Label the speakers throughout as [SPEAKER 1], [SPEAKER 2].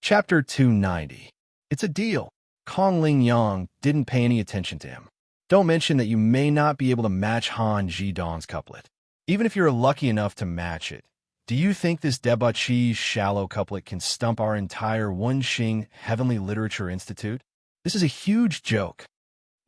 [SPEAKER 1] Chapter 290. It's a deal. Kong Ling Yang didn't pay any attention to him. Don't mention that you may not be able to match Han Ji-dong's couplet. Even if you're lucky enough to match it, do you think this debauchee's shallow couplet can stump our entire Wenxing Heavenly Literature Institute? This is a huge joke.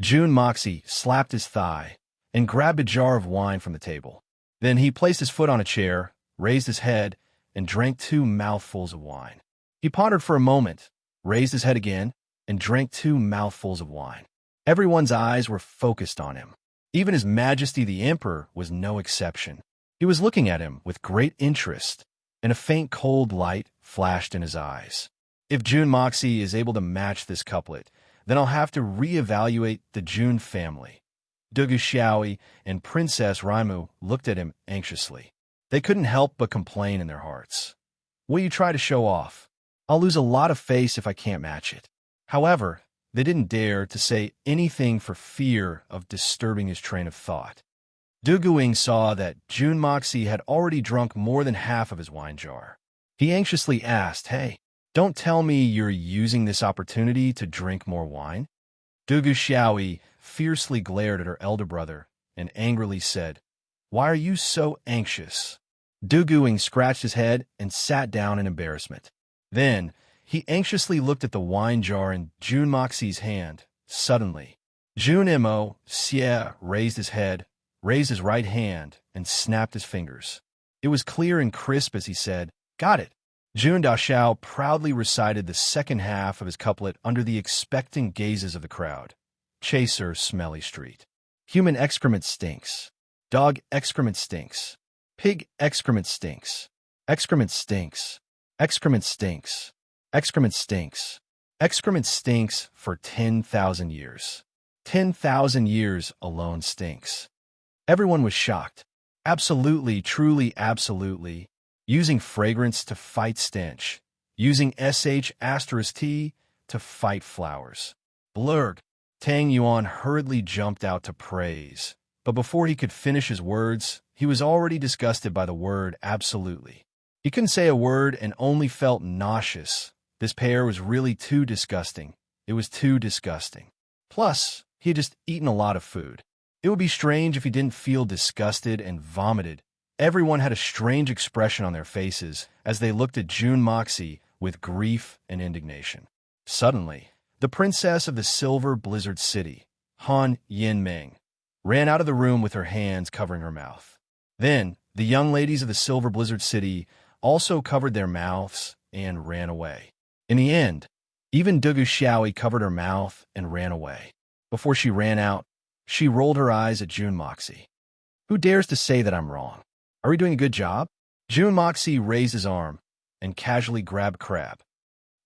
[SPEAKER 1] Jun Moxie slapped his thigh and grabbed a jar of wine from the table. Then he placed his foot on a chair, raised his head, and drank 2 mouthfuls of wine. He pondered for a moment, raised his head again, and drank 2 mouthfuls of wine. Everyone's eyes were focused on him. Even His Majesty the Emperor was no exception. He was looking at him with great interest, and a faint cold light flashed in his eyes. If Jun Moxie is able to match this couplet, then I'll have to re-evaluate the Jun family. Dugu Xiaoi and Princess Raimu looked at him anxiously. They couldn't help but complain in their hearts. Will you try to show off? I'll lose a lot of face if I can't match it. However, they didn't dare to say anything for fear of disturbing his train of thought. Du Guing saw that Jun Moxie had already drunk more than half of his wine jar. He anxiously asked, "Hey, don't tell me you're using this opportunity to drink more wine?" Dugu Xiaoi fiercely glared at her elder brother and angrily said, "Why are you so anxious?" Du Guing scratched his head and sat down in embarrassment. Then, he anxiously looked at the wine jar in Jun Moxie's hand. Suddenly, Jun Mo Xie raised his head, raised his right hand, and snapped his fingers. It was clear and crisp as he said, "Got it." Jun Daxiao proudly recited the second half of his couplet under the expectant gazes of the crowd. Chaser Smelly Street. Human excrement stinks. Dog excrement stinks. Pig excrement stinks. Excrement stinks. Excrement stinks. Excrement stinks. Excrement stinks for 10,000 years. 10,000 years alone stinks. Everyone was shocked. Absolutely, truly, absolutely. Using fragrance to fight stench. Using sh*t to fight flowers. Blurg. Tang Yuan hurriedly jumped out to praise. But before he could finish his words, he was already disgusted by the word absolutely. He couldn't say a word and only felt nauseous. This pair was really too disgusting. It was too disgusting. Plus, he had just eaten a lot of food. It would be strange if he didn't feel disgusted and vomited. Everyone had a strange expression on their faces as they looked at Jun Moxie with grief and indignation. Suddenly, the princess of the Silver Blizzard City, Han Yinming, ran out of the room with her hands covering her mouth. Then, the young ladies of the Silver Blizzard City also covered their mouths and ran away. In the end, even Dugu Xiaoi covered her mouth and ran away. Before she ran out, she rolled her eyes at Jun Moxie. "Who dares to say that I'm wrong? Are we doing a good job?" Jun Moxie raised his arm and casually grabbed crab.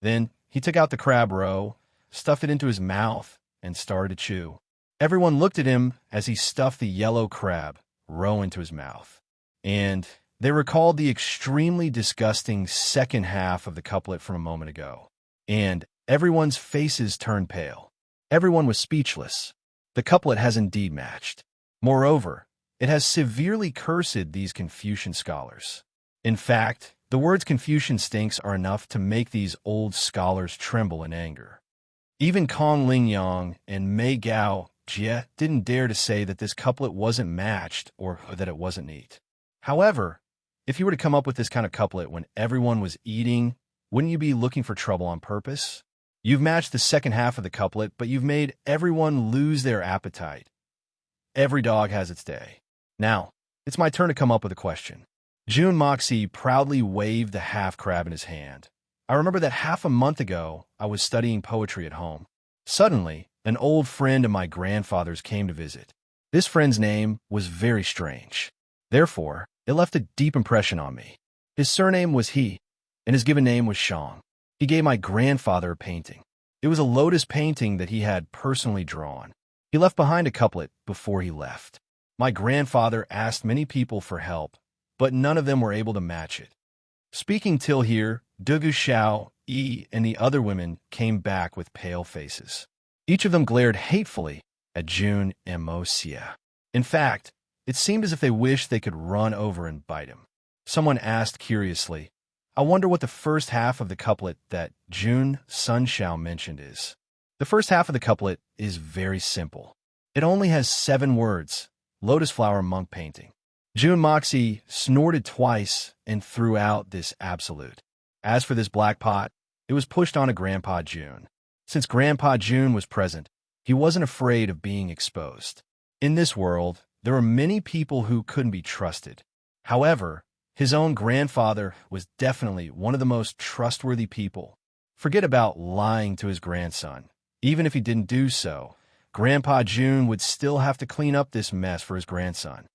[SPEAKER 1] Then he took out the crab roe, stuffed it into his mouth, and started to chew. Everyone looked at him as he stuffed the yellow crab roe into his mouth. And they recalled the extremely disgusting second half of the couplet from a moment ago. And everyone's faces turned pale. Everyone was speechless. The couplet has indeed matched. Moreover, it has severely cursed these Confucian scholars. In fact, the words Confucian stinks are enough to make these old scholars tremble in anger. Even Kong Ling Yang and Mei Gao Jie didn't dare to say that this couplet wasn't matched or that it wasn't neat. However, if you were to come up with this kind of couplet when everyone was eating, wouldn't you be looking for trouble on purpose? You've matched the second half of the couplet, but you've made everyone lose their appetite. Every dog has its day. Now, it's my turn to come up with a question. Jun Moxie proudly waved the half crab in his hand. I remember that half a month ago, I was studying poetry at home. Suddenly, an old friend of my grandfather's came to visit. This friend's name was very strange. Therefore, it left a deep impression on me. His surname was He, and his given name was Shang. He gave my grandfather a painting. It was a lotus painting that he had personally drawn. He left behind a couplet before he left. My grandfather asked many people for help, but none of them were able to match it. Speaking till here, Dugu Xiao, Yi, and the other women came back with pale faces. Each of them glared hatefully at Jun Mo Xie. In fact, it seemed as if they wished they could run over and bite him. Someone asked curiously, I wonder what the first half of the couplet that June Sunshao mentioned is. The first half of the couplet is very simple. It only has 7 words, lotus flower monk painting. June Moxie snorted twice and threw out this absolute. As for this black pot, it was pushed onto Grandpa June. Since Grandpa June was present, he wasn't afraid of being exposed. In this world, there were many people who couldn't be trusted. However, his own grandfather was definitely one of the most trustworthy people. Forget about lying to his grandson. Even if he didn't do so, Grandpa June would still have to clean up this mess for his grandson.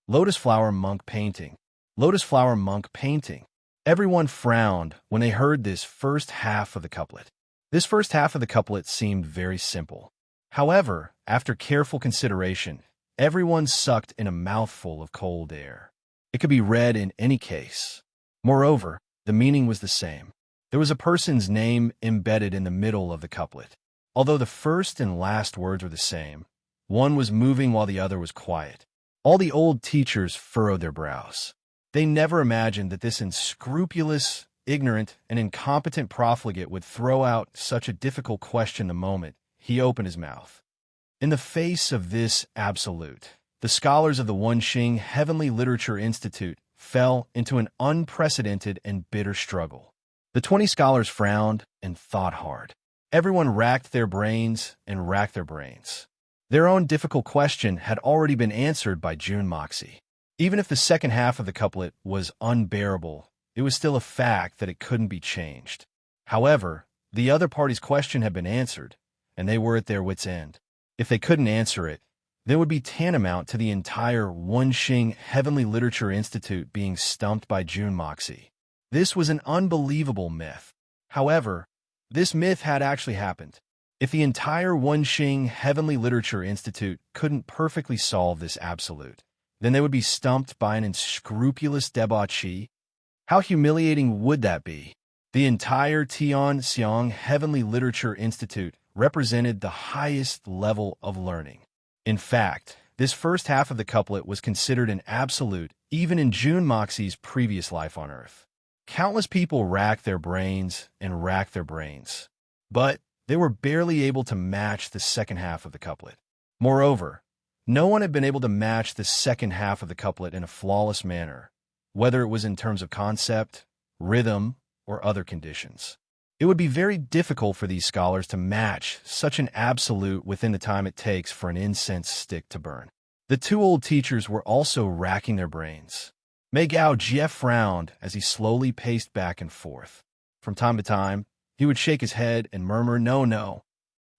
[SPEAKER 1] Lotus flower monk painting. Lotus flower monk painting. Everyone frowned when they heard this first half of the couplet. This first half of the couplet seemed very simple. However, after careful consideration, everyone sucked in a mouthful of cold air. It could be read in any case. Moreover, the meaning was the same. There was a person's name embedded in the middle of the couplet. Although the first and last words were the same, one was moving while the other was quiet. All the old teachers furrowed their brows. They never imagined that this unscrupulous, ignorant, and incompetent profligate would throw out such a difficult question the moment he opened his mouth. In the face of this absolute, the scholars of the Wenxing Heavenly Literature Institute fell into an unprecedented and bitter struggle. The 20 scholars frowned and thought hard. Everyone racked their brains and racked their brains. Their own difficult question had already been answered by June Moxie. Even if the second half of the couplet was unbearable, it was still a fact that it couldn't be changed. However, the other party's question had been answered, and they were at their wits' end. If they couldn't answer it, there would be tantamount to the entire Wenxing Heavenly Literature Institute being stumped by June Moxie. This was an unbelievable myth. However, this myth had actually happened. If the entire Wenxing Heavenly Literature Institute couldn't perfectly solve this absolute, then they would be stumped by an unscrupulous debauchee. How humiliating would that be? The entire Tianxiang Heavenly Literature Institute represented the highest level of learning. In fact, this first half of the couplet was considered an absolute even in June Moxie's previous life on Earth. Countless people racked their brains and racked their brains, but they were barely able to match the second half of the couplet. Moreover, no one had been able to match the second half of the couplet in a flawless manner, whether it was in terms of concept, rhythm, or other conditions. It would be very difficult for these scholars to match such an absolute within the time it takes for an incense stick to burn. The 2 old teachers were also racking their brains. Mei Gao Jie frowned as he slowly paced back and forth. From time to time, he would shake his head and murmur, "No, no."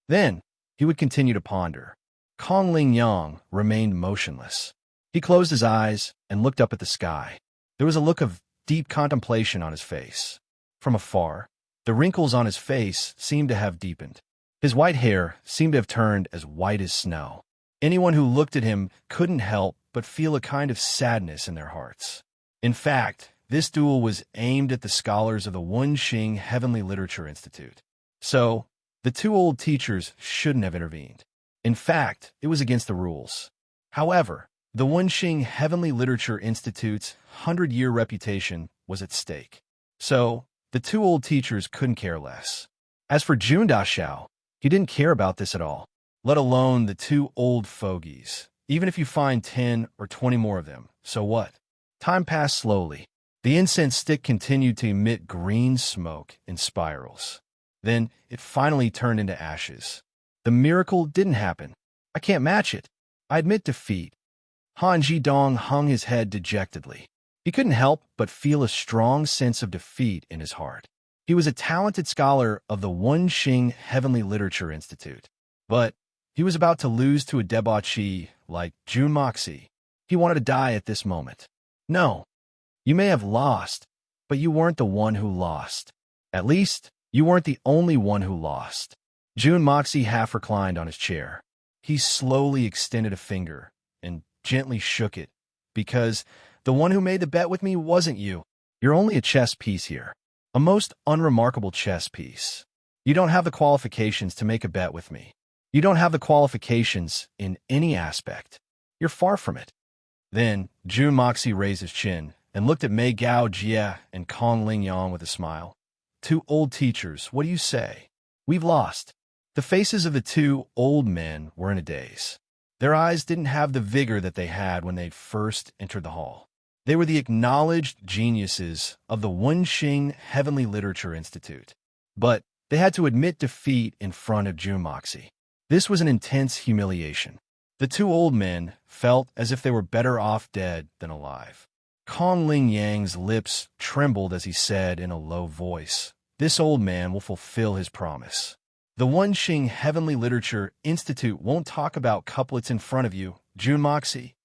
[SPEAKER 1] Then, he would continue to ponder. Kong Ling Yang remained motionless. He closed his eyes and looked up at the sky. There was a look of deep contemplation on his face. From afar, the wrinkles on his face seemed to have deepened. His white hair seemed to have turned as white as snow. Anyone who looked at him couldn't help but feel a kind of sadness in their hearts. In fact, this duel was aimed at the scholars of the Wenxing Heavenly Literature Institute. So, the 2 old teachers shouldn't have intervened. In fact, it was against the rules. However, the Wenxing Heavenly Literature Institute's 100-year reputation was at stake. So, the 2 old teachers couldn't care less. As for Jun Daxiao, he didn't care about this at all, let alone the 2 old fogies. Even if you find 10 or 20 more of them, so what? Time passed slowly. The incense stick continued to emit green smoke in spirals. Then it finally turned into ashes. The miracle didn't happen. I can't match it. I admit defeat. Han Zhidong hung his head dejectedly. He couldn't help but feel a strong sense of defeat in his heart. He was a talented scholar of the Wenxing Heavenly Literature Institute, but he was about to lose to a debauchee like June Moxie. He wanted to die at this moment. No, you may have lost, but you weren't the one who lost. At least, you weren't the only one who lost. June Moxie half reclined on his chair. He slowly extended a finger and gently shook it, because the one who made the bet with me wasn't you. You're only a chess piece here. A most unremarkable chess piece. You don't have the qualifications to make a bet with me. You don't have the qualifications in any aspect. You're far from it. Then, June Moxie raised his chin and looked at Mei Gao Jie and Kong Ling Yang with a smile. Two old teachers, what do you say? We've lost. The faces of the two old men were in a daze. Their eyes didn't have the vigor that they had when they first entered the hall. They were the acknowledged geniuses of the Wenxing Heavenly Literature Institute. But they had to admit defeat in front of Jun Moxie. This was an intense humiliation. The two old men felt as if they were better off dead than alive. Kong Ling Yang's lips trembled as he said in a low voice, "This old man will fulfill his promise. The Wenxing Heavenly Literature Institute won't talk about couplets in front of you, Jun Moxie."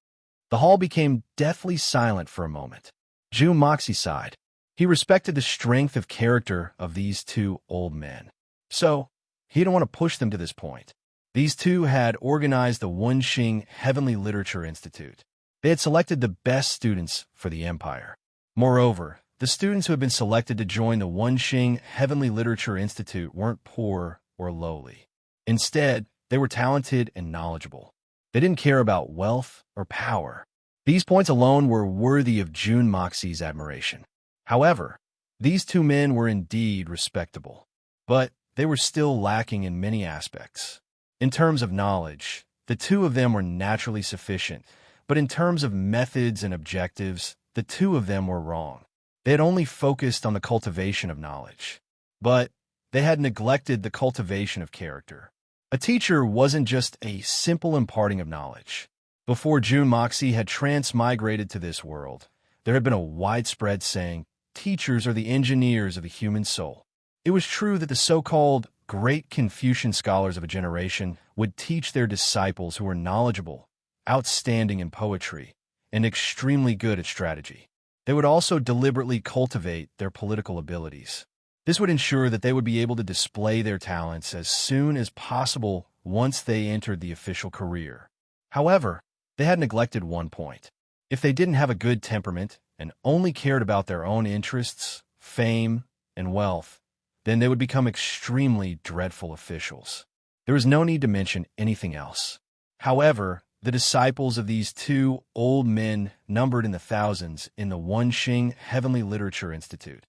[SPEAKER 1] The hall became deathly silent for a moment. Jun Moxie sighed. He respected the strength of character of these two old men. So, he didn't want to push them to this point. These two had organized the Wenxing Heavenly Literature Institute. They had selected the best students for the empire. Moreover, the students who had been selected to join the Wenxing Heavenly Literature Institute weren't poor or lowly. Instead, they were talented and knowledgeable. They didn't care about wealth or power. These points alone were worthy of Jun Moxie's admiration. However, these two men were indeed respectable, but they were still lacking in many aspects. In terms of knowledge, the two of them were naturally sufficient, but in terms of methods and objectives, the two of them were wrong. They had only focused on the cultivation of knowledge, but they had neglected the cultivation of character. A teacher wasn't just a simple imparting of knowledge. Before Jun Moxie had transmigrated to this world, there had been a widespread saying, "Teachers are the engineers of the human soul." It was true that the so-called great Confucian scholars of a generation would teach their disciples who were knowledgeable, outstanding in poetry, and extremely good at strategy. They would also deliberately cultivate their political abilities. This would ensure that they would be able to display their talents as soon as possible once they entered the official career. However, they had neglected one point. If they didn't have a good temperament and only cared about their own interests, fame, and wealth, then they would become extremely dreadful officials. There is no need to mention anything else. However, the disciples of these two old men numbered in the thousands in the Wenxing Heavenly Literature Institute.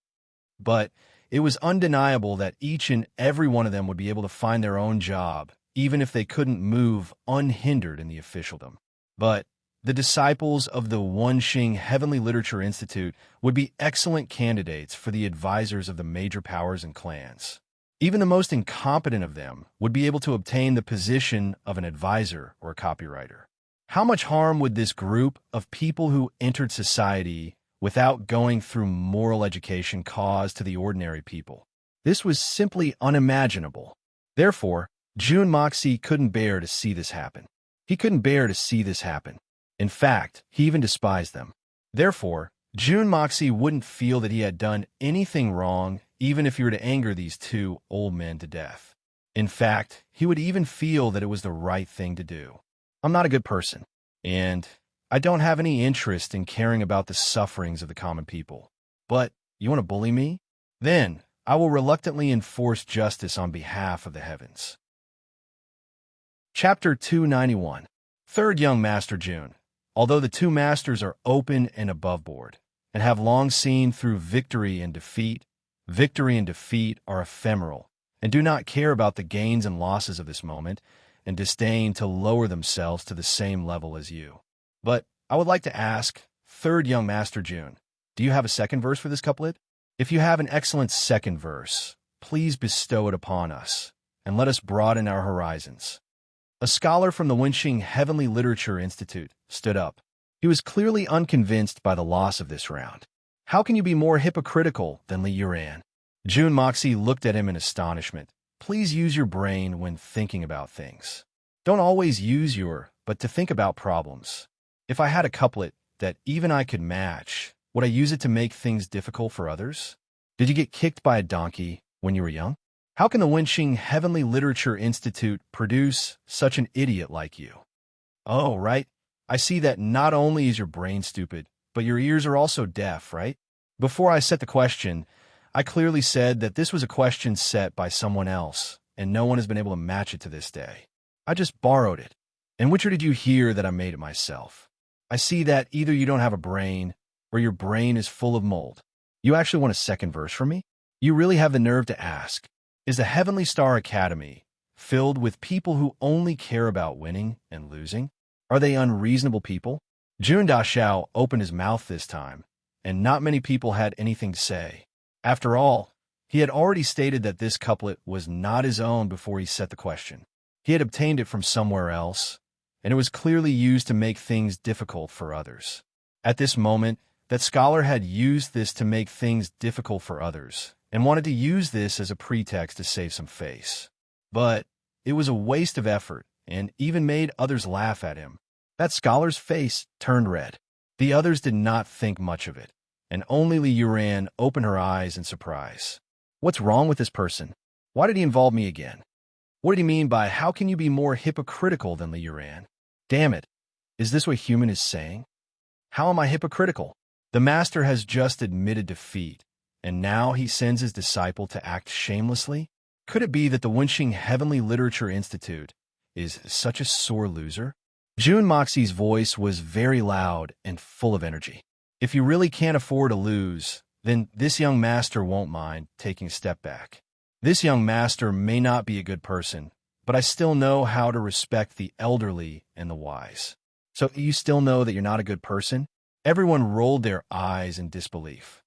[SPEAKER 1] But it was undeniable that each and every one of them would be able to find their own job, even if they couldn't move unhindered in the officialdom. But the disciples of the Wenxing Heavenly Literature Institute would be excellent candidates for the advisors of the major powers and clans. Even the most incompetent of them would be able to obtain the position of an advisor or a copywriter. How much harm would this group of people who entered society without going through moral education cause to the ordinary people? This was simply unimaginable. Therefore, Jun Moxie couldn't bear to see this happen. He couldn't bear to see this happen. In fact, he even despised them. Therefore, Jun Moxie wouldn't feel that he had done anything wrong, even if he were to anger these two old men to death. In fact, he would even feel that it was the right thing to do. I'm not a good person, and I don't have any interest in caring about the sufferings of the common people. But you want to bully me? Then I will reluctantly enforce justice on behalf of the heavens. Chapter 291. Third Young Master Jun. Although the two masters are open and above board, and have long seen through victory and defeat are ephemeral, and do not care about the gains and losses of this moment, and disdain to lower themselves to the same level as you. But I would like to ask, Third Young Master Jun, do you have a second verse for this couplet? If you have an excellent second verse, please bestow it upon us, and let us broaden our horizons. A scholar from the Wenxing Heavenly Literature Institute stood up. He was clearly unconvinced by the loss of this round. How can you be more hypocritical than Li Yuran? Jun Moxie looked at him in astonishment. Please use your brain when thinking about things. Don't always use but to think about problems. If I had a couplet that even I could match, would I use it to make things difficult for others? Did you get kicked by a donkey when you were young? How can the Wenxing Heavenly Literature Institute produce such an idiot like you? Oh, right. I see that not only is your brain stupid, but your ears are also deaf, right? Before I set the question, I clearly said that this was a question set by someone else, and no one has been able to match it to this day. I just borrowed it. And which did you hear that I made it myself? I see that either you don't have a brain, or your brain is full of mold? You actually want a second verse from me? You really have the nerve to ask. Is the Heavenly Star Academy filled with people who only care about winning and losing? Are they unreasonable people? Jun Dashao opened his mouth this time, and not many people had anything to say. After all, he had already stated that this couplet was not his own before he set the question. He had obtained it from somewhere else, and it was clearly used to make things difficult for others. At this moment, that scholar had used this to make things difficult for others, and wanted to use this as a pretext to save some face. But it was a waste of effort, and even made others laugh at him. That scholar's face turned red. The others did not think much of it, and only Li Yuran opened her eyes in surprise. What's wrong with this person? Why did he involve me again? What did he mean by, how can you be more hypocritical than Li Yuran? Damn it, is this what human is saying? How am I hypocritical? The master has just admitted defeat, and now he sends his disciple to act shamelessly? Could it be that the Wenxing Heavenly Literature Institute is such a sore loser? Jun Moxie's voice was very loud and full of energy. If you really can't afford to lose, then this young master won't mind taking a step back. This young master may not be a good person, but I still know how to respect the elderly and the wise. So you still know that you're not a good person? Everyone rolled their eyes in disbelief.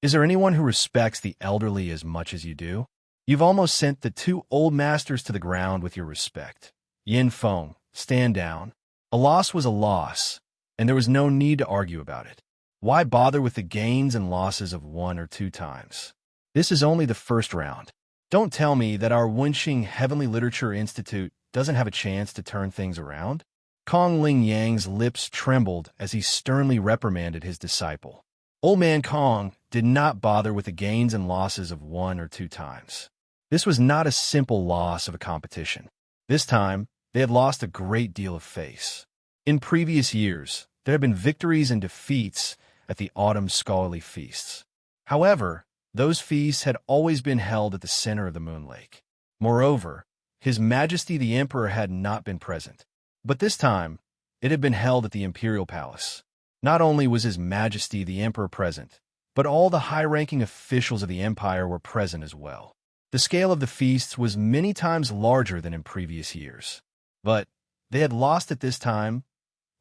[SPEAKER 1] Is there anyone who respects the elderly as much as you do? You've almost sent the two old masters to the ground with your respect. Yin Feng, stand down. A loss was a loss, and there was no need to argue about it. Why bother with the gains and losses of 1 or 2 times? This is only the first round. Don't tell me that our Wenxing Heavenly Literature Institute doesn't have a chance to turn things around. Kong Ling Yang's lips trembled as he sternly reprimanded his disciple. Old man Kong did not bother with the gains and losses of 1 or 2 times. This was not a simple loss of a competition. This time, they had lost a great deal of face. In previous years, there had been victories and defeats at the autumn scholarly feasts. However, those feasts had always been held at the center of the Moon Lake. Moreover, His Majesty the Emperor had not been present. But this time, it had been held at the Imperial Palace. Not only was His Majesty the Emperor present, but all the high-ranking officials of the empire were present as well. The scale of the feasts was many times larger than in previous years. But they had lost at this time.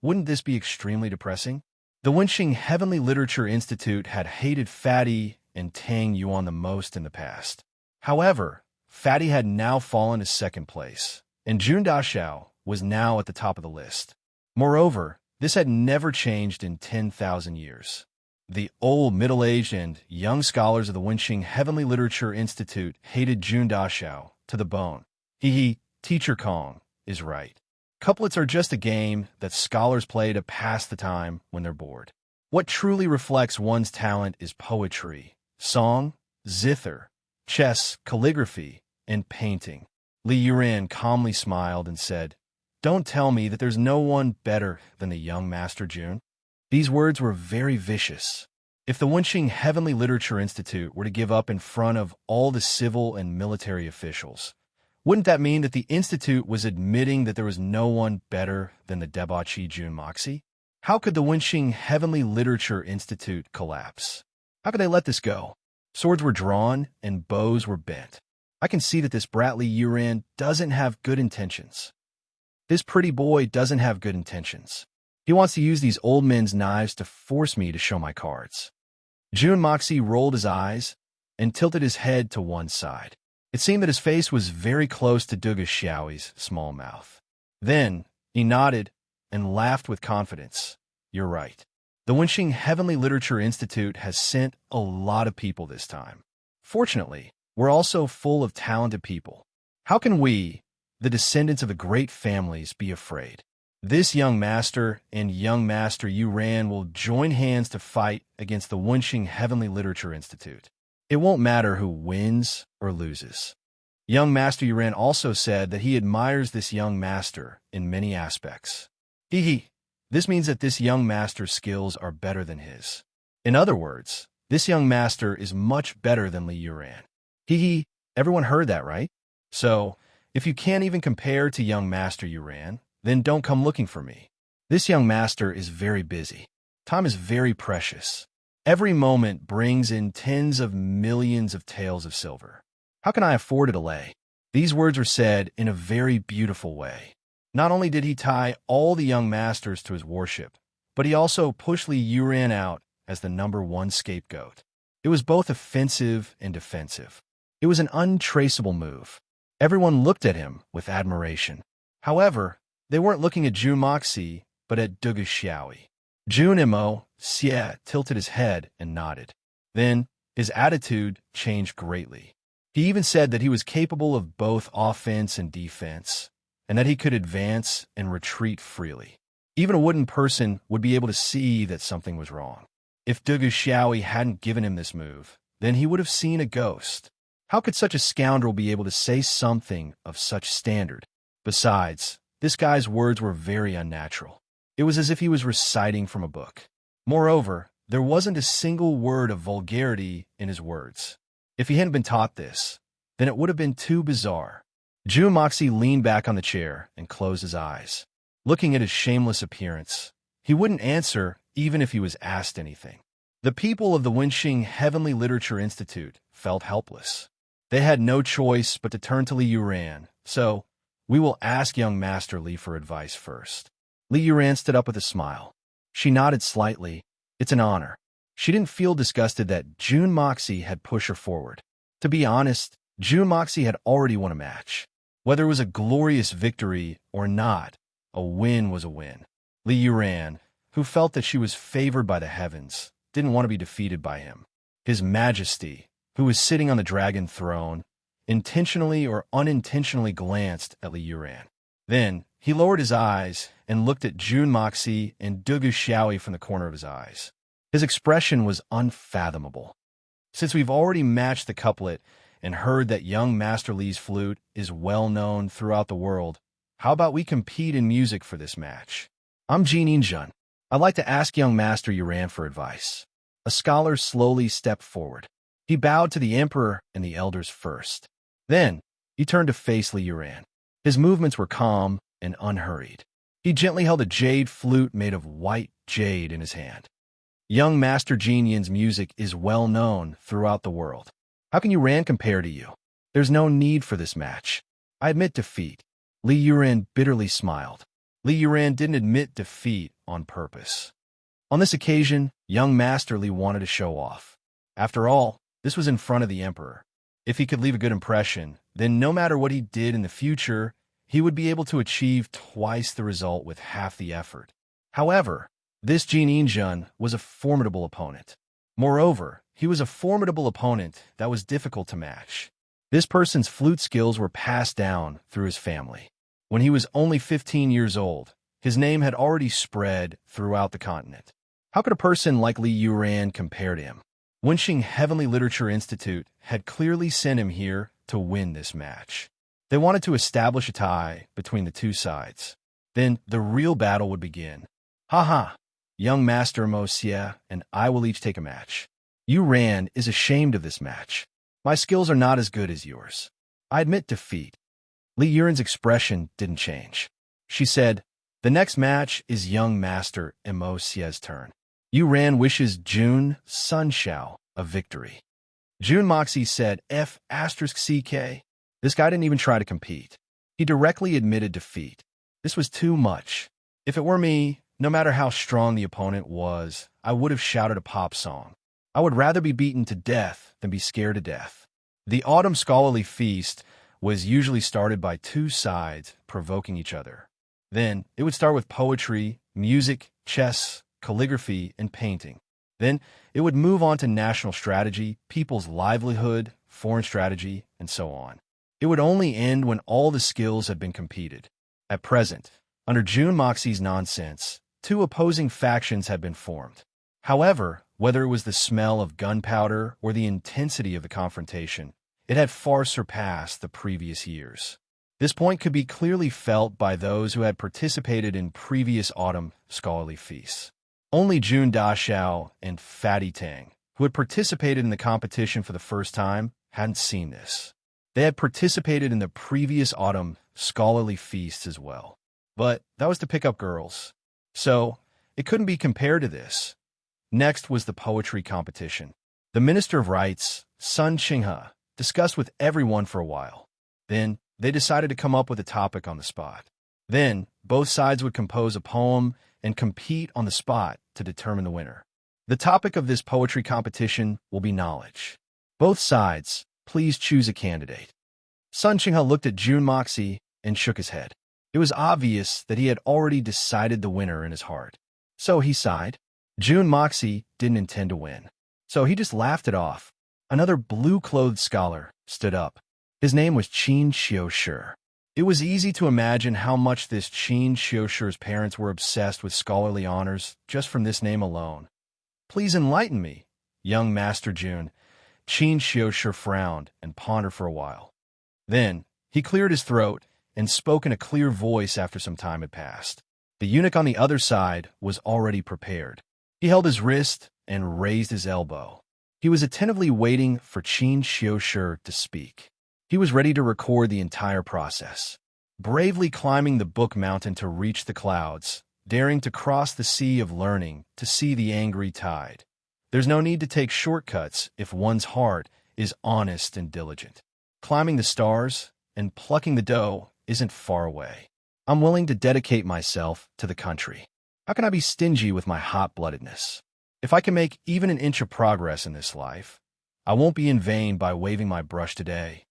[SPEAKER 1] Wouldn't this be extremely depressing? The Wenxing Heavenly Literature Institute had hated Fatty and Tang Yuan the most in the past. However, Fatty had now fallen to second place, and Jun Dashao was now at the top of the list. Moreover, this had never changed in 10,000 years. The old, middle-aged, and young scholars of the Wenxing Heavenly Literature Institute hated Jun Dashao to the bone. Teacher Kong is right. Couplets are just a game that scholars play to pass the time when they're bored. What truly reflects one's talent is poetry, song, zither, chess, calligraphy, and painting. Li Yuran calmly smiled and said, "Don't tell me that there's no one better than the young Master Jun." These words were very vicious. If the Wenxing Heavenly Literature Institute were to give up in front of all the civil and military officials, wouldn't that mean that the Institute was admitting that there was no one better than the debauchee Jun Moxie? How could the Wenxing Heavenly Literature Institute collapse? How could they let this go? Swords were drawn and bows were bent. I can see that this brat Li Yuran doesn't have good intentions. This pretty boy doesn't have good intentions. He wants to use these old men's knives to force me to show my cards. Jun Moxie rolled his eyes and tilted his head to one side. It seemed that his face was very close to Duga Xiaoyi's small mouth. Then, he nodded and laughed with confidence. "You're right. The Wenxing Heavenly Literature Institute has sent a lot of people this time. Fortunately, we're also full of talented people. How can we, the descendants of the great families, be afraid? This young master and young master Yuran will join hands to fight against the Wenxing Heavenly Literature Institute. It won't matter who wins or loses." Young Master Yuran also said that he admires this young master in many aspects. This means that this young master's skills are better than his. In other words, this young master is much better than Li Yuran. Everyone heard that, right? So, if you can't even compare to young Master Yuran, then don't come looking for me. This young master is very busy. Time is very precious. Every moment brings in tens of millions of taels of silver. How can I afford to delay? These words were said in a very beautiful way. Not only did he tie all the young masters to his warship, but he also pushed Li Yuran out as the #1 scapegoat. It was both offensive and defensive. It was an untraceable move. Everyone looked at him with admiration. However, they weren't looking at Jun Moxie, but at Dugu Xiaoyi. Jun Mo Xie tilted his head and nodded. Then, his attitude changed greatly. He even said that he was capable of both offense and defense, and that he could advance and retreat freely. Even a wooden person would be able to see that something was wrong. If Dugu Xiaoyi hadn't given him this move, then he would have seen a ghost. How could such a scoundrel be able to say something of such standard? Besides, this guy's words were very unnatural. It was as if he was reciting from a book. Moreover, there wasn't a single word of vulgarity in his words. If he hadn't been taught this, then it would have been too bizarre. Jun Moxie leaned back on the chair and closed his eyes. Looking at his shameless appearance, he wouldn't answer even if he was asked anything. The people of the Wenxing Heavenly Literature Institute felt helpless. They had no choice but to turn to Li Yuran, so we will ask young Master Li for advice first. Li Yuran stood up with a smile. She nodded slightly. It's an honor. She didn't feel disgusted that Jun Moxie had pushed her forward. To be honest, Jun Moxie had already won a match. Whether it was a glorious victory or not, a win was a win. Li Yuran, who felt that she was favored by the heavens, didn't want to be defeated by him. His Majesty, who was sitting on the dragon throne, intentionally or unintentionally glanced at Li Yuran. Then, he lowered his eyes and looked at Jun Moxie and Dugu Xiaoyi from the corner of his eyes. His expression was unfathomable. Since we've already matched the couplet and heard that young Master Li's flute is well known throughout the world, how about we compete in music for this match? I'm Jin Injun. I'd like to ask young Master Yuran for advice. A scholar slowly stepped forward. He bowed to the emperor and the elders first. Then, he turned to face Li Yuran. His movements were calm and unhurried. He gently held a jade flute made of white jade in his hand. Young Master Jin Yin's music is well known throughout the world. How can Yuran compare to you? There's no need for this match. I admit defeat. Li Yuran bitterly smiled. Li Yuran didn't admit defeat on purpose. On this occasion, young Master Li wanted to show off. After all, this was in front of the emperor. If he could leave a good impression, then no matter what he did in the future, he would be able to achieve twice the result with half the effort. However, this Jin Injun was a formidable opponent. Moreover, he was a formidable opponent that was difficult to match. This person's flute skills were passed down through his family. When he was only 15 years old, his name had already spread throughout the continent. How could a person like Li Yuran compare to him? Wenxing Heavenly Literature Institute had clearly sent him here to win this match. They wanted to establish a tie between the two sides. Then the real battle would begin. Ha! Young Master Mo Xie and I will each take a match. Yuran is ashamed of this match. My skills are not as good as yours. I admit defeat. Li Yuran's expression didn't change. She said, the next match is young Master Mo Xie's turn. Yuran wishes Jun Sunshao a victory. Jun Moxie said F***CK. This guy didn't even try to compete. He directly admitted defeat. This was too much. If it were me, no matter how strong the opponent was, I would have shouted a pop song. I would rather be beaten to death than be scared to death. The autumn scholarly feast was usually started by two sides provoking each other. Then it would start with poetry, music, chess, calligraphy, and painting. Then it would move on to national strategy, people's livelihood, foreign strategy, and so on. It would only end when all the skills had been competed. At present, under Jun Moxie's nonsense, two opposing factions had been formed. However, whether it was the smell of gunpowder or the intensity of the confrontation, it had far surpassed the previous years. This point could be clearly felt by those who had participated in previous autumn scholarly feasts. Only Jun Daxiao and Fatty Tang, who had participated in the competition for the first time, hadn't seen this. They had participated in the previous autumn scholarly feasts as well. But that was to pick up girls. So, it couldn't be compared to this, Next was the poetry competition. The Minister of Rites, Sun Chinghe, discussed with everyone for a while. Then, they decided to come up with a topic on the spot. Then, both sides would compose a poem and compete on the spot to determine the winner. The topic of this poetry competition will be knowledge. Both sides, please choose a candidate. Sun Chinghe looked at Jun Moxie and shook his head. It was obvious that he had already decided the winner in his heart. So he sighed. Jun Moxie didn't intend to win. So he just laughed it off. Another blue-clothed scholar stood up. His name was Qin Xiushi. It was easy to imagine how much this Qin Xiushi's parents were obsessed with scholarly honors just from this name alone. Please enlighten me, young Master Jun. Qin Xiushi frowned and pondered for a while. Then, he cleared his throat and spoke in a clear voice after some time had passed. The eunuch on the other side was already prepared. He held his wrist and raised his elbow. He was attentively waiting for Qin Xiushi to speak. He was ready to record the entire process. Bravely climbing the book mountain to reach the clouds, daring to cross the sea of learning to see the angry tide. There's no need to take shortcuts if one's heart is honest and diligent. Climbing the stars and plucking the dough isn't far away. I'm willing to dedicate myself to the country. How can I be stingy with my hot-bloodedness? If I can make even an inch of progress in this life, I won't be in vain by waving my brush today.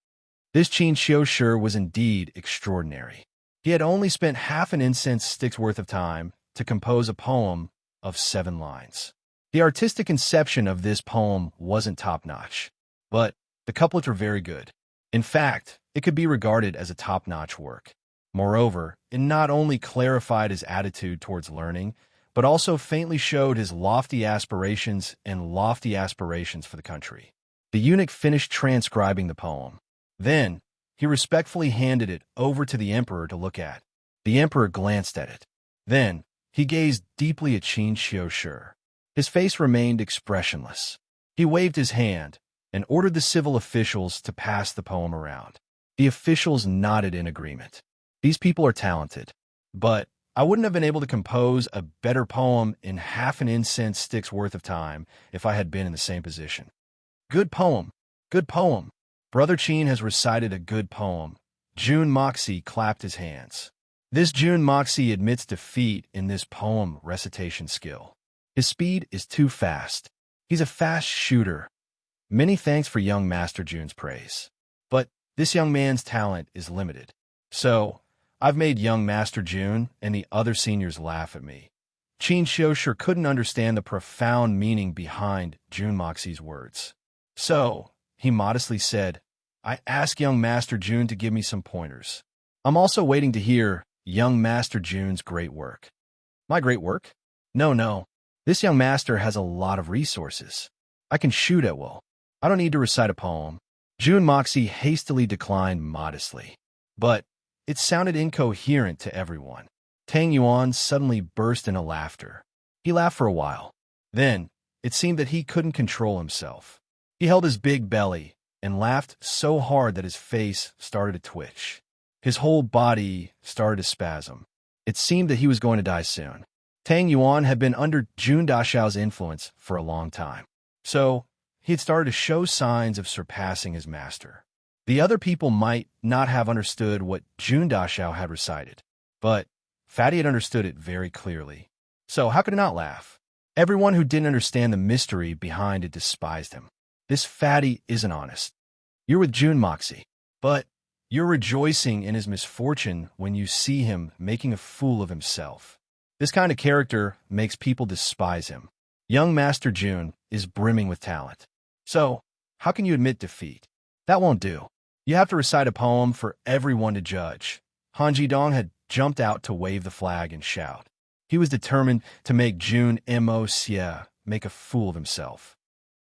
[SPEAKER 1] This Qin Xiushi was indeed extraordinary. He had only spent half an incense stick's worth of time to compose a poem of 7 lines. The artistic inception of this poem wasn't top-notch, but the couplets were very good. In fact, it could be regarded as a top-notch work. Moreover, it not only clarified his attitude towards learning, but also faintly showed his lofty aspirations for the country. The eunuch finished transcribing the poem. Then, he respectfully handed it over to the emperor to look at. The emperor glanced at it. Then, he gazed deeply at Qin Xiushi. His face remained expressionless. He waved his hand and ordered the civil officials to pass the poem around. The officials nodded in agreement. These people are talented, but I wouldn't have been able to compose a better poem in half an incense stick's worth of time if I had been in the same position. Good poem. Good poem. Brother Qin has recited a good poem. Jun Moxie clapped his hands. This Jun Moxie admits defeat in this poem recitation skill. His speed is too fast. He's a fast shooter. Many thanks for young Master Jun's praise. But this young man's talent is limited. So, I've made young Master Jun and the other seniors laugh at me. Qin Xiushi couldn't understand the profound meaning behind Jun Moxie's words. So, he modestly said, I ask young Master Jun to give me some pointers. I'm also waiting to hear young Master Jun's great work. My great work? No. This young master has a lot of resources. I can shoot at will. I don't need to recite a poem. Jun Moxie hastily declined modestly. But it sounded incoherent to everyone. Tang Yuan suddenly burst into laughter. He laughed for a while. Then, it seemed that he couldn't control himself. He held his big belly and laughed so hard that his face started to twitch. His whole body started to spasm. It seemed that he was going to die soon. Tang Yuan had been under Jun Dashao's influence for a long time. So, he had started to show signs of surpassing his master. The other people might not have understood what Jun Dashao had recited, but Fatty had understood it very clearly. So how could it not laugh? Everyone who didn't understand the mystery behind it despised him. This Fatty isn't honest. You're with Jun Moxie, but you're rejoicing in his misfortune when you see him making a fool of himself. This kind of character makes people despise him. Young Master Jun is brimming with talent. So, how can you admit defeat? That won't do. You have to recite a poem for everyone to judge. Han Jidong had jumped out to wave the flag and shout. He was determined to make Jun Moxie make a fool of himself.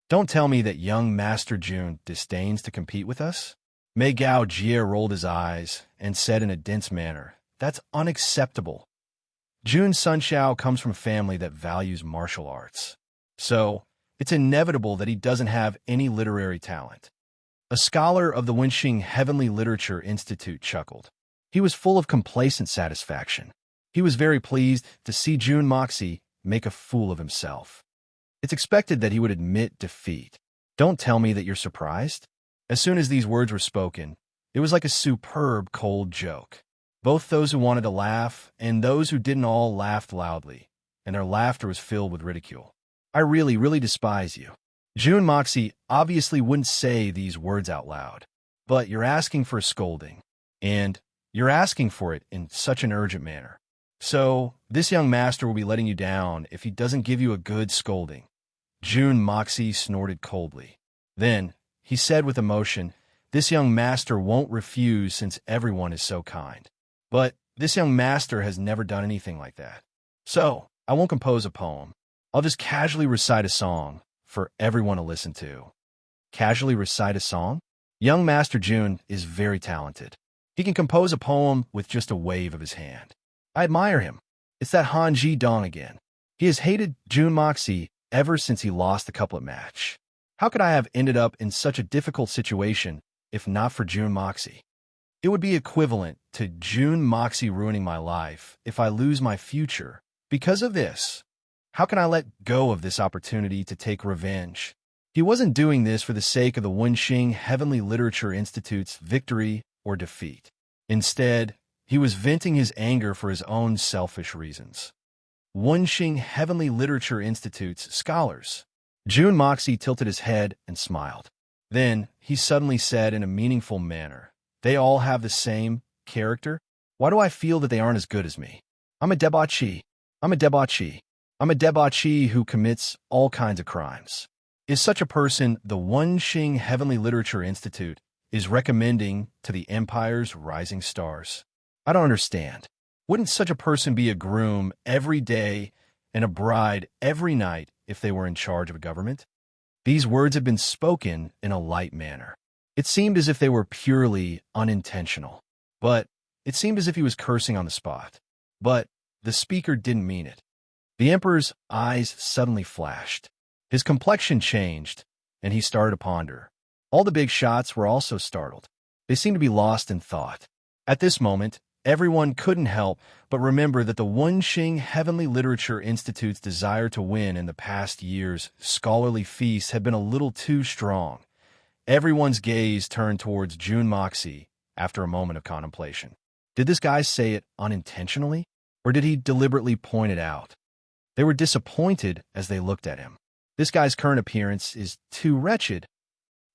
[SPEAKER 1] Don't tell me that young Master Jun disdains to compete with us? Mei Gao Jie rolled his eyes and said in a dense manner, That's unacceptable. Jun Sunshao comes from a family that values martial arts. So, it's inevitable that he doesn't have any literary talent. A scholar of the Wenxing Heavenly Literature Institute chuckled. He was full of complacent satisfaction. He was very pleased to see Jun Moxie make a fool of himself. It's expected that he would admit defeat. Don't tell me that you're surprised. As soon as these words were spoken, it was like a superb cold joke. Both those who wanted to laugh and those who didn't all laughed loudly, and their laughter was filled with ridicule. I really, really despise you. June Moxie obviously wouldn't say these words out loud, but you're asking for a scolding, and you're asking for it in such an urgent manner. So, this young master will be letting you down if he doesn't give you a good scolding. June Moxie snorted coldly. Then, he said with emotion, this young master won't refuse since everyone is so kind. But this young master has never done anything like that. So, I won't compose a poem. I'll just casually recite a song for everyone to listen to. Casually recite a song? Young Master June is very talented. He can compose a poem with just a wave of his hand. I admire him. It's that Han Ji Dong again. He has hated June Moxie ever since he lost the couplet match. How could I have ended up in such a difficult situation if not for June Moxie? It would be equivalent to June Moxie ruining my life if I lose my future because of this. How can I let go of this opportunity to take revenge? He wasn't doing this for the sake of the Wenxing Heavenly Literature Institute's victory or defeat. Instead, he was venting his anger for his own selfish reasons. Wenxing Heavenly Literature Institute's scholars. June Moxie tilted his head and smiled. Then, he suddenly said in a meaningful manner, they all have the same character? Why do I feel that they aren't as good as me? I'm a debauchee. I'm a debauchee. I'm a debauchee who commits all kinds of crimes. Is such a person the Wenxing Heavenly Literature Institute is recommending to the Empire's rising stars? I don't understand. Wouldn't such a person be a groom every day and a bride every night if they were in charge of a government? These words had been spoken in a light manner. It seemed as if they were purely unintentional. But it seemed as if he was cursing on the spot. But the speaker didn't mean it. The Emperor's eyes suddenly flashed. His complexion changed, and he started to ponder. All the big shots were also startled. They seemed to be lost in thought. At this moment, everyone couldn't help but remember that the Wenxing Heavenly Literature Institute's desire to win in the past year's scholarly feast had been a little too strong. Everyone's gaze turned towards June Moxie after a moment of contemplation. Did this guy say it unintentionally, or did he deliberately point it out? They were disappointed as they looked at him. This guy's current appearance is too wretched.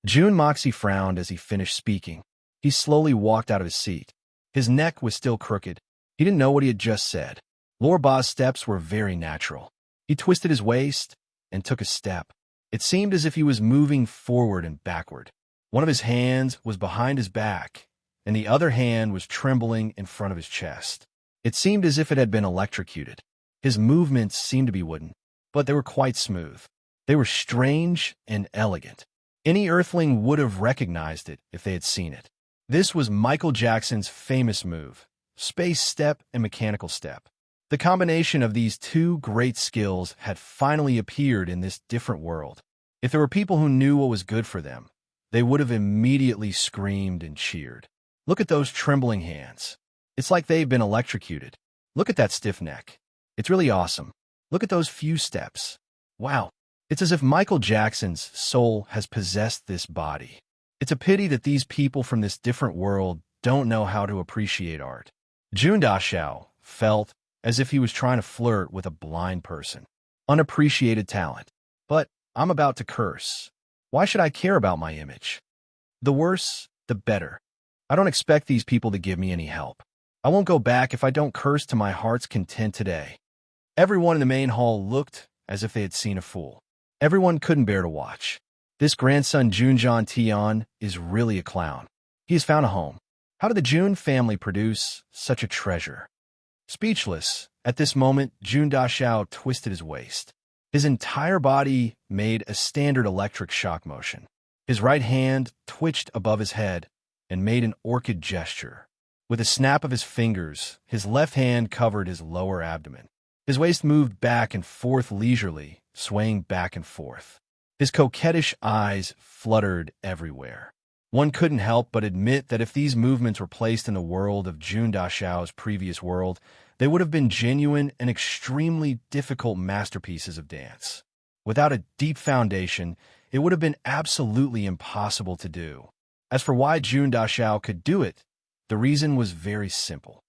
[SPEAKER 1] June Moxie frowned as he finished speaking. He slowly walked out of his seat. His neck was still crooked. He didn't know what he had just said. Lord Ba's steps were very natural. He twisted his waist and took a step. It seemed as if he was moving forward and backward. One of his hands was behind his back, and the other hand was trembling in front of his chest. It seemed as if it had been electrocuted. His movements seemed to be wooden, but they were quite smooth. They were strange and elegant. Any earthling would have recognized it if they had seen it. This was Michael Jackson's famous move, space step and mechanical step. The combination of these two great skills had finally appeared in this different world. If there were people who knew what was good for them, they would have immediately screamed and cheered. Look at those trembling hands. It's like they've been electrocuted. Look at that stiff neck. It's really awesome. Look at those few steps. Wow. It's as if Michael Jackson's soul has possessed this body. It's a pity that these people from this different world don't know how to appreciate art. Jun Dashao felt as if he was trying to flirt with a blind person. Unappreciated talent. But I'm about to curse. Why should I care about my image? The worse, the better. I don't expect these people to give me any help. I won't go back if I don't curse to my heart's content today. Everyone in the main hall looked as if they had seen a fool. Everyone couldn't bear to watch. This grandson Junjan Tian is really a clown. He has found a home. How did the Jun family produce such a treasure? Speechless, at this moment, Jun Dashao twisted his waist. His entire body made a standard electric shock motion. His right hand twitched above his head and made an orchid gesture. With a snap of his fingers, his left hand covered his lower abdomen. His waist moved back and forth leisurely, swaying back and forth. His coquettish eyes fluttered everywhere. One couldn't help but admit that if these movements were placed in the world of Jun Dashao's previous world, they would have been genuine and extremely difficult masterpieces of dance. Without a deep foundation, it would have been absolutely impossible to do. As for why Jun Daxiao could do it, the reason was very simple.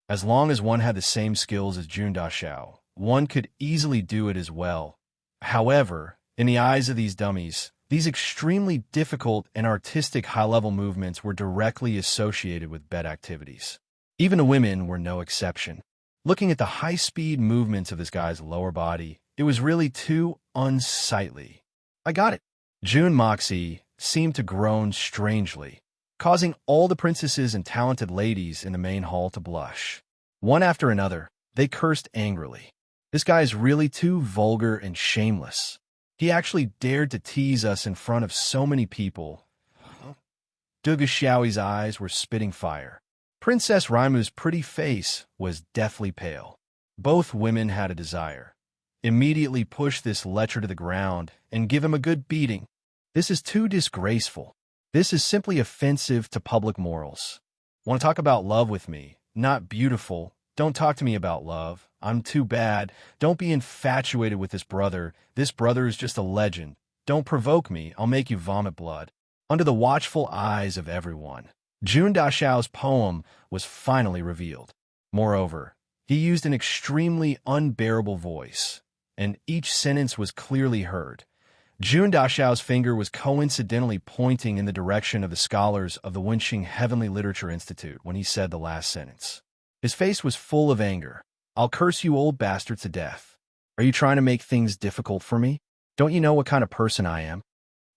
[SPEAKER 1] As long as one had the same skills as Jun Daxiao, one could easily do it as well. However, in the eyes of these dummies, these extremely difficult and artistic high-level movements were directly associated with bed activities. Even the women were no exception. Looking at the high-speed movements of this guy's lower body, it was really too unsightly. I got it. Jun Moxie seemed to groan strangely, causing all the princesses and talented ladies in the main hall to blush. One after another, they cursed angrily. This guy is really too vulgar and shameless. He actually dared to tease us in front of so many people. Dugu Xiaoyi's eyes were spitting fire. Princess Raimu's pretty face was deathly pale. Both women had a desire. Immediately push this lecher to the ground and give him a good beating. This is too disgraceful. This is simply offensive to public morals. Want to talk about love with me? Not beautiful. Don't talk to me about love. I'm too bad. Don't be infatuated with this brother. This brother is just a legend. Don't provoke me. I'll make you vomit blood. Under the watchful eyes of everyone, Jun Daxiao's poem was finally revealed. Moreover, he used an extremely unbearable voice, and each sentence was clearly heard. Jun Daxiao's finger was coincidentally pointing in the direction of the scholars of the Wenxing Heavenly Literature Institute when he said the last sentence. His face was full of anger. I'll curse you old bastards to death. Are you trying to make things difficult for me? Don't you know what kind of person I am?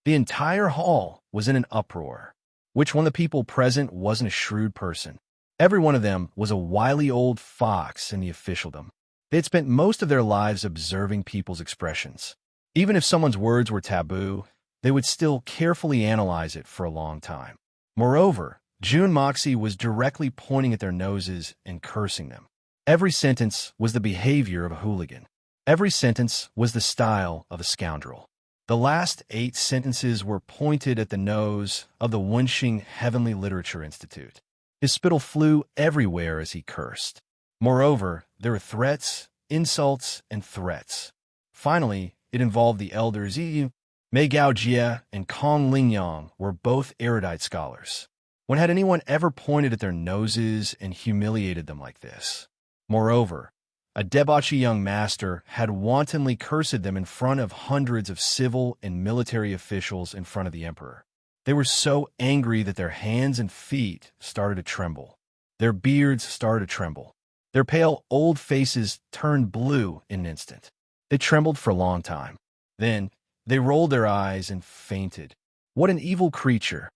[SPEAKER 1] The entire hall was in an uproar. Which one of the people present wasn't a shrewd person? Every one of them was a wily old fox in the officialdom. They had spent most of their lives observing people's expressions. Even if someone's words were taboo, they would still carefully analyze it for a long time. Moreover, Jun Moxie was directly pointing at their noses and cursing them. Every sentence was the behavior of a hooligan. Every sentence was the style of a scoundrel. The last 8 sentences were pointed at the nose of the Wenxing Heavenly Literature Institute. His spittle flew everywhere as he cursed. Moreover, there were threats, insults, and threats. Finally, it involved the elders Yi, Mei Gaojie, and Kong Lingyang were both erudite scholars. When had anyone ever pointed at their noses and humiliated them like this? Moreover, a debauchy young master had wantonly cursed them in front of hundreds of civil and military officials in front of the emperor. They were so angry that their hands and feet started to tremble. Their beards started to tremble. Their pale old faces turned blue in an instant. They trembled for a long time. Then, they rolled their eyes and fainted. What an evil creature!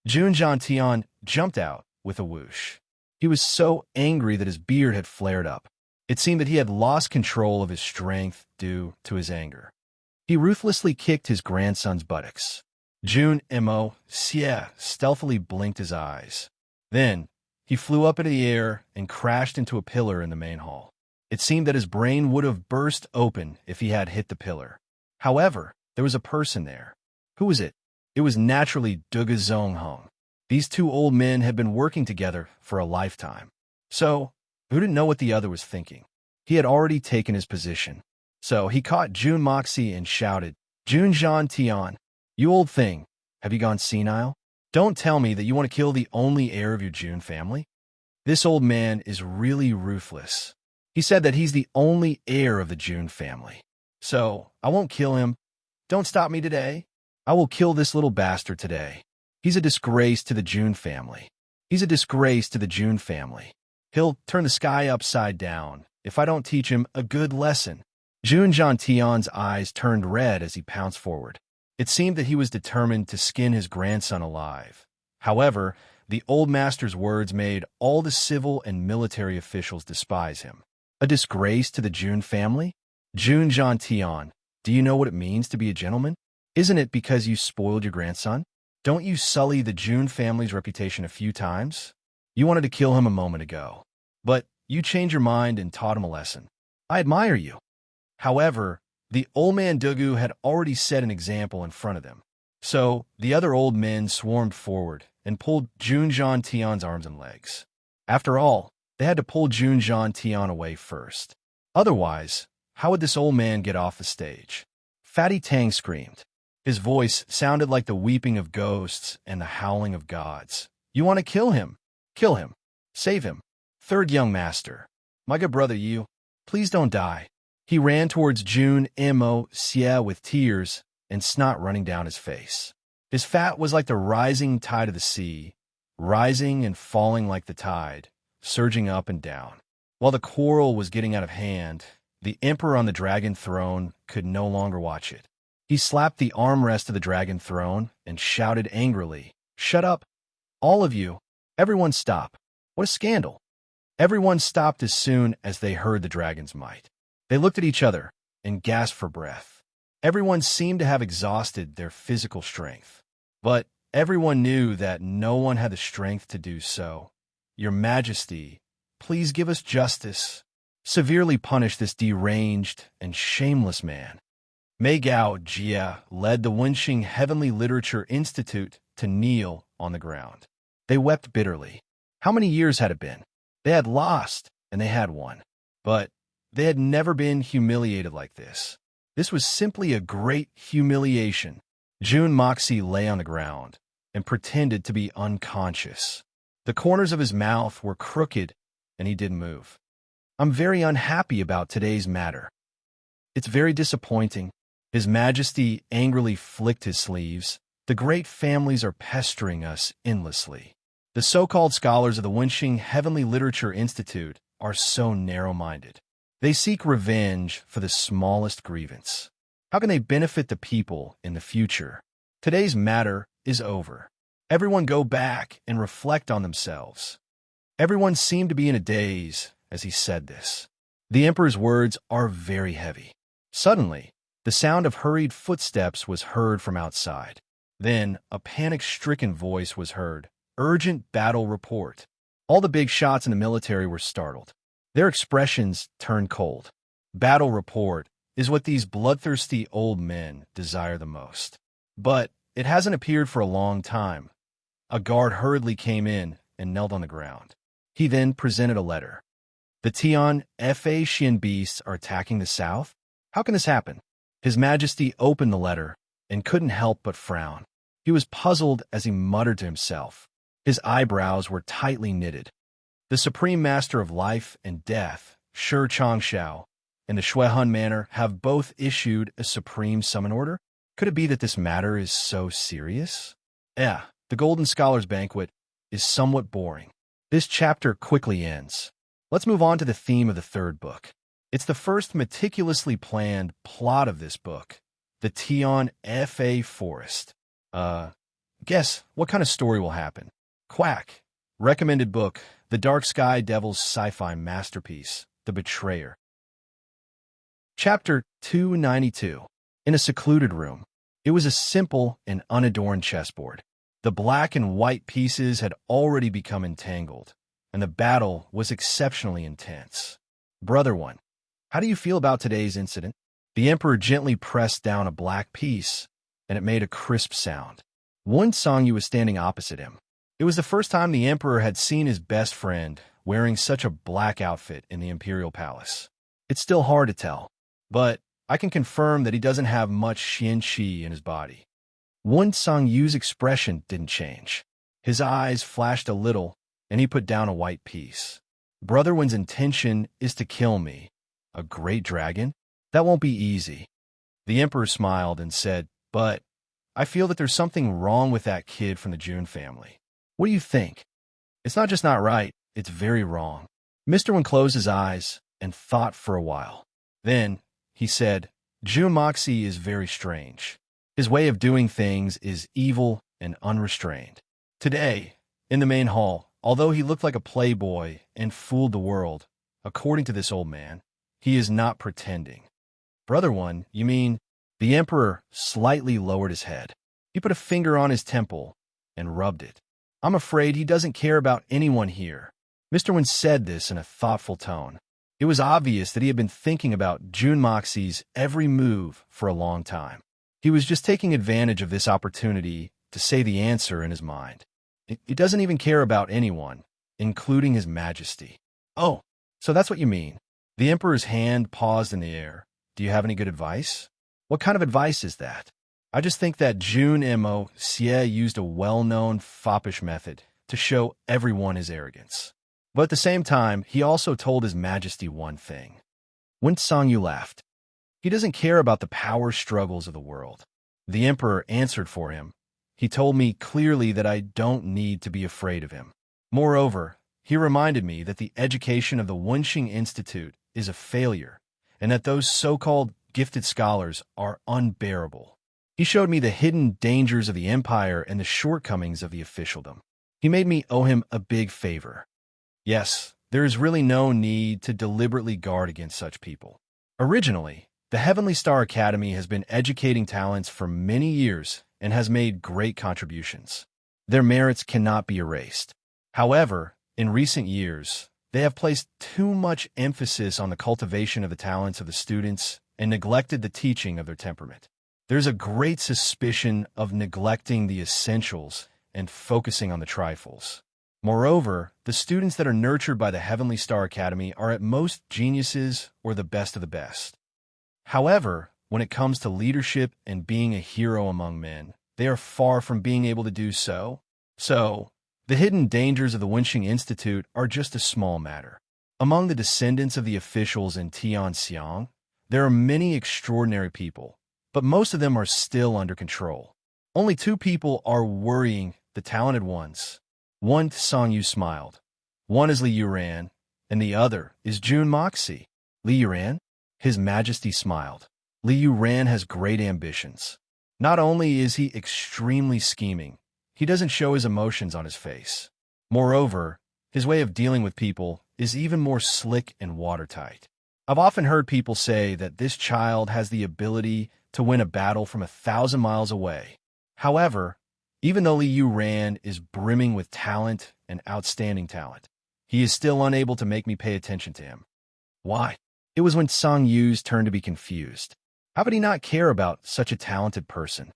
[SPEAKER 1] Jun Zhantian jumped out with a whoosh. He was so angry that his beard had flared up. It seemed that he had lost control of his strength due to his anger. He ruthlessly kicked his grandson's buttocks. Jun Mo Xie stealthily blinked his eyes. Then, he flew up into the air and crashed into a pillar in the main hall. It seemed that his brain would have burst open if he had hit the pillar. However, there was a person there. Who was it? It was naturally Dugu Zongheng. These 2 old men had been working together for a lifetime. So, who didn't know what the other was thinking? He had already taken his position. So he caught Jun Moxie and shouted, Jun Zhantian, you old thing, have you gone senile? Don't tell me that you want to kill the only heir of your Jun family. This old man is really ruthless. He said that he's the only heir of the Jun family. So, I won't kill him. Don't stop me today. I will kill this little bastard today. He's a disgrace to the Jun family. He's a disgrace to the Jun family. He'll turn the sky upside down if I don't teach him a good lesson. Jun Zhantian's eyes turned red as he pounced forward. It seemed that he was determined to skin his grandson alive. However, the old master's words made all the civil and military officials despise him. A disgrace to the Jun family? Jun Zhantian, do you know what it means to be a gentleman? Isn't it because you spoiled your grandson? Don't you sully the Jun family's reputation a few times? You wanted to kill him a moment ago, but you changed your mind and taught him a lesson. I admire you. However, the old man Dugu had already set an example in front of them. So the other old men swarmed forward and pulled Jun Zhantian's arms and legs. After all, they had to pull Jun Zhantian away first. Otherwise, how would this old man get off the stage? Fatty Tang screamed. His voice sounded like the weeping of ghosts and the howling of gods. You want to kill him? Kill him. Save him. Third young master. My good brother, you. Please don't die. He ran towards June Mo Xie with tears and snot running down his face. His fat was like the rising tide of the sea, rising and falling like the tide, surging up and down. While the quarrel was getting out of hand, the emperor on the dragon throne could no longer watch it. He slapped the armrest of the dragon throne and shouted angrily, "Shut up! All of you! Everyone stop! What a scandal!" Everyone stopped as soon as they heard the dragon's might. They looked at each other and gasped for breath. Everyone seemed to have exhausted their physical strength. But everyone knew that no one had the strength to do so. Your Majesty, please give us justice. Severely punish this deranged and shameless man. Mei Gao Jia led the Wenxing Heavenly Literature Institute to kneel on the ground. They wept bitterly. How many years had it been? They had lost, and they had won. But they had never been humiliated like this. This was simply a great humiliation. Jun Moxie lay on the ground and pretended to be unconscious. The corners of his mouth were crooked, and he didn't move. I'm very unhappy about today's matter. It's very disappointing. His Majesty angrily flicked his sleeves. The great families are pestering us endlessly. The so-called scholars of the Wenxing Heavenly Literature Institute are so narrow-minded. They seek revenge for the smallest grievance. How can they benefit the people in the future? Today's matter is over. Everyone go back and reflect on themselves. Everyone seemed to be in a daze as he said this. The emperor's words are very heavy. Suddenly, the sound of hurried footsteps was heard from outside. Then, a panic-stricken voice was heard. Urgent battle report. All the big shots in the military were startled. Their expressions turned cold. Battle report is what these bloodthirsty old men desire the most. But it hasn't appeared for a long time. A guard hurriedly came in and knelt on the ground. He then presented a letter. The Tian Fa Xian beasts are attacking the south? How can this happen? His Majesty opened the letter and couldn't help but frown. He was puzzled as he muttered to himself. His eyebrows were tightly knitted. The Supreme Master of Life and Death, Shi Changshao, and the Shuihun Manor have both issued a supreme summon order? Could it be that this matter is so serious? The Golden Scholars Banquet is somewhat boring. This chapter quickly ends. Let's move on to the theme of the third book. It's the first meticulously planned plot of this book, the Tian Fa Forest. Guess what kind of story will happen? Quack. Recommended book, The Dark Sky Devil's sci-fi masterpiece, The Betrayer. Chapter 292. In a secluded room. It was a simple and unadorned chessboard. The black and white pieces had already become entangled, and the battle was exceptionally intense. Brother One, how do you feel about today's incident? The Emperor gently pressed down a black piece, and it made a crisp sound. Wen Songyu was standing opposite him. It was the first time the Emperor had seen his best friend wearing such a black outfit in the Imperial Palace. It's still hard to tell, but I can confirm that he doesn't have much Xian Qi in his body. Wen Songyu's expression didn't change. His eyes flashed a little, and he put down a white piece. Brother Wen's intention is to kill me. A great dragon? That won't be easy. The Emperor smiled and said, but I feel that there's something wrong with that kid from the Jun family. What do you think? It's not just not right, it's very wrong. Mr. Wen closed his eyes and thought for a while. Then, he said, Jun Moxie is very strange. His way of doing things is evil and unrestrained. Today, in the main hall, although he looked like a playboy and fooled the world, according to this old man, he is not pretending. Brother One, you mean? The Emperor slightly lowered his head. He put a finger on his temple and rubbed it. I'm afraid he doesn't care about anyone here. Mr. Wen said this in a thoughtful tone. It was obvious that he had been thinking about Jun Moxie's every move for a long time. He was just taking advantage of this opportunity to say the answer in his mind. He doesn't even care about anyone, including His Majesty. Oh, so that's what you mean. The Emperor's hand paused in the air. Do you have any good advice? What kind of advice is that? I just think that Jun Mo Xie used a well-known foppish method to show everyone his arrogance. But at the same time, he also told His Majesty one thing. When Song Yu laughed, he doesn't care about the power struggles of the world. The emperor answered for him. He told me clearly that I don't need to be afraid of him. Moreover, he reminded me that the education of the Wenxing Institute is a failure, and that those so-called gifted scholars are unbearable. He showed me the hidden dangers of the empire and the shortcomings of the officialdom. He made me owe him a big favor. Yes, there is really no need to deliberately guard against such people. Originally, the Heavenly Star Academy has been educating talents for many years and has made great contributions. Their merits cannot be erased. However, in recent years, they have placed too much emphasis on the cultivation of the talents of the students and neglected the teaching of their temperament. There's a great suspicion of neglecting the essentials and focusing on the trifles. Moreover, the students that are nurtured by the Heavenly Star Academy are at most geniuses or the best of the best. However, when it comes to leadership and being a hero among men, they are far from being able to do so. So, the hidden dangers of the Wenxing Institute are just a small matter. Among the descendants of the officials in Tianxiang, there are many extraordinary people, but most of them are still under control. Only 2 people are worrying the talented ones. One, Song Yu smiled. One is Li Yuran, and the other is Jun Moxie. Li Yuran? His Majesty smiled. Li Yuran has great ambitions. Not only is he extremely scheming, he doesn't show his emotions on his face. Moreover, his way of dealing with people is even more slick and watertight. I've often heard people say that this child has the ability to win a battle from 1,000 miles away. However, even though Li Yuran is brimming with talent and outstanding talent, he is still unable to make me pay attention to him. Why? It was when Song Yu's turn to be confused. How could he not care about such a talented person?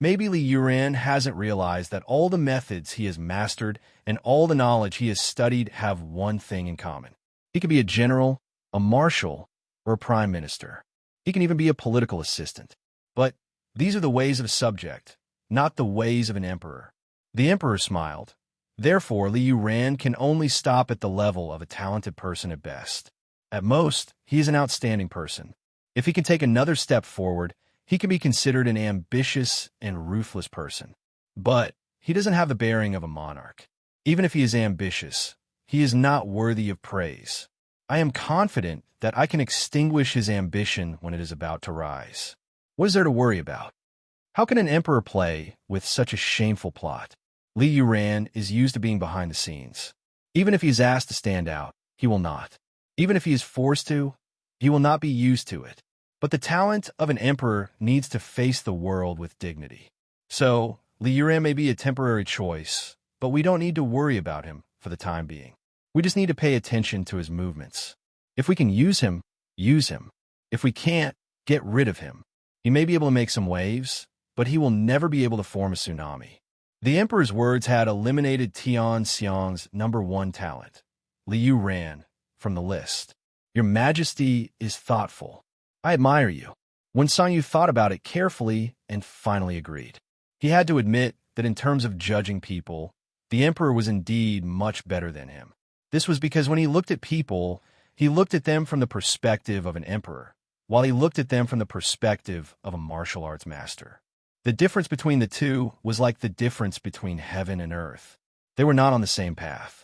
[SPEAKER 1] Maybe Li Yuran hasn't realized that all the methods he has mastered and all the knowledge he has studied have one thing in common. He could be a general, a marshal, or a prime minister. He can even be a political assistant. But these are the ways of a subject, not the ways of an emperor. The emperor smiled. Therefore, Li Yuran can only stop at the level of a talented person at best. At most, he is an outstanding person. If he can take another step forward, he can be considered an ambitious and ruthless person. But he doesn't have the bearing of a monarch. Even if he is ambitious, he is not worthy of praise. I am confident that I can extinguish his ambition when it is about to rise. What is there to worry about? How can an emperor play with such a shameful plot? Li Yuran is used to being behind the scenes. Even if he is asked to stand out, he will not. Even if he is forced to, he will not be used to it. But the talent of an emperor needs to face the world with dignity. So, Li Yuran may be a temporary choice, but we don't need to worry about him for the time being. We just need to pay attention to his movements. If we can use him, use him. If we can't, get rid of him. He may be able to make some waves, but he will never be able to form a tsunami. The emperor's words had eliminated Tianxiang's #1 talent, Li Yuran, from the list. Your Majesty is thoughtful. I admire you. When Song Yu thought about it carefully and finally agreed. He had to admit that in terms of judging people, the emperor was indeed much better than him. This was because when he looked at people, he looked at them from the perspective of an emperor, while he looked at them from the perspective of a martial arts master. The difference between the two was like the difference between heaven and earth. They were not on the same path.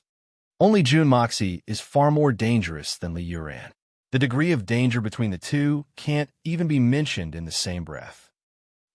[SPEAKER 1] Only Jun Moxie is far more dangerous than Li Yuran. The degree of danger between the two can't even be mentioned in the same breath.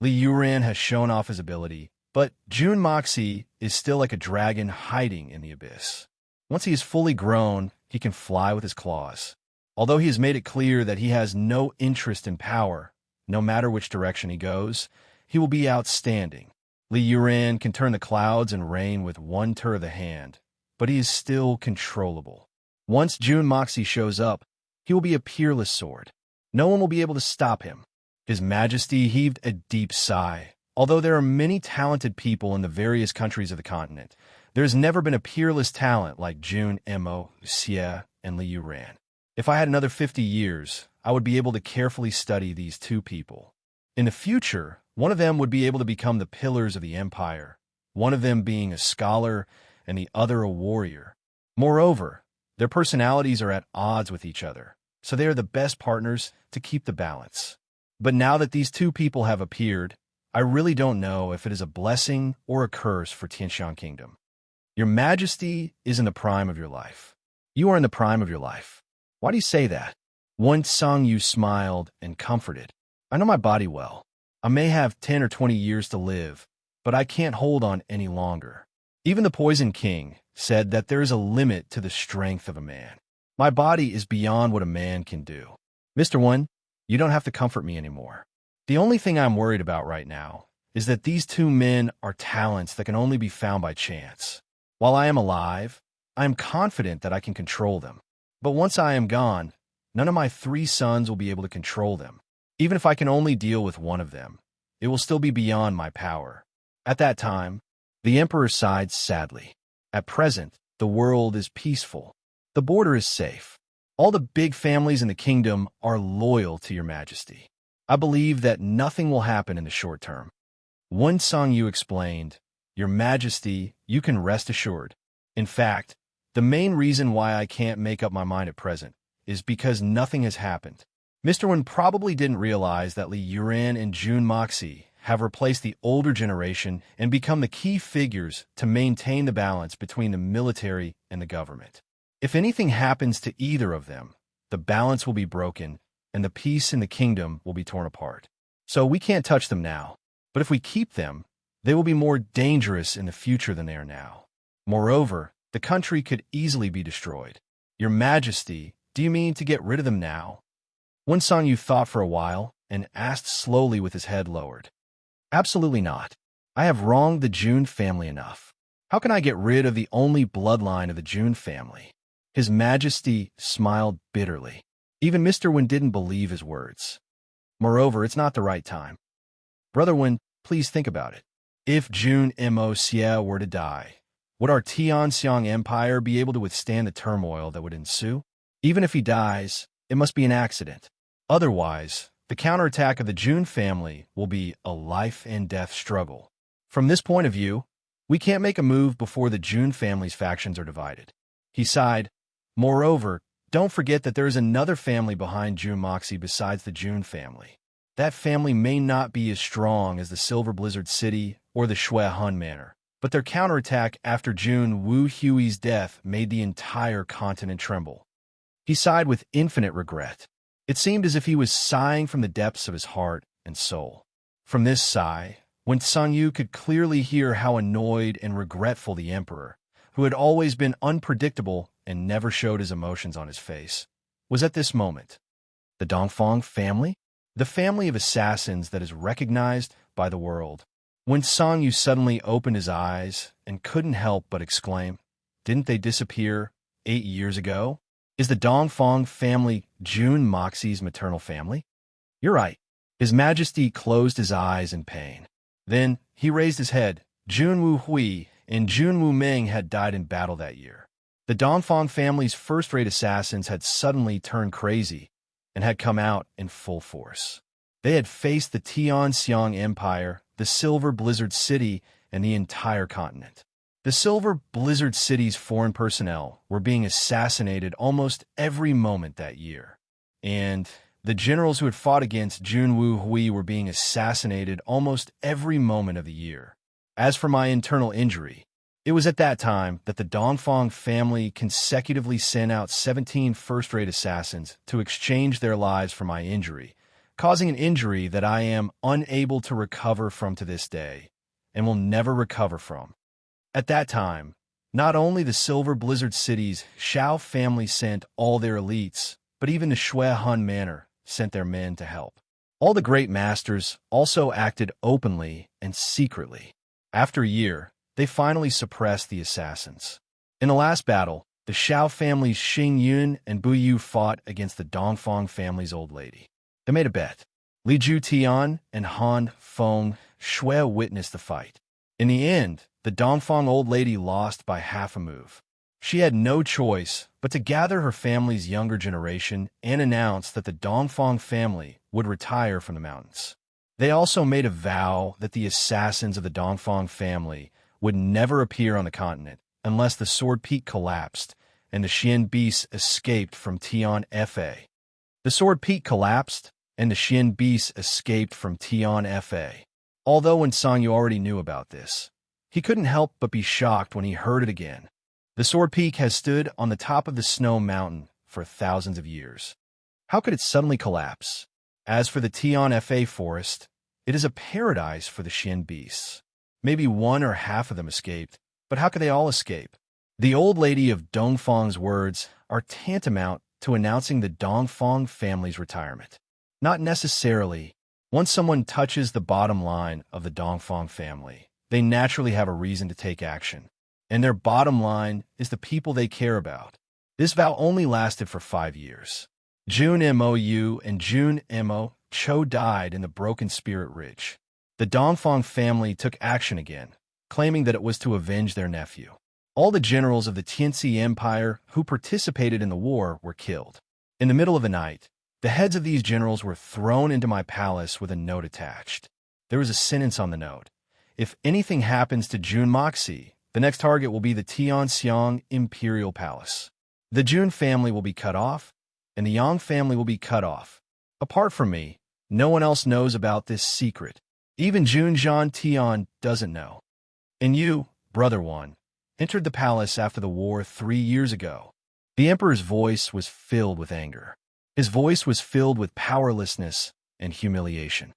[SPEAKER 1] Li Yuran has shown off his ability, but Jun Moxie is still like a dragon hiding in the abyss. Once he is fully grown, he can fly with his claws. Although he has made it clear that he has no interest in power, no matter which direction he goes, he will be outstanding. Li Yuran can turn the clouds and rain with one turn of the hand, but he is still controllable. Once Jun Moxie shows up, he will be a peerless sword. No one will be able to stop him. His Majesty heaved a deep sigh. Although there are many talented people in the various countries of the continent, there has never been a peerless talent like Jun Mo Xie and Li Yuran. If I had another 50 years, I would be able to carefully study these 2 people. In the future, one of them would be able to become the pillars of the empire, one of them being a scholar and the other a warrior. Moreover, their personalities are at odds with each other, so they are the best partners to keep the balance. But now that these two people have appeared, I really don't know if it is a blessing or a curse for Tianxiang Kingdom. Your Majesty is in the prime of your life. You are in the prime of your life. Why do you say that? Wen Sangyu smiled and comforted. I know my body well. I may have 10 or 20 years to live, but I can't hold on any longer. Even the Poison King said that there is a limit to the strength of a man. My body is beyond what a man can do. Mr. Wen, you don't have to comfort me anymore. The only thing I'm worried about right now is that these two men are talents that can only be found by chance. While I am alive, I am confident that I can control them. But once I am gone, none of my 3 sons will be able to control them. Even if I can only deal with one of them, it will still be beyond my power. At that time, the emperor sighed sadly. At present, the world is peaceful. The border is safe. All the big families in the kingdom are loyal to your majesty. I believe that nothing will happen in the short term. Wen Sangyu explained, Your Majesty, you can rest assured. In fact, the main reason why I can't make up my mind at present is because nothing has happened. Mr. Wen probably didn't realize that Li Yuran and Jun Moxie have replaced the older generation and become the key figures to maintain the balance between the military and the government. If anything happens to either of them, the balance will be broken and the peace in the kingdom will be torn apart. So we can't touch them now. But if we keep them, they will be more dangerous in the future than they are now. Moreover, the country could easily be destroyed. Your Majesty, do you mean to get rid of them now? Wen Sangyu thought for a while and asked slowly with his head lowered. Absolutely not. I have wronged the Jun family enough. How can I get rid of the only bloodline of the Jun family? His Majesty smiled bitterly. Even Mr. Wen didn't believe his words. Moreover, it's not the right time. Brother Wen, please think about it. If Jun Mo Xie were to die, would our Tianxiang Empire be able to withstand the turmoil that would ensue? Even if he dies, it must be an accident. Otherwise, the counterattack of the Jun family will be a life-and-death struggle. From this point of view, we can't make a move before the Jun family's factions are divided. He sighed. Moreover, don't forget that there is another family behind Jun Moxie besides the Jun family. That family may not be as strong as the Silver Blizzard City or the Shui Hun Manor, but their counterattack after Jun Wu Hui's death made the entire continent tremble. He sighed with infinite regret. It seemed as if he was sighing from the depths of his heart and soul. From this sigh, Wen Sangyu could clearly hear how annoyed and regretful the emperor, who had always been unpredictable and never showed his emotions on his face, was at this moment. The Dongfang family? The family of assassins that is recognized by the world. Wen Sangyu suddenly opened his eyes and couldn't help but exclaim, Didn't they disappear 8 years ago? Is the Dongfang family Jun Moxie's maternal family? You're right. His Majesty closed his eyes in pain. Then he raised his head. Jun Wu Hui and Jun Wu Ming had died in battle that year. The Dongfang family's first-rate assassins had suddenly turned crazy and had come out in full force. They had faced the Tianxiang Empire, the Silver Blizzard City, and the entire continent. The Silver Blizzard City's foreign personnel were being assassinated almost every moment that year. And the generals who had fought against Jun Wu Hui were being assassinated almost every moment of the year. As for my internal injury, it was at that time that the Dongfang family consecutively sent out 17 first-rate assassins to exchange their lives for my injury, causing an injury that I am unable to recover from to this day, and will never recover from. At that time, not only the Silver Blizzard City's Shao family sent all their elites, but even the Shui Hun Manor sent their men to help. All the great masters also acted openly and secretly. After a year, they finally suppressed the assassins. In the last battle, the Shao family's Xing Yun and Bu Yu fought against the Dongfang family's old lady. They made a bet. Li Ju Tian and Han Feng Shui witnessed the fight. In the end, the Dongfang old lady lost by half a move. She had no choice but to gather her family's younger generation and announce that the Dongfang family would retire from the mountains. They also made a vow that the assassins of the Dongfang family would never appear on the continent unless the Sword Peak collapsed and the Xian beasts escaped from Tian Fa. The Sword Peak collapsed, and the Xian beasts escaped from Tian Fa. Although Wen Song Yu already knew about this, he couldn't help but be shocked when he heard it again. The Sword Peak has stood on the top of the snow mountain for thousands of years. How could it suddenly collapse? As for the Tian Fa forest, it is a paradise for the Xian beasts. Maybe one or half of them escaped, but how could they all escape? The old lady of Dongfang's words are tantamount to announcing the Dongfang family's retirement. Not necessarily. Once someone touches the bottom line of the Dongfang family, they naturally have a reason to take action. And their bottom line is the people they care about. This vow only lasted for 5 years. Jun Mou and Jun Mo Cho died in the Broken Spirit Ridge. The Dongfang family took action again, claiming that it was to avenge their nephew. All the generals of the Tianxi Empire who participated in the war were killed. In the middle of the night, the heads of these generals were thrown into my palace with a note attached. There was a sentence on the note. If anything happens to Jun Moxi, the next target will be the Tianxiang Imperial Palace. The Jun family will be cut off, and the Yang family will be cut off. Apart from me, no one else knows about this secret. Even Jun Zhan Tian doesn't know. And you, Brother One, entered the palace after the war 3 years ago. The emperor's voice was filled with anger. His voice was filled with powerlessness and humiliation.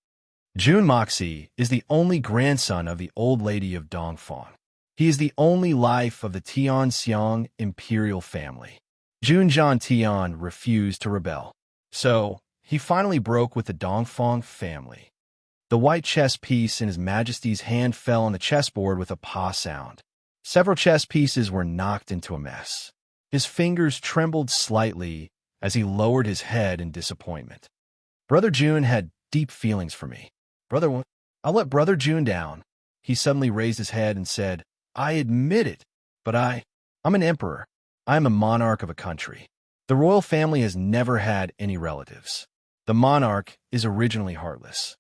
[SPEAKER 1] Jun Moxi is the only grandson of the old lady of Dongfang. He is the only life of the Tianxiang imperial family. Jun Zhan Tian refused to rebel. So, he finally broke with the Dongfang family. The white chess piece in His Majesty's hand fell on the chessboard with a pa sound. Several chess pieces were knocked into a mess. His fingers trembled slightly as he lowered his head in disappointment. Brother Jun had deep feelings for me. I'll let Brother Jun down. He suddenly raised his head and said, I admit it, but I'm an emperor. I am a monarch of a country. The royal family has never had any relatives. The monarch is originally heartless.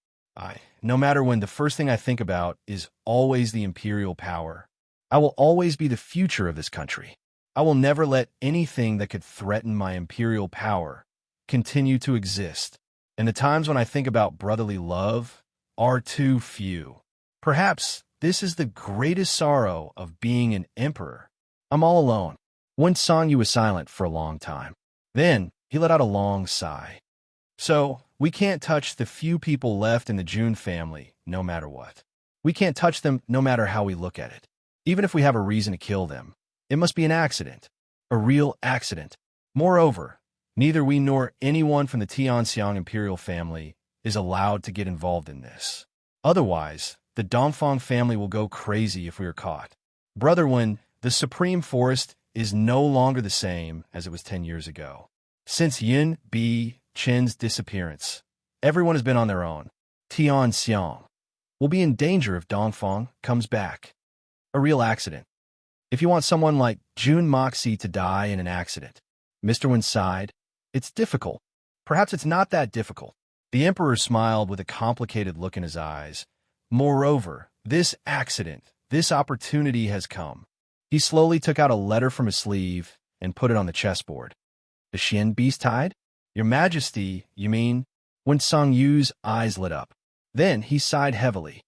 [SPEAKER 1] No matter when, the first thing I think about is always the imperial power. I will always be the future of this country. I will never let anything that could threaten my imperial power continue to exist. And the times when I think about brotherly love are too few. Perhaps this is the greatest sorrow of being an emperor. I'm all alone. Wen Song Yu was silent for a long time. Then he let out a long sigh. So, we can't touch the few people left in the Jun family, no matter what. We can't touch them no matter how we look at it. Even if we have a reason to kill them, it must be an accident. A real accident. Moreover, neither we nor anyone from the Tianxiang imperial family is allowed to get involved in this. Otherwise, the Dongfang family will go crazy if we are caught. Brother Wen, the Supreme Forest is no longer the same as it was 10 years ago. Since Yin Bi Chen's disappearance, everyone has been on their own. Tianxiang will be in danger if Dongfang comes back. A real accident. If you want someone like Jun Moxi to die in an accident, Mr. Wen sighed, it's difficult. Perhaps it's not that difficult. The emperor smiled with a complicated look in his eyes. Moreover, this accident, this opportunity has come. He slowly took out a letter from his sleeve and put it on the chessboard. The Xian beast tied? Your Majesty, you mean? Wen Song Yu's eyes lit up. Then he sighed heavily.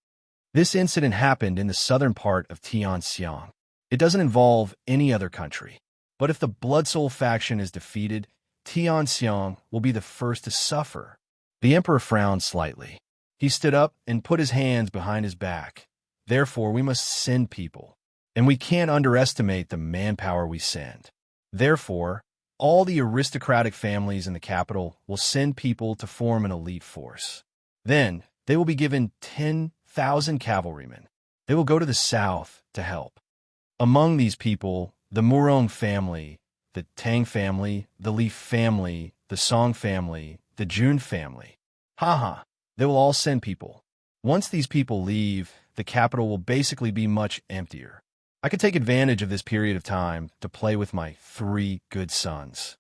[SPEAKER 1] This incident happened in the southern part of Tianxiang. It doesn't involve any other country. But if the Blood Soul faction is defeated, Tianxiang will be the first to suffer. The emperor frowned slightly. He stood up and put his hands behind his back. Therefore, we must send people. And we can't underestimate the manpower we send. Therefore, all the aristocratic families in the capital will send people to form an elite force. Then, they will be given 10,000 cavalrymen. They will go to the south to help. Among these people, the Murong family, the Tang family, the Li family, the Song family, the Jun family. Haha, they will all send people. Once these people leave, the capital will basically be much emptier. I could take advantage of this period of time to play with my 3 good sons.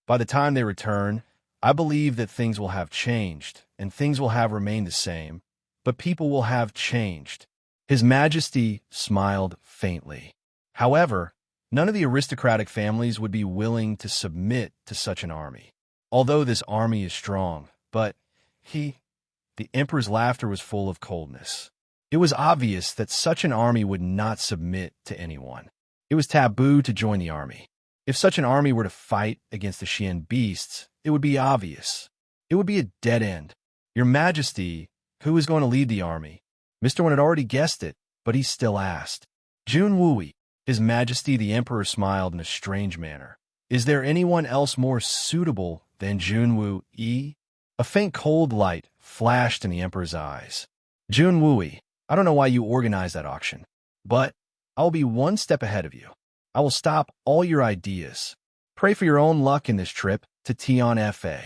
[SPEAKER 1] By the time they return, I believe that things will have changed, and things will have remained the same, but people will have changed. His Majesty smiled faintly. However, none of the aristocratic families would be willing to submit to such an army. Although this army is strong, but the emperor's laughter was full of coldness. It was obvious that such an army would not submit to anyone. It was taboo to join the army. If such an army were to fight against the Xian beasts, it would be obvious. It would be a dead end. Your Majesty, who is going to lead the army? Mr. One had already guessed it, but he still asked. Jun Wui. His Majesty the Emperor smiled in a strange manner. Is there anyone else more suitable than Jun Wui? A faint cold light flashed in the Emperor's eyes. Jun Wui, I don't know why you organized that auction, but I will be one step ahead of you. I will stop all your ideas. Pray for your own luck in this trip to Tian Fa.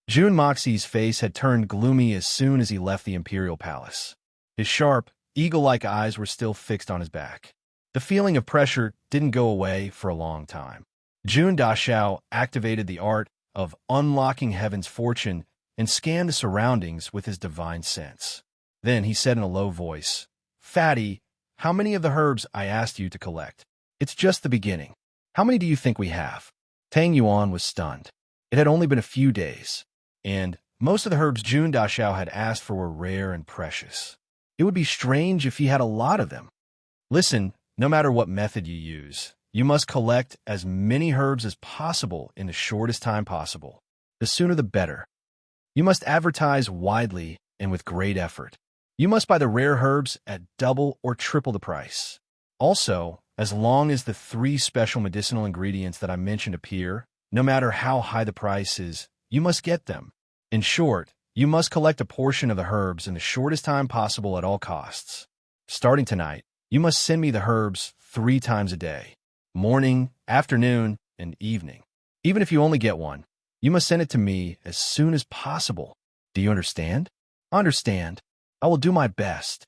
[SPEAKER 1] Jun Moxie's face had turned gloomy as soon as he left the Imperial Palace. His sharp, eagle-like eyes were still fixed on his back. The feeling of pressure didn't go away for a long time. Jun Dashao activated the art of unlocking heaven's fortune and scanned the surroundings with his divine sense. Then he said in a low voice, Fatty, how many of the herbs I asked you to collect? It's just the beginning. How many do you think we have? Tang Yuan was stunned. It had only been a few days, and most of the herbs Jun Dashao had asked for were rare and precious. It would be strange if he had a lot of them. Listen, no matter what method you use, you must collect as many herbs as possible in the shortest time possible. The sooner the better. You must advertise widely and with great effort. You must buy the rare herbs at double or triple the price. Also, as long as the 3 special medicinal ingredients that I mentioned appear, no matter how high the price is, you must get them. In short, you must collect a portion of the herbs in the shortest time possible at all costs. Starting tonight, you must send me the herbs 3 times a day, morning, afternoon, and evening. Even if you only get one, you must send it to me as soon as possible. Do you understand? Understand. I will do my best.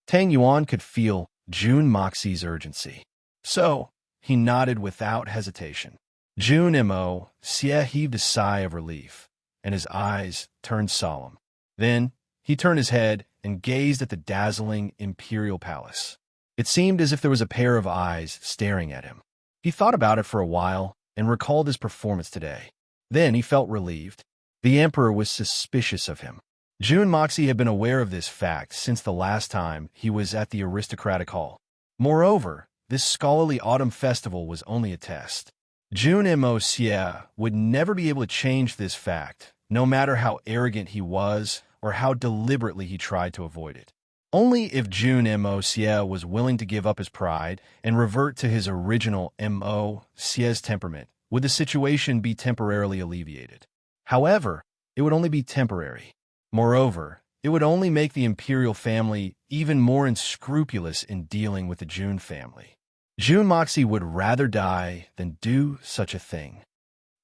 [SPEAKER 1] Tang Yuan could feel Jun Moxie's urgency. So, he nodded without hesitation. Jun Mo Xie heaved a sigh of relief, and his eyes turned solemn. Then, he turned his head and gazed at the dazzling imperial palace. It seemed as if there was a pair of eyes staring at him. He thought about it for a while and recalled his performance today. Then he felt relieved. The emperor was suspicious of him. Jun Moxie had been aware of this fact since the last time he was at the aristocratic hall. Moreover, this scholarly autumn festival was only a test. Jun Mo Xie would never be able to change this fact, no matter how arrogant he was or how deliberately he tried to avoid it. Only if Jun Mo Xie was willing to give up his pride and revert to his original Mo Xie's temperament would the situation be temporarily alleviated. However, it would only be temporary. Moreover, it would only make the imperial family even more unscrupulous in dealing with the Jun family. Jun Moxie would rather die than do such a thing.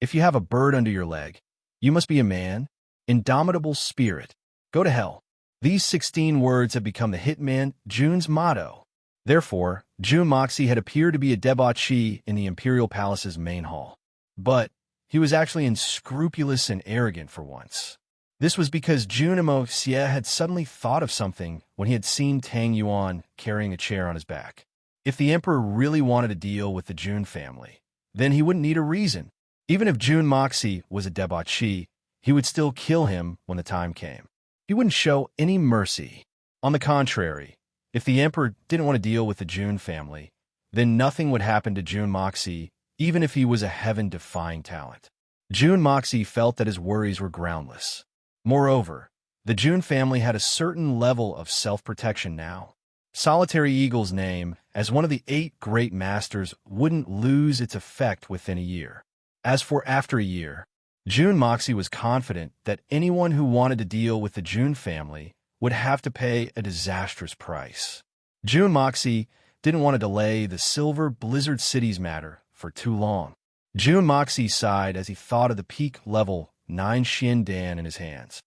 [SPEAKER 1] If you have a bird under your leg, you must be a man, indomitable spirit. Go to hell. These 16 words have become the hitman Jun's motto. Therefore, Jun Moxie had appeared to be a debauchee in the imperial palace's main hall. But he was actually unscrupulous and arrogant for once. This was because Jun Mo Xie had suddenly thought of something when he had seen Tang Yuan carrying a chair on his back. If the emperor really wanted to deal with the Jun family, then he wouldn't need a reason. Even if Jun Moxie was a debauchee, he would still kill him when the time came. He wouldn't show any mercy. On the contrary, if the emperor didn't want to deal with the Jun family, then nothing would happen to Jun Moxie, even if he was a heaven-defying talent. Jun Moxie felt that his worries were groundless. Moreover, the Jun family had a certain level of self-protection now. Solitary Eagle's name, as one of the 8 great masters, wouldn't lose its effect within a year. As for after a year, Jun Moxie was confident that anyone who wanted to deal with the Jun family would have to pay a disastrous price. Jun Moxie didn't want to delay the Silver Blizzard Cities matter for too long. Jun Moxie sighed as he thought of the peak level 9 Xiandan in his hands.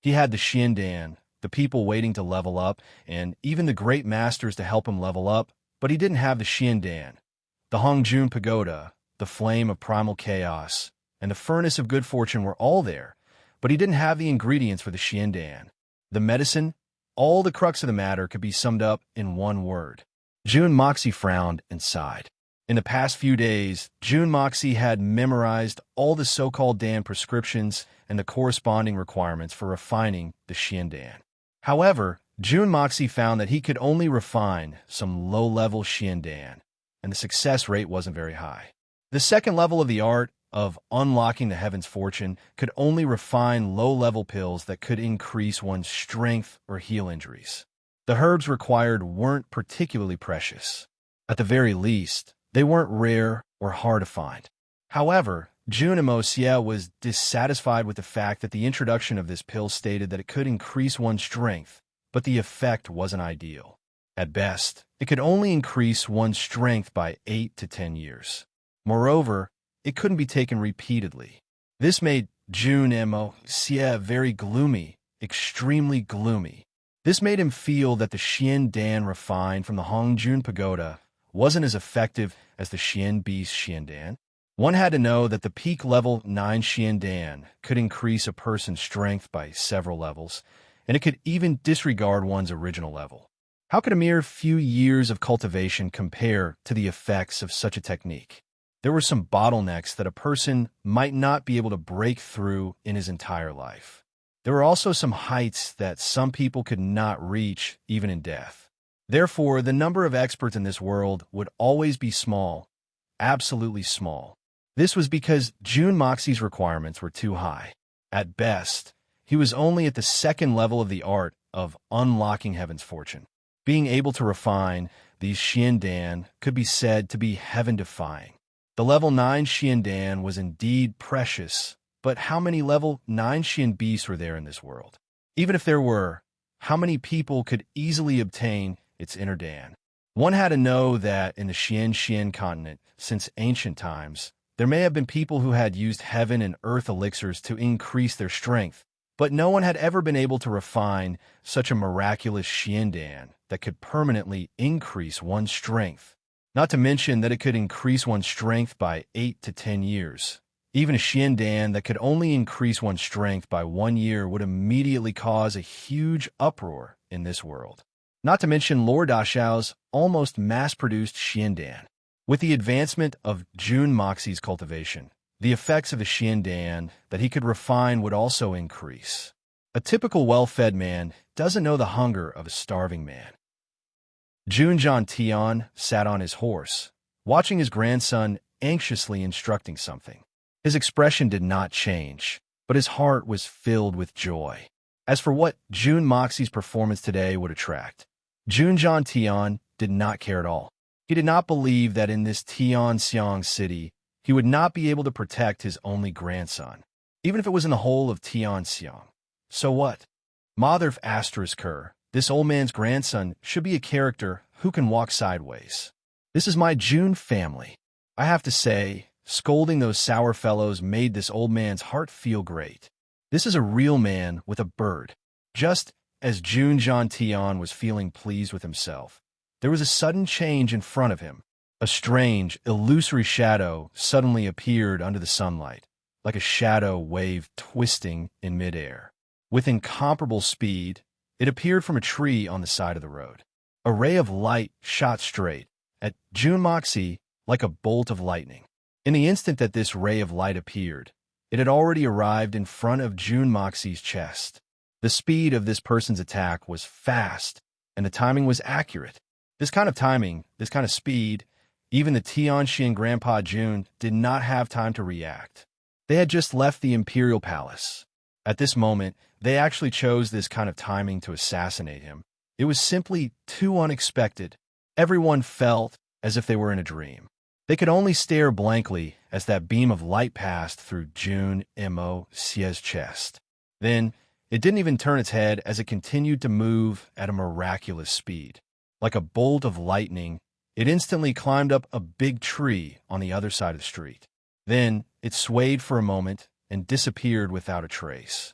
[SPEAKER 1] He had the Xiandan, the people waiting to level up, and even the great masters to help him level up, but he didn't have the Xiandan. The Hongjun Pagoda, the Flame of Primal Chaos, and the Furnace of Good Fortune were all there, but he didn't have the ingredients for the Xiandan. The medicine, all the crux of the matter could be summed up in one word. Jun Moxie frowned and sighed. In the past few days, Jun Moxie had memorized all the so-called Dan prescriptions and the corresponding requirements for refining the Xian Dan. However, Jun Moxie found that he could only refine some low-level Xian Dan, and the success rate wasn't very high. The second level of the art of unlocking the heaven's fortune could only refine low-level pills that could increase one's strength or heal injuries. The herbs required weren't particularly precious. At the very least, they weren't rare or hard to find. However, Jun Xie was dissatisfied with the fact that the introduction of this pill stated that it could increase one's strength, but the effect wasn't ideal. At best, it could only increase one's strength by 8 to 10 years. Moreover, it couldn't be taken repeatedly. This made Jun Xie very gloomy, extremely gloomy. This made him feel that the Xian Dan refined from the Hongjun Pagoda wasn't as effective as the Xian Beast Xian Dan. One had to know that the peak level 9 Xian Dan could increase a person's strength by several levels, and it could even disregard one's original level. How could a mere few years of cultivation compare to the effects of such a technique? There were some bottlenecks that a person might not be able to break through in his entire life. There were also some heights that some people could not reach even in death. Therefore, the number of experts in this world would always be small, absolutely small. This was because Jun Moxie's requirements were too high. At best, he was only at the second level of the art of unlocking heaven's fortune. Being able to refine these Xian Dan could be said to be heaven-defying. The level 9 Xian Dan was indeed precious, but how many level 9 Xian beasts were there in this world? Even if there were, how many people could easily obtain its inner Dan? One had to know that in the Xian continent, since ancient times, there may have been people who had used heaven and earth elixirs to increase their strength, but no one had ever been able to refine such a miraculous Xian Dan that could permanently increase one's strength. Not to mention that it could increase one's strength by 8 to 10 years. Even a Xian Dan that could only increase one's strength by 1 year would immediately cause a huge uproar in this world. Not to mention Lord Dashao's almost mass-produced Xian Dan. With the advancement of Jun Moxie's cultivation, the effects of the Xian Dan that he could refine would also increase. A typical well-fed man doesn't know the hunger of a starving man. Jun Tian sat on his horse, watching his grandson anxiously instructing something. His expression did not change, but his heart was filled with joy. As for what Jun Moxie's performance today would attract, Jun Tian did not care at all. He did not believe that in this Tianxiang city, he would not be able to protect his only grandson, even if it was in the whole of Tianxiang. So what? Mother Asterisker, this old man's grandson should be a character who can walk sideways. This is my Jun family. I have to say, scolding those sour fellows made this old man's heart feel great. This is a real man with a bird. Just as Jun Tian was feeling pleased with himself, there was a sudden change in front of him. A strange, illusory shadow suddenly appeared under the sunlight, like a shadow wave twisting in midair. With incomparable speed, it appeared from a tree on the side of the road. A ray of light shot straight at Jun Moxie like a bolt of lightning. In the instant that this ray of light appeared, it had already arrived in front of Jun Moxie's chest. The speed of this person's attack was fast, and the timing was accurate. This kind of timing, this kind of speed, even the Tianxian Grandpa Jun did not have time to react. They had just left the Imperial Palace. At this moment, they actually chose this kind of timing to assassinate him. It was simply too unexpected. Everyone felt as if they were in a dream. They could only stare blankly as that beam of light passed through Jun Xie's chest. Then, it didn't even turn its head as it continued to move at a miraculous speed. Like a bolt of lightning, it instantly climbed up a big tree on the other side of the street. Then, it swayed for a moment and disappeared without a trace.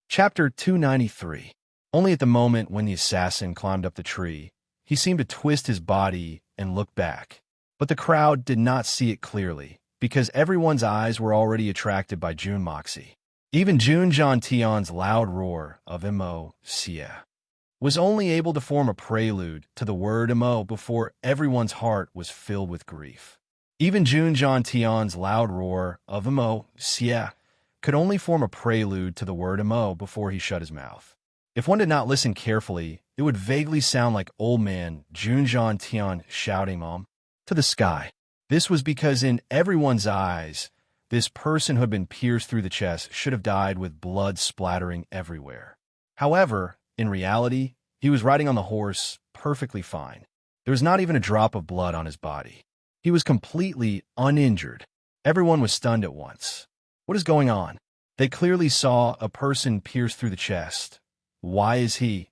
[SPEAKER 1] Chapter 293. Only at the moment when the assassin climbed up the tree, he seemed to twist his body and look back. But the crowd did not see it clearly, because everyone's eyes were already attracted by Jun Moxie. Even Jun John Tion's loud roar of mo sia was only able to form a prelude to the word mo before everyone's heart was filled with grief. Even Jun John Tion's loud roar of mo sia could only form a prelude to the word mo before he shut his mouth. If one did not listen carefully, it would vaguely sound like old man Jun John Tian shouting "Mom" to the sky. This was because in everyone's eyes, this person who had been pierced through the chest should have died with blood splattering everywhere. However, in reality, he was riding on the horse perfectly fine. There was not even a drop of blood on his body. He was completely uninjured. Everyone was stunned at once. What is going on? They clearly saw a person pierced through the chest. Why is he?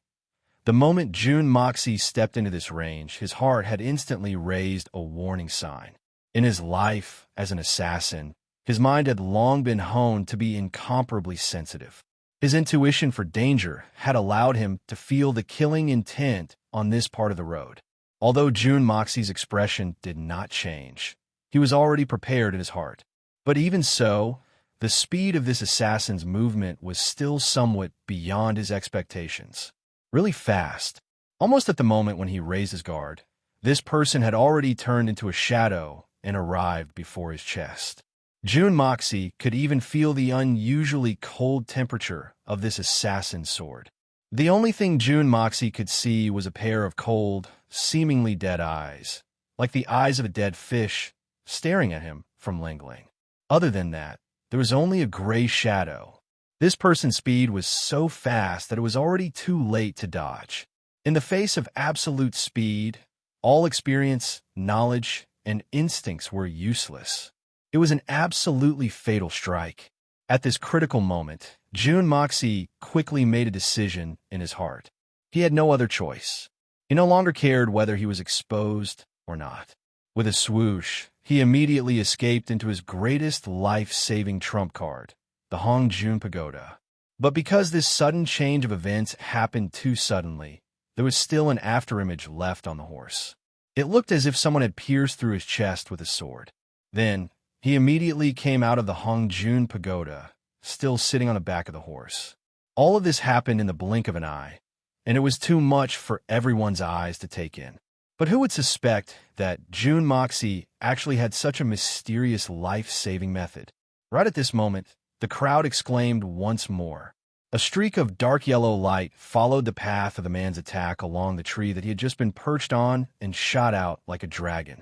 [SPEAKER 1] The moment Jun Moxie stepped into this range, his heart had instantly raised a warning sign. In his life as an assassin, his mind had long been honed to be incomparably sensitive. His intuition for danger had allowed him to feel the killing intent on this part of the road. Although Jun Moxie's expression did not change, he was already prepared in his heart. But even so, the speed of this assassin's movement was still somewhat beyond his expectations. Really fast. Almost at the moment when he raised his guard, this person had already turned into a shadow and arrived before his chest. Jun Moxie could even feel the unusually cold temperature of this assassin's sword. The only thing Jun Moxie could see was a pair of cold, seemingly dead eyes, like the eyes of a dead fish, staring at him from Lingling. Other than that, there was only a gray shadow. This person's speed was so fast that it was already too late to dodge. In the face of absolute speed, all experience, knowledge, and instincts were useless. It was an absolutely fatal strike. At this critical moment, Jun Moxie quickly made a decision in his heart. He had no other choice. He no longer cared whether he was exposed or not. With a swoosh, he immediately escaped into his greatest life-saving trump card, the Hongjun Pagoda. But because this sudden change of events happened too suddenly, there was still an afterimage left on the horse. It looked as if someone had pierced through his chest with a sword. Then, he immediately came out of the Hongjun Pagoda, still sitting on the back of the horse. All of this happened in the blink of an eye, and it was too much for everyone's eyes to take in. But who would suspect that Jun Moxie actually had such a mysterious life-saving method? Right at this moment, the crowd exclaimed once more. A streak of dark yellow light followed the path of the man's attack along the tree that he had just been perched on and shot out like a dragon.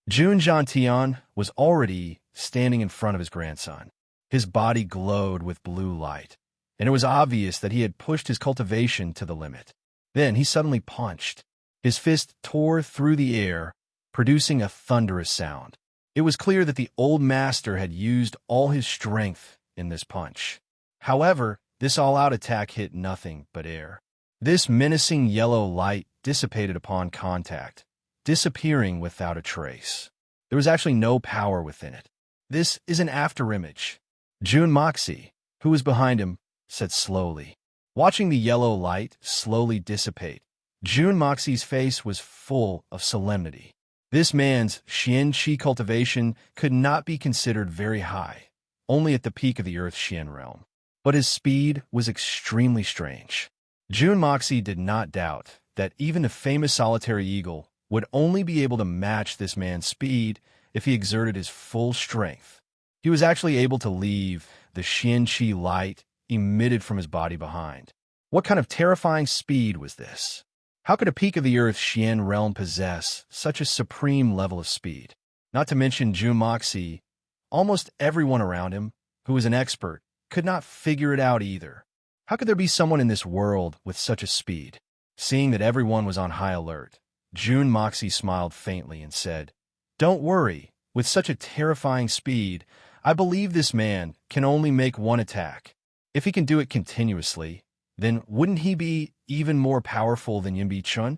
[SPEAKER 1] Jun Jiantian was already standing in front of his grandson. His body glowed with blue light, and it was obvious that he had pushed his cultivation to the limit. Then he suddenly punched. His fist tore through the air, producing a thunderous sound. It was clear that the old master had used all his strength in this punch. However, this all-out attack hit nothing but air. This menacing yellow light dissipated upon contact, disappearing without a trace. There was actually no power within it. This is an afterimage. Jun Moxie, who was behind him, said slowly. Watching the yellow light slowly dissipate, Jun Moxie's face was full of solemnity. This man's Xian Qi cultivation could not be considered very high, only at the peak of the Earth Xian realm. But his speed was extremely strange. Jun Moxie did not doubt that even the famous solitary eagle would only be able to match this man's speed if he exerted his full strength. He was actually able to leave the Xian Qi light emitted from his body behind. What kind of terrifying speed was this? How could a peak of the Earth Xian realm possess such a supreme level of speed? Not to mention Jun Moxie, almost everyone around him, who was an expert, could not figure it out either. How could there be someone in this world with such a speed? Seeing that everyone was on high alert, Jun Moxie smiled faintly and said, "Don't worry, with such a terrifying speed, I believe this man can only make one attack. If he can do it continuously, then wouldn't he be even more powerful than Yinbi Chun?"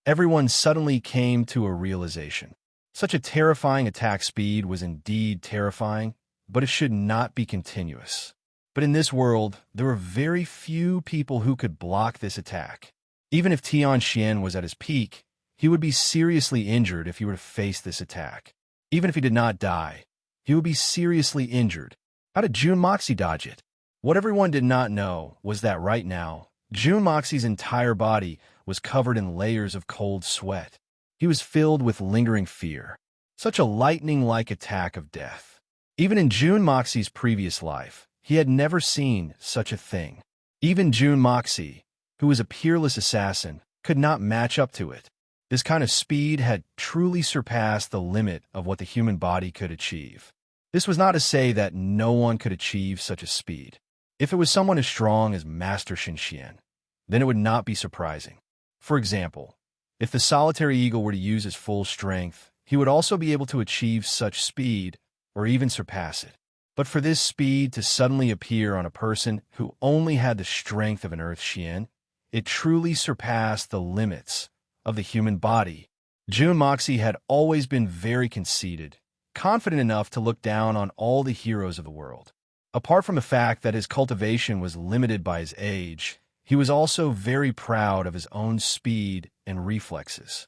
[SPEAKER 1] Everyone suddenly came to a realization. Such a terrifying attack speed was indeed terrifying, but it should not be continuous. But in this world, there were very few people who could block this attack. Even if Tian Xian was at his peak, he would be seriously injured if he were to face this attack. Even if he did not die, he would be seriously injured. How did Jun Moxie dodge it? What everyone did not know was that right now, June Moxie's entire body was covered in layers of cold sweat. He was filled with lingering fear, such a lightning-like attack of death. Even in June Moxie's previous life, he had never seen such a thing. Even June Moxie, who was a peerless assassin, could not match up to it. This kind of speed had truly surpassed the limit of what the human body could achieve. This was not to say that no one could achieve such a speed. If it was someone as strong as Master Shinxian, then it would not be surprising. For example, if the solitary eagle were to use his full strength, he would also be able to achieve such speed or even surpass it. But for this speed to suddenly appear on a person who only had the strength of an Earth Xian, it truly surpassed the limits of the human body. June Moxie had always been very conceited, confident enough to look down on all the heroes of the world. Apart from the fact that his cultivation was limited by his age, he was also very proud of his own speed and reflexes.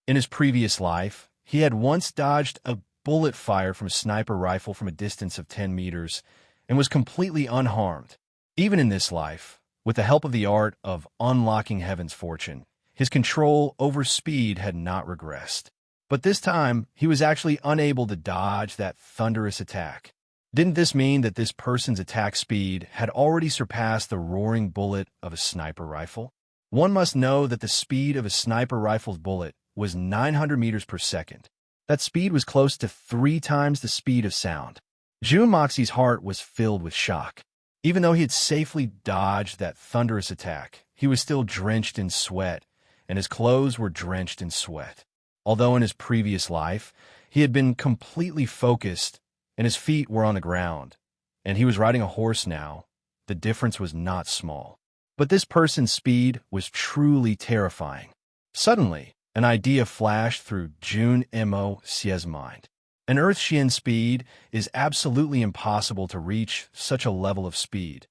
[SPEAKER 1] In his previous life, he had once dodged a bullet fire from a sniper rifle from a distance of 10 meters and was completely unharmed. Even in this life, with the help of the art of unlocking heaven's fortune, his control over speed had not regressed. But this time, he was actually unable to dodge that thunderous attack. Didn't this mean that this person's attack speed had already surpassed the roaring bullet of a sniper rifle? One must know that the speed of a sniper rifle's bullet was 900 meters per second. That speed was close to 3 times the speed of sound. June Moxie's heart was filled with shock. Even though he had safely dodged that thunderous attack, he was still drenched in sweat, and his clothes were drenched in sweat. Although in his previous life, he had been completely focused and his feet were on the ground, and he was riding a horse now, the difference was not small. But this person's speed was truly terrifying. Suddenly, an idea flashed through June Moxie's mind. An Earth Xian speed is absolutely impossible to reach such a level of speed,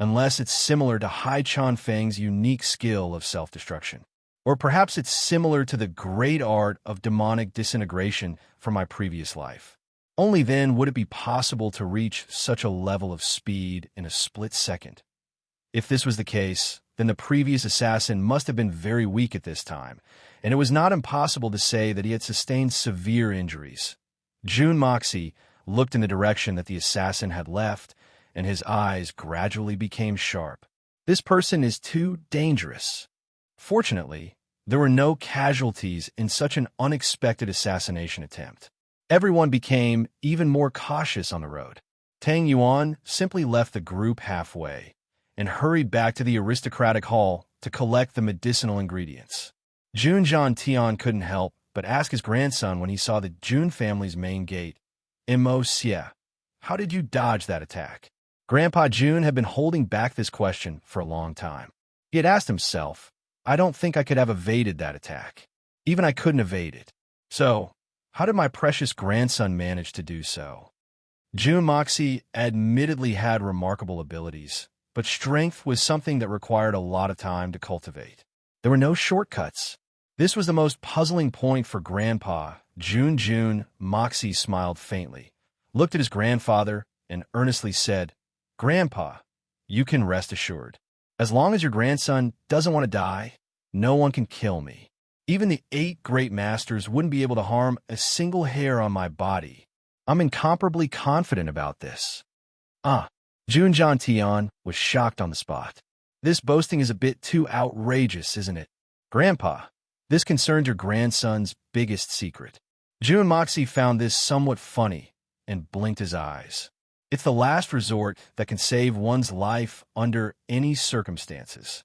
[SPEAKER 1] unless it's similar to Hai Chanfeng's unique skill of self-destruction. Or perhaps it's similar to the great art of demonic disintegration from my previous life. Only then would it be possible to reach such a level of speed in a split second. If this was the case, then the previous assassin must have been very weak at this time, and it was not impossible to say that he had sustained severe injuries. June Moxie looked in the direction that the assassin had left, and his eyes gradually became sharp. This person is too dangerous. Fortunately, there were no casualties in such an unexpected assassination attempt. Everyone became even more cautious on the road. Tang Yuan simply left the group halfway and hurried back to the aristocratic hall to collect the medicinal ingredients. Jun Tian couldn't help but ask his grandson when he saw the Jun family's main gate, Xie, how did you dodge that attack? Grandpa Jun had been holding back this question for a long time. He had asked himself, I don't think I could have evaded that attack. Even I couldn't evade it. So, how did my precious grandson manage to do so? June Moxie admittedly had remarkable abilities, but strength was something that required a lot of time to cultivate. There were no shortcuts. This was the most puzzling point for Grandpa. June Moxie smiled faintly, looked at his grandfather, and earnestly said, Grandpa, you can rest assured. As long as your grandson doesn't want to die, no one can kill me. Even the 8 great masters wouldn't be able to harm a single hair on my body. I'm incomparably confident about this. Jun Tian was shocked on the spot. This boasting is a bit too outrageous, isn't it? Grandpa, this concerns your grandson's biggest secret. June Moxie found this somewhat funny and blinked his eyes. It's the last resort that can save one's life under any circumstances.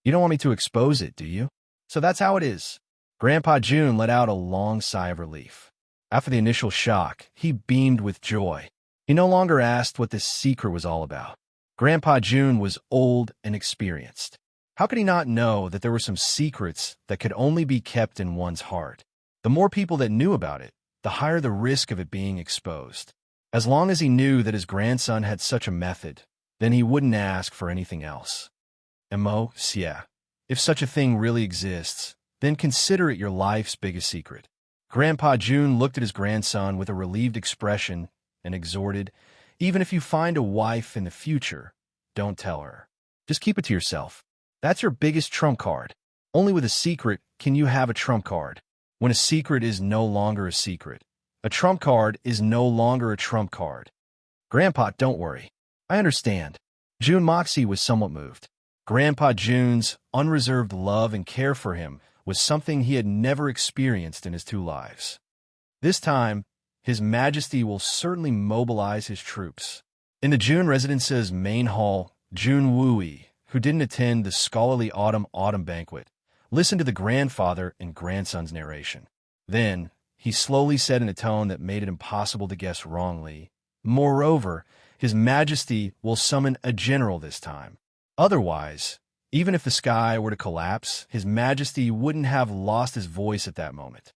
[SPEAKER 1] You don't want me to expose it, do you? So that's how it is. Grandpa June let out a long sigh of relief. After the initial shock, he beamed with joy. He no longer asked what this secret was all about. Grandpa June was old and experienced. How could he not know that there were some secrets that could only be kept in one's heart? The more people that knew about it, the higher the risk of it being exposed. As long as he knew that his grandson had such a method, then he wouldn't ask for anything else. Moxie, if such a thing really exists, then consider it your life's biggest secret. Grandpa June looked at his grandson with a relieved expression and exhorted, Even if you find a wife in the future, don't tell her. Just keep it to yourself. That's your biggest trump card. Only with a secret can you have a trump card. When a secret is no longer a secret, a trump card is no longer a trump card. Grandpa, don't worry. I understand. June Moxie was somewhat moved. Grandpa June's unreserved love and care for him was something he had never experienced in his 2 lives. This time, His Majesty will certainly mobilize his troops. In the June residence's main hall, June Wooey, who didn't attend the scholarly autumn banquet, listened to the grandfather and grandson's narration. Then, he slowly said in a tone that made it impossible to guess wrongly, "Moreover, His Majesty will summon a general this time. Otherwise, even if the sky were to collapse, His Majesty wouldn't have lost his voice at that moment."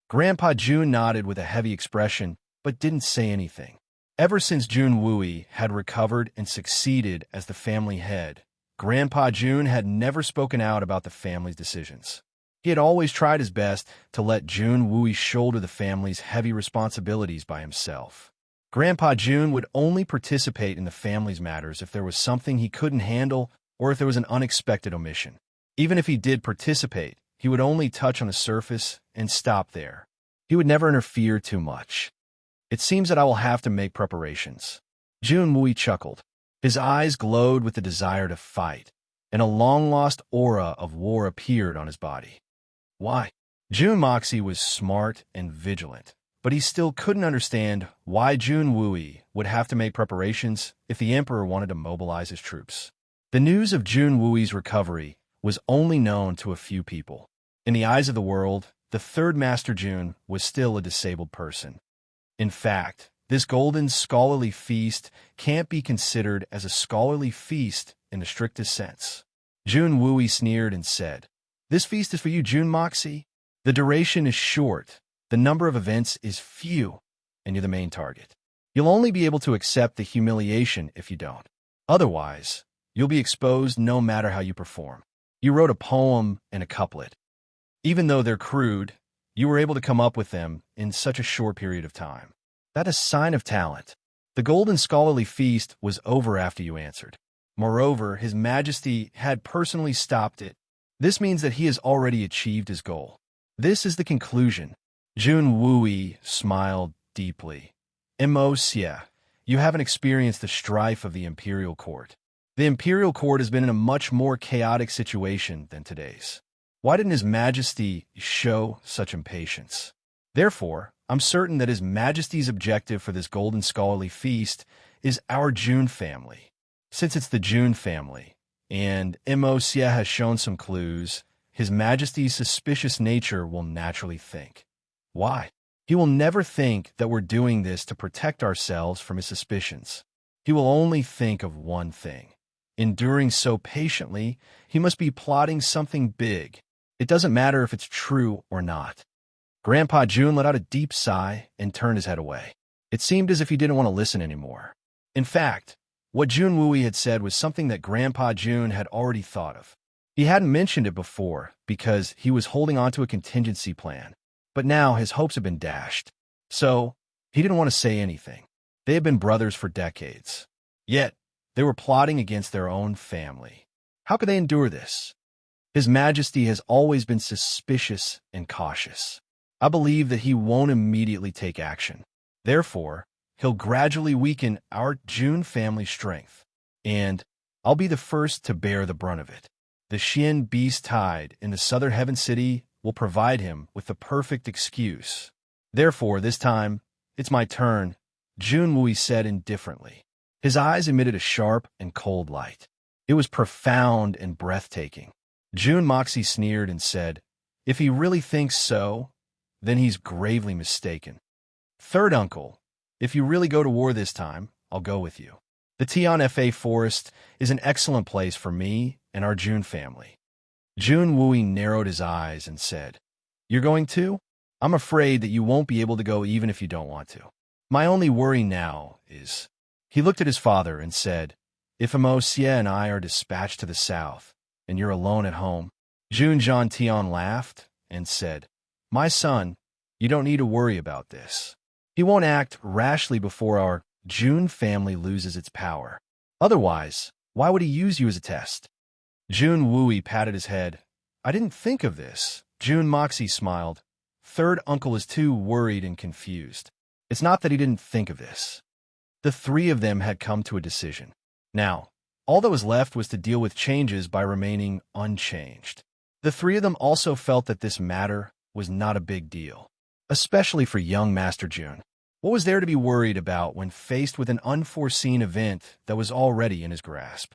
[SPEAKER 1] Grandpa June nodded with a heavy expression, but didn't say anything. Ever since June Wooey had recovered and succeeded as the family head, Grandpa June had never spoken out about the family's decisions. He had always tried his best to let June Wooey shoulder the family's heavy responsibilities by himself. Grandpa June would only participate in the family's matters if there was something he couldn't handle or if there was an unexpected omission. Even if he did participate, he would only touch on the surface and stop there. He would never interfere too much. "It seems that I will have to make preparations." June Wooey chuckled. His eyes glowed with the desire to fight, and a long-lost aura of war appeared on his body. Why? June Moxie was smart and vigilant, but he still couldn't understand why June Wooey would have to make preparations if the Emperor wanted to mobilize his troops. The news of June Wooey's recovery was only known to a few people. In the eyes of the world, the third Master June was still a disabled person. In fact, this golden scholarly feast can't be considered as a scholarly feast in the strictest sense. June Wooey sneered and said, "This feast is for you, June Moxie. The duration is short, the number of events is few, and you're the main target. You'll only be able to accept the humiliation if you don't. Otherwise, you'll be exposed no matter how you perform. You wrote a poem and a couplet. Even though they're crude, you were able to come up with them in such a short period of time. That's a sign of talent. The golden scholarly feast was over after you answered. Moreover, His Majesty had personally stopped it. This means that he has already achieved his goal. This is the conclusion." June Wooey smiled deeply. "Monsieur, you haven't experienced the strife of the imperial court. The imperial court has been in a much more chaotic situation than today's. Why didn't His Majesty show such impatience? Therefore, I'm certain that His Majesty's objective for this golden scholarly feast is our June family. Since it's the June family, and Monsieur has shown some clues, His Majesty's suspicious nature will naturally think. Why? He will never think that we're doing this to protect ourselves from his suspicions. He will only think of one thing. Enduring so patiently, he must be plotting something big. It doesn't matter if it's true or not." Grandpa June let out a deep sigh and turned his head away. It seemed as if he didn't want to listen anymore. In fact, what June Wooey had said was something that Grandpa June had already thought of. He hadn't mentioned it before because he was holding on to a contingency plan, but now his hopes had been dashed. So, he didn't want to say anything. They had been brothers for decades. Yet, they were plotting against their own family. How could they endure this? His Majesty has always been suspicious and cautious. I believe that he won't immediately take action. Therefore, he'll gradually weaken our June family's strength, and I'll be the first to bear the brunt of it. The Shin Beast Tide in the Southern Heaven City will provide him with the perfect excuse. Therefore, this time, it's my turn, June Wooey said indifferently. His eyes emitted a sharp and cold light. It was profound and breathtaking. June Moxie sneered and said, "If he really thinks so, then he's gravely mistaken. Third uncle, if you really go to war this time, I'll go with you. The Tian-Fa forest is an excellent place for me and our June family." June Wooey narrowed his eyes and said, "You're going too? I'm afraid that you won't be able to go even if you don't want to. My only worry now is..." He looked at his father and said, "If Monsieur and I are dispatched to the south, and you're alone at home..." June Jean Tian laughed and said, "My son, you don't need to worry about this. He won't act rashly before our June family loses its power. Otherwise, why would he use you as a test? June Wooey patted his head. I didn't think of this. June Moxie smiled. Third uncle is too worried and confused. It's not that he didn't think of this. The three of them had come to a decision. Now, all that was left was to deal with changes by remaining unchanged. The three of them also felt that this matter was not a big deal, especially for young Master June. What was there to be worried about when faced with an unforeseen event that was already in his grasp?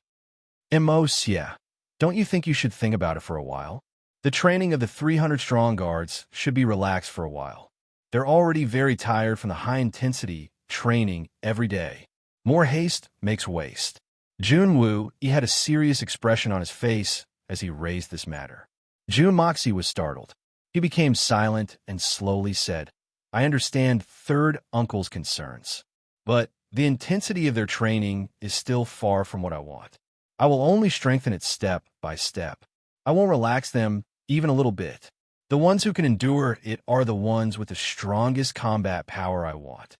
[SPEAKER 1] Emocia, don't you think you should think about it for a while? The training of the 300 strong guards should be relaxed for a while. They're already very tired from the high-intensity training every day. More haste makes waste. June Woo, he had a serious expression on his face as he raised this matter. June Moxie was startled. He became silent and slowly said, I understand third uncle's concerns, but the intensity of their training is still far from what I want. I will only strengthen it step by step. I won't relax them even a little bit. The ones who can endure it are the ones with the strongest combat power I want.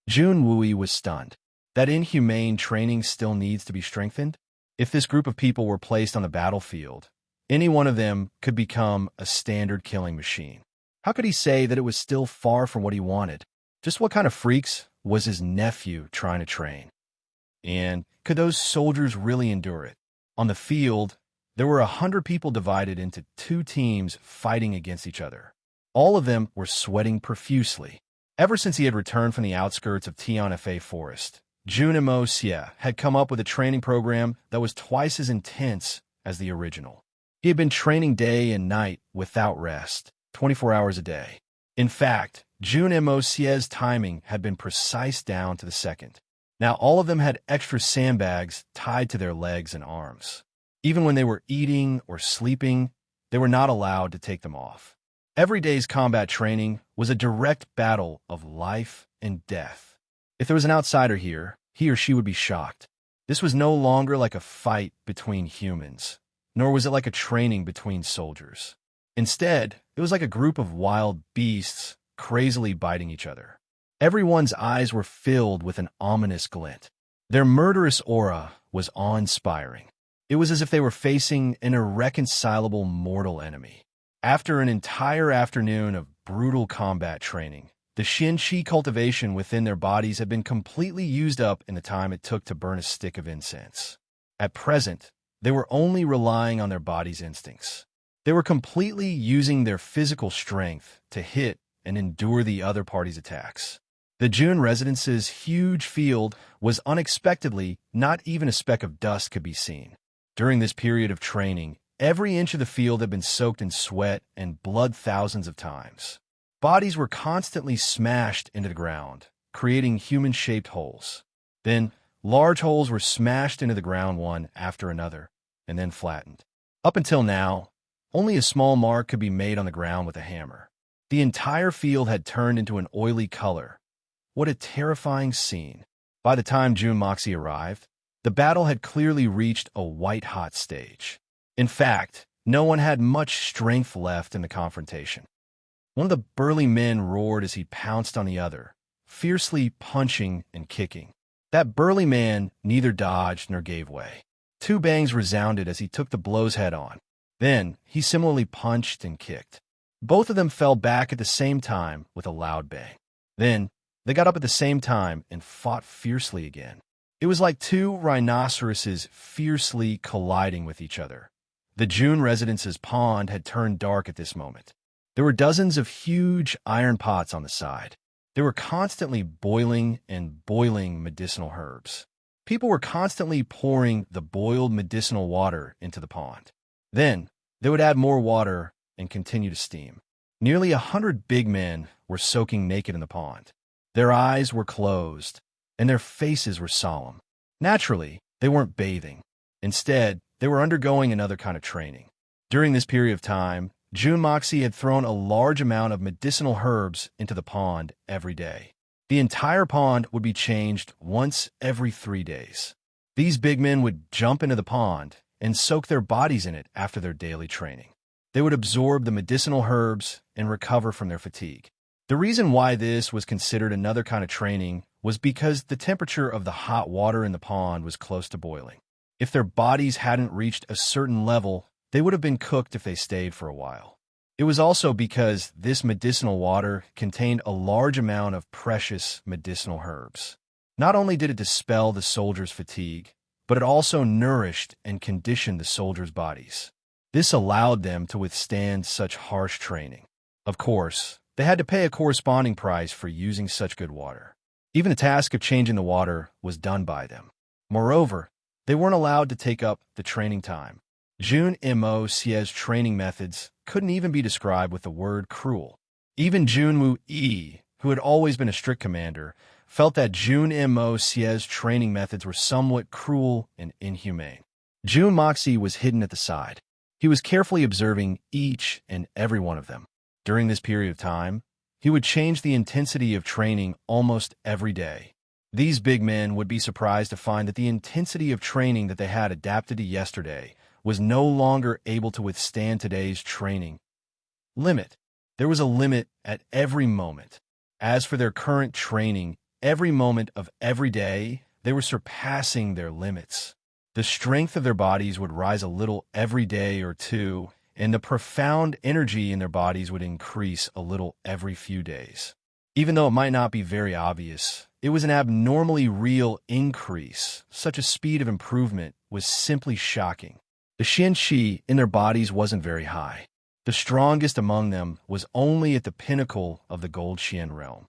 [SPEAKER 1] June Wooey was stunned. That inhumane training still needs to be strengthened? If this group of people were placed on the battlefield, any one of them could become a standard killing machine. How could he say that it was still far from what he wanted? Just what kind of freaks was his nephew trying to train? And could those soldiers really endure it? On the field, there were 100 people divided into two teams fighting against each other. All of them were sweating profusely. Ever since he had returned from the outskirts of Tianfa Forest, Jun Emocia had come up with a training program that was twice as intense as the original. He had been training day and night without rest, 24 hours a day. In fact, Jun Emocia's timing had been precise down to the second. Now all of them had extra sandbags tied to their legs and arms. Even when they were eating or sleeping, they were not allowed to take them off. Every day's combat training was a direct battle of life and death. If there was an outsider here, he or she would be shocked. This was no longer like a fight between humans, nor was it like a training between soldiers. Instead, it was like a group of wild beasts crazily biting each other. Everyone's eyes were filled with an ominous glint. Their murderous aura was awe-inspiring. It was as if they were facing an irreconcilable mortal enemy. After an entire afternoon of brutal combat training, the Xin-Chi cultivation within their bodies had been completely used up in the time it took to burn a stick of incense. At present, they were only relying on their body's instincts. They were completely using their physical strength to hit and endure the other party's attacks. The June residence's huge field was unexpectedly not even a speck of dust could be seen. During this period of training, every inch of the field had been soaked in sweat and blood thousands of times. Bodies were constantly smashed into the ground, creating human-shaped holes. Then, large holes were smashed into the ground one after another, and then flattened. Up until now, only a small mark could be made on the ground with a hammer. The entire field had turned into an oily color. What a terrifying scene. By the time June Moxie arrived, the battle had clearly reached a white-hot stage. In fact, no one had much strength left in the confrontation. One of the burly men roared as he pounced on the other, fiercely punching and kicking. That burly man neither dodged nor gave way. Two bangs resounded as he took the blows head-on. Then, he similarly punched and kicked. Both of them fell back at the same time with a loud bang. Then, they got up at the same time and fought fiercely again. It was like two rhinoceroses fiercely colliding with each other. The June residence's pond had turned dark at this moment. There were dozens of huge iron pots on the side. They were constantly boiling and boiling medicinal herbs. People were constantly pouring the boiled medicinal water into the pond. Then, they would add more water and continue to steam. Nearly 100 big men were soaking naked in the pond. Their eyes were closed, and their faces were solemn. Naturally, they weren't bathing. Instead, they were undergoing another kind of training. During this period of time, June Moxie had thrown a large amount of medicinal herbs into the pond every day. The entire pond would be changed once every 3 days. These big men would jump into the pond and soak their bodies in it after their daily training. They would absorb the medicinal herbs and recover from their fatigue. The reason why this was considered another kind of training was because the temperature of the hot water in the pond was close to boiling. If their bodies hadn't reached a certain level, they would have been cooked if they stayed for a while. It was also because this medicinal water contained a large amount of precious medicinal herbs. Not only did it dispel the soldiers' fatigue, but it also nourished and conditioned the soldiers' bodies. This allowed them to withstand such harsh training. Of course, they had to pay a corresponding price for using such good water. Even the task of changing the water was done by them. Moreover, they weren't allowed to take up the training time. Jun Mo's training methods couldn't even be described with the word cruel. Even Jun Woo-yi, who had always been a strict commander, felt that Jun Mo's training methods were somewhat cruel and inhumane. Jun Moxie was hidden at the side. He was carefully observing each and every one of them. During this period of time, he would change the intensity of training almost every day. These big men would be surprised to find that the intensity of training that they had adapted to yesterday was no longer able to withstand today's training limit. There was a limit at every moment. As for their current training, every moment of every day, they were surpassing their limits. The strength of their bodies would rise a little every day or two, and the profound energy in their bodies would increase a little every few days. Even though it might not be very obvious, it was an abnormally real increase. Such a speed of improvement was simply shocking. The Xian-Qi in their bodies wasn't very high. The strongest among them was only at the pinnacle of the Gold Xian realm.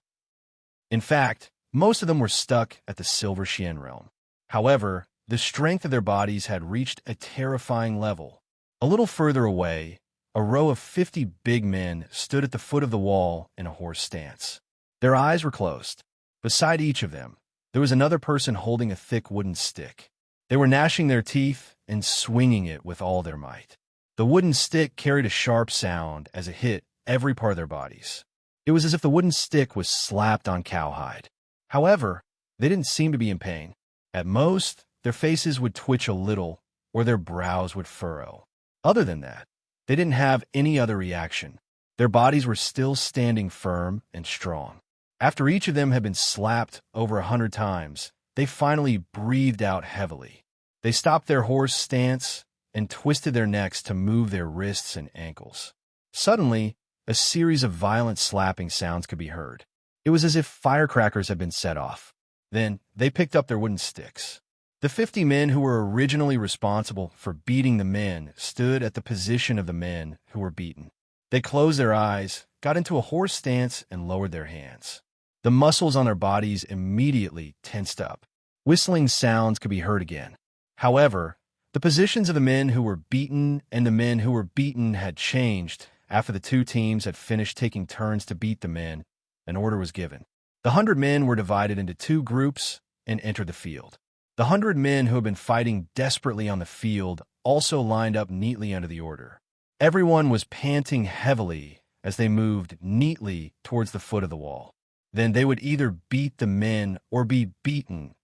[SPEAKER 1] In fact, most of them were stuck at the Silver Xian realm. However, the strength of their bodies had reached a terrifying level. A little further away, a row of 50 big men stood at the foot of the wall in a horse stance. Their eyes were closed. Beside each of them, there was another person holding a thick wooden stick. They were gnashing their teeth and swinging it with all their might. The wooden stick carried a sharp sound as it hit every part of their bodies. It was as if the wooden stick was slapped on cowhide. However, they didn't seem to be in pain. At most, their faces would twitch a little or their brows would furrow. Other than that, they didn't have any other reaction. Their bodies were still standing firm and strong. After each of them had been slapped over 100 times, they finally breathed out heavily. They stopped their horse stance and twisted their necks to move their wrists and ankles. Suddenly, a series of violent slapping sounds could be heard. It was as if firecrackers had been set off. Then, they picked up their wooden sticks. The 50 men who were originally responsible for beating the men stood at the position of the men who were beaten. They closed their eyes, got into a horse stance, and lowered their hands. The muscles on their bodies immediately tensed up. Whistling sounds could be heard again. However, the positions of the men who were beaten and the men who were beaten had changed. After the two teams had finished taking turns to beat the men, an order was given. The 100 men were divided into two groups and entered the field. The 100 men who had been fighting desperately on the field also lined up neatly under the order. Everyone was panting heavily as they moved neatly towards the foot of the wall. Then they would either beat the men or be beaten.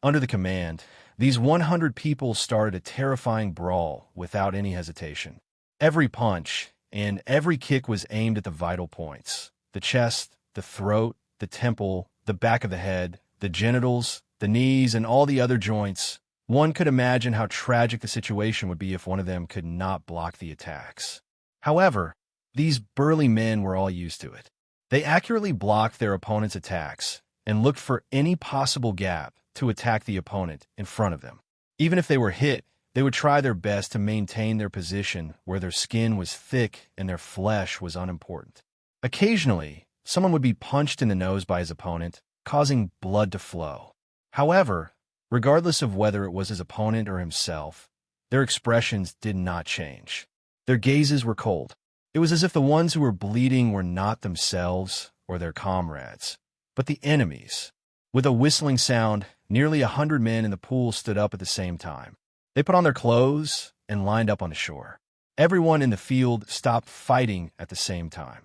[SPEAKER 1] Under the command, these 100 people started a terrifying brawl without any hesitation. Every punch and every kick was aimed at the vital points: the chest, the throat, the temple, the back of the head, the genitals, the knees, and all the other joints. One could imagine how tragic the situation would be if one of them could not block the attacks. However, these burly men were all used to it. They accurately blocked their opponent's attacks and looked for any possible gap to attack the opponent in front of them. Even if they were hit, they would try their best to maintain their position where their skin was thick and their flesh was unimportant. Occasionally, someone would be punched in the nose by his opponent, causing blood to flow. However, regardless of whether it was his opponent or himself, their expressions did not change. Their gazes were cold. It was as if the ones who were bleeding were not themselves or their comrades, but the enemies. With a whistling sound, nearly 100 men in the pool stood up at the same time. They put on their clothes and lined up on the shore. Everyone in the field stopped fighting at the same time.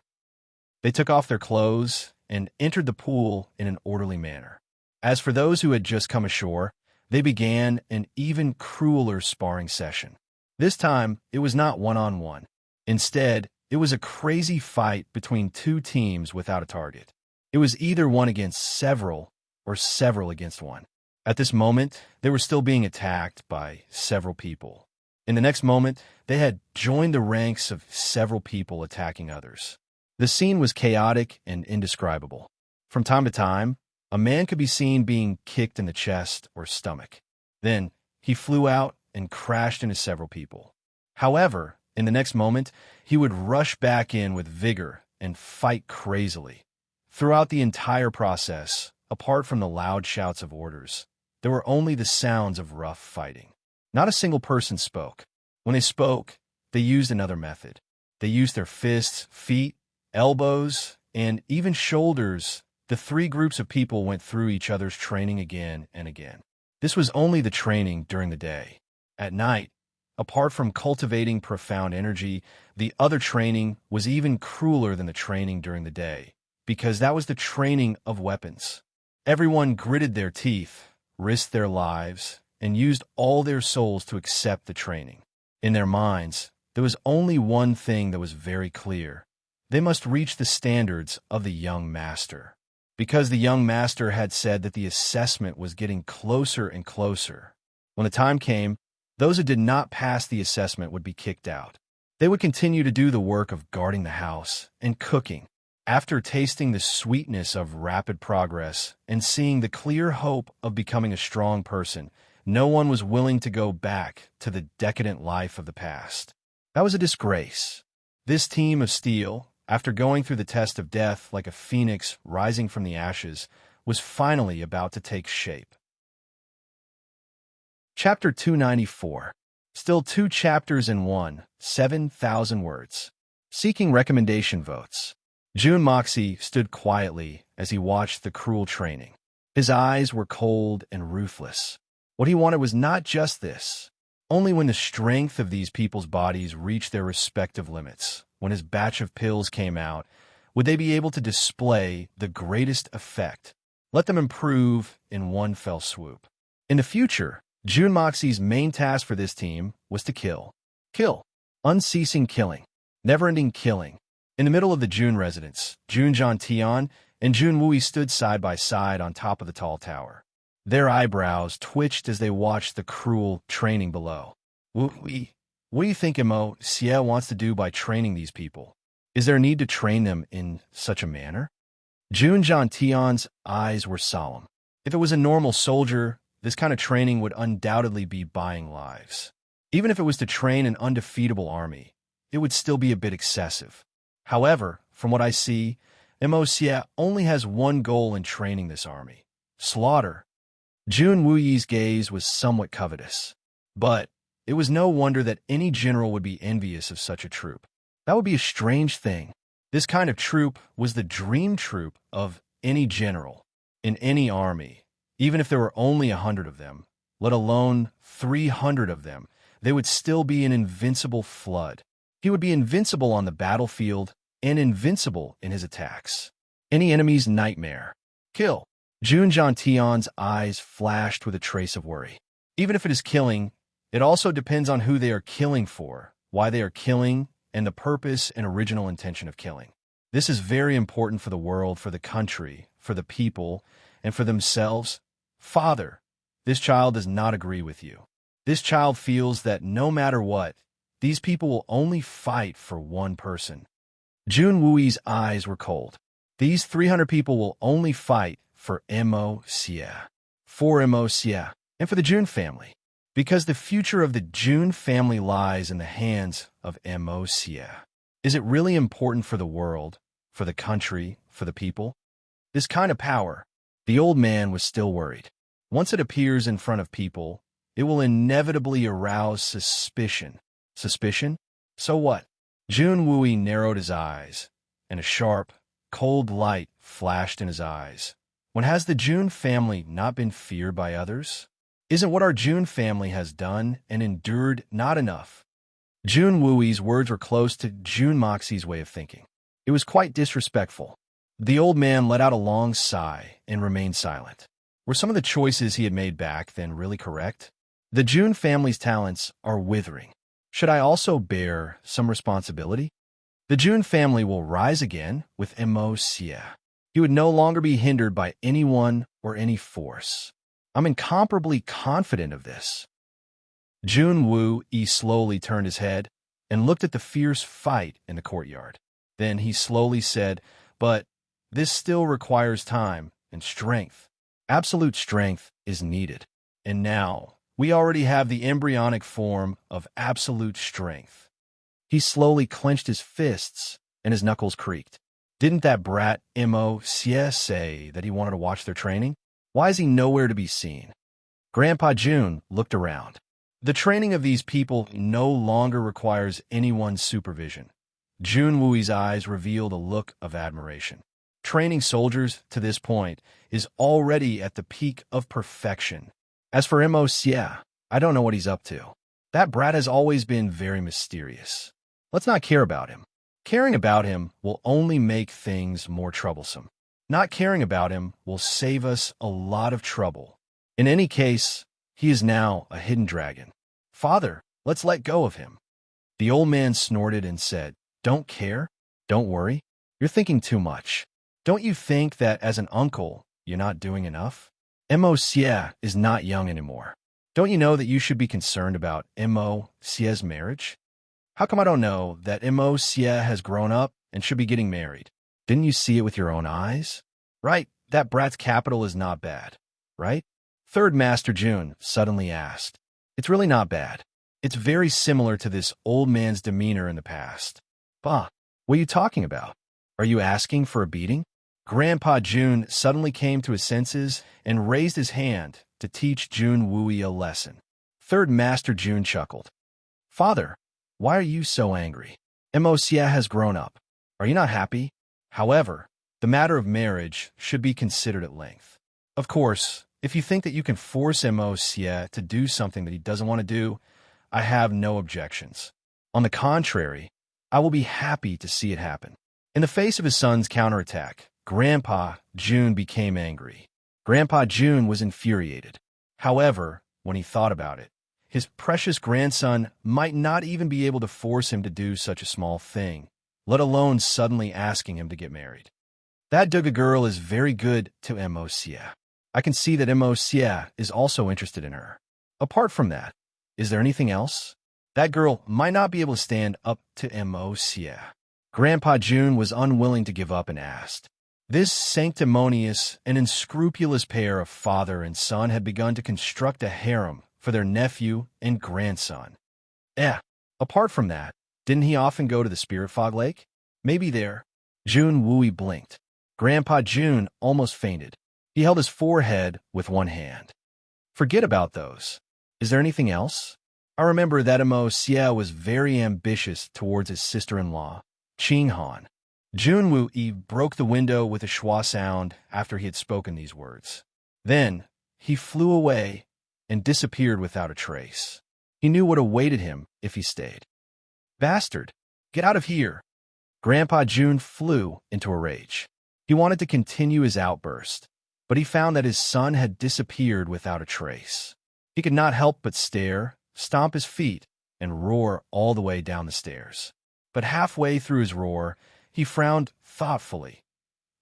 [SPEAKER 1] They took off their clothes and entered the pool in an orderly manner. As for those who had just come ashore, they began an even crueler sparring session. This time, it was not one-on-one. Instead, it was a crazy fight between two teams without a target. It was either one against several or several against one. At this moment, they were still being attacked by several people. In the next moment, they had joined the ranks of several people attacking others. The scene was chaotic and indescribable. From time to time, a man could be seen being kicked in the chest or stomach. Then, he flew out and crashed into several people. However, in the next moment, he would rush back in with vigor and fight crazily. Throughout the entire process, apart from the loud shouts of orders, there were only the sounds of rough fighting. Not a single person spoke. When they spoke, they used another method. They used their fists, feet, elbows, and even shoulders. The three groups of people went through each other's training again and again. This was only the training during the day. At night, apart from cultivating profound energy, the other training was even crueler than the training during the day, because that was the training of weapons. Everyone gritted their teeth, risked their lives, and used all their souls to accept the training. In their minds, there was only one thing that was very clear. They must reach the standards of the young master. Because the young master had said that the assessment was getting closer and closer. When the time came, those who did not pass the assessment would be kicked out. They would continue to do the work of guarding the house and cooking. After tasting the sweetness of rapid progress and seeing the clear hope of becoming a strong person, no one was willing to go back to the decadent life of the past. That was a disgrace. This team of steel, after going through the test of death like a phoenix rising from the ashes, was finally about to take shape. Chapter 294. Still 2 chapters in one, 7,000 words. Seeking recommendation votes. Jun Moxie stood quietly as he watched the cruel training. His eyes were cold and ruthless. What he wanted was not just this. Only when the strength of these people's bodies reached their respective limits, when his batch of pills came out, would they be able to display the greatest effect. Let them improve in one fell swoop. In the future, Jun Moxie's main task for this team was to kill. Kill. Unceasing killing. Never-ending killing. In the middle of the Jun residence, Jun Tian and Jun Wui stood side by side on top of the tall tower. Their eyebrows twitched as they watched the cruel training below. Wui, what do you think Mo Xie wants to do by training these people? Is there a need to train them in such a manner? Jun Tian's eyes were solemn. If it was a normal soldier, this kind of training would undoubtedly be buying lives. Even if it was to train an undefeatable army, it would still be a bit excessive. However, from what I see, Mo Xie only has one goal in training this army: slaughter. Jun Wuyi's gaze was somewhat covetous. But it was no wonder that any general would be envious of such a troop. That would be a strange thing. This kind of troop was the dream troop of any general, in any army. Even if there were only 100 of them, let alone 300 of them, they would still be an invincible flood. He would be invincible on the battlefield and invincible in his attacks. Any enemy's nightmare. Kill. Jun Tian's eyes flashed with a trace of worry. Even if it is killing, it also depends on who they are killing for, why they are killing, and the purpose and original intention of killing. This is very important for the world, for the country, for the people, and for themselves. Father, this child does not agree with you. This child feels that no matter what, these people will only fight for one person. Jun Wui's eyes were cold. These 300 people will only fight for Mo Xie, for Mo Xie, and for the Jun family. Because the future of the Jun family lies in the hands of Mo Xie. Is it really important for the world, for the country, for the people? This kind of power, the old man was still worried. Once it appears in front of people, it will inevitably arouse suspicion. Suspicion? So what? Jun Wui narrowed his eyes, and a sharp, cold light flashed in his eyes. When has the Jun family not been feared by others? Isn't what our Jun family has done and endured not enough? Jun Wui's words were close to Jun Moxie's way of thinking. It was quite disrespectful. The old man let out a long sigh and remained silent. Were some of the choices he had made back then really correct? The Jun family's talents are withering. Should I also bear some responsibility? The Jun family will rise again with Mo Xie. He would no longer be hindered by anyone or any force. I'm incomparably confident of this. Jun Woo-yi slowly turned his head and looked at the fierce fight in the courtyard. Then he slowly said, "But this still requires time and strength. Absolute strength is needed. And now, we already have the embryonic form of absolute strength." He slowly clenched his fists, and his knuckles creaked. Didn't that brat Mo-sie say that he wanted to watch their training? Why is he nowhere to be seen? Grandpa Jun looked around. The training of these people no longer requires anyone's supervision. Jun Woo's eyes revealed a look of admiration. Training soldiers to this point is already at the peak of perfection. As for Mo-sie, I don't know what he's up to. That brat has always been very mysterious. Let's not care about him. Caring about him will only make things more troublesome. Not caring about him will save us a lot of trouble. In any case, he is now a hidden dragon. Father, let's let go of him. The old man snorted and said, "Don't care? Don't worry. You're thinking too much. Don't you think that as an uncle, you're not doing enough? Mo-sie is not young anymore. Don't you know that you should be concerned about Mo-sie's marriage? How come I don't know that Mo-sie has grown up and should be getting married? Didn't you see it with your own eyes? Right, that brat's capital is not bad, right?" Third Master Jun suddenly asked. "It's really not bad. It's very similar to this old man's demeanor in the past." "Bah, what are you talking about? Are you asking for a beating?" Grandpa Jun suddenly came to his senses and raised his hand to teach Jun Wooey a lesson. Third Master Jun chuckled. "Father, why are you so angry? Mo-sie has grown up. Are you not happy? However, the matter of marriage should be considered at length. Of course, if you think that you can force Mo-sie to do something that he doesn't want to do, I have no objections. On the contrary, I will be happy to see it happen." In the face of his son's counterattack, Grandpa Jun became angry. Grandpa Jun was infuriated. However, when he thought about it, his precious grandson might not even be able to force him to do such a small thing, let alone suddenly asking him to get married. That Duga girl is very good to Mo-sie. I can see that Mo-sie is also interested in her. Apart from that, is there anything else? That girl might not be able to stand up to Mo-sie. Grandpa Jun was unwilling to give up and asked. This sanctimonious and unscrupulous pair of father and son had begun to construct a harem for their nephew and grandson. Apart from that, didn't he often go to the Spirit Fog Lake? Maybe there. Jun Wooey blinked. Grandpa Jun almost fainted. He held his forehead with one hand. Forget about those. Is there anything else? I remember that Mo-sie was very ambitious towards his sister-in-law, Ching Han. Jun Woo-yi broke the window with a schwa sound after he had spoken these words. Then he flew away and disappeared without a trace. He knew what awaited him if he stayed. Bastard! Get out of here! Grandpa Jun flew into a rage. He wanted to continue his outburst, but he found that his son had disappeared without a trace. He could not help but stare, stomp his feet, and roar all the way down the stairs. But halfway through his roar, he frowned thoughtfully.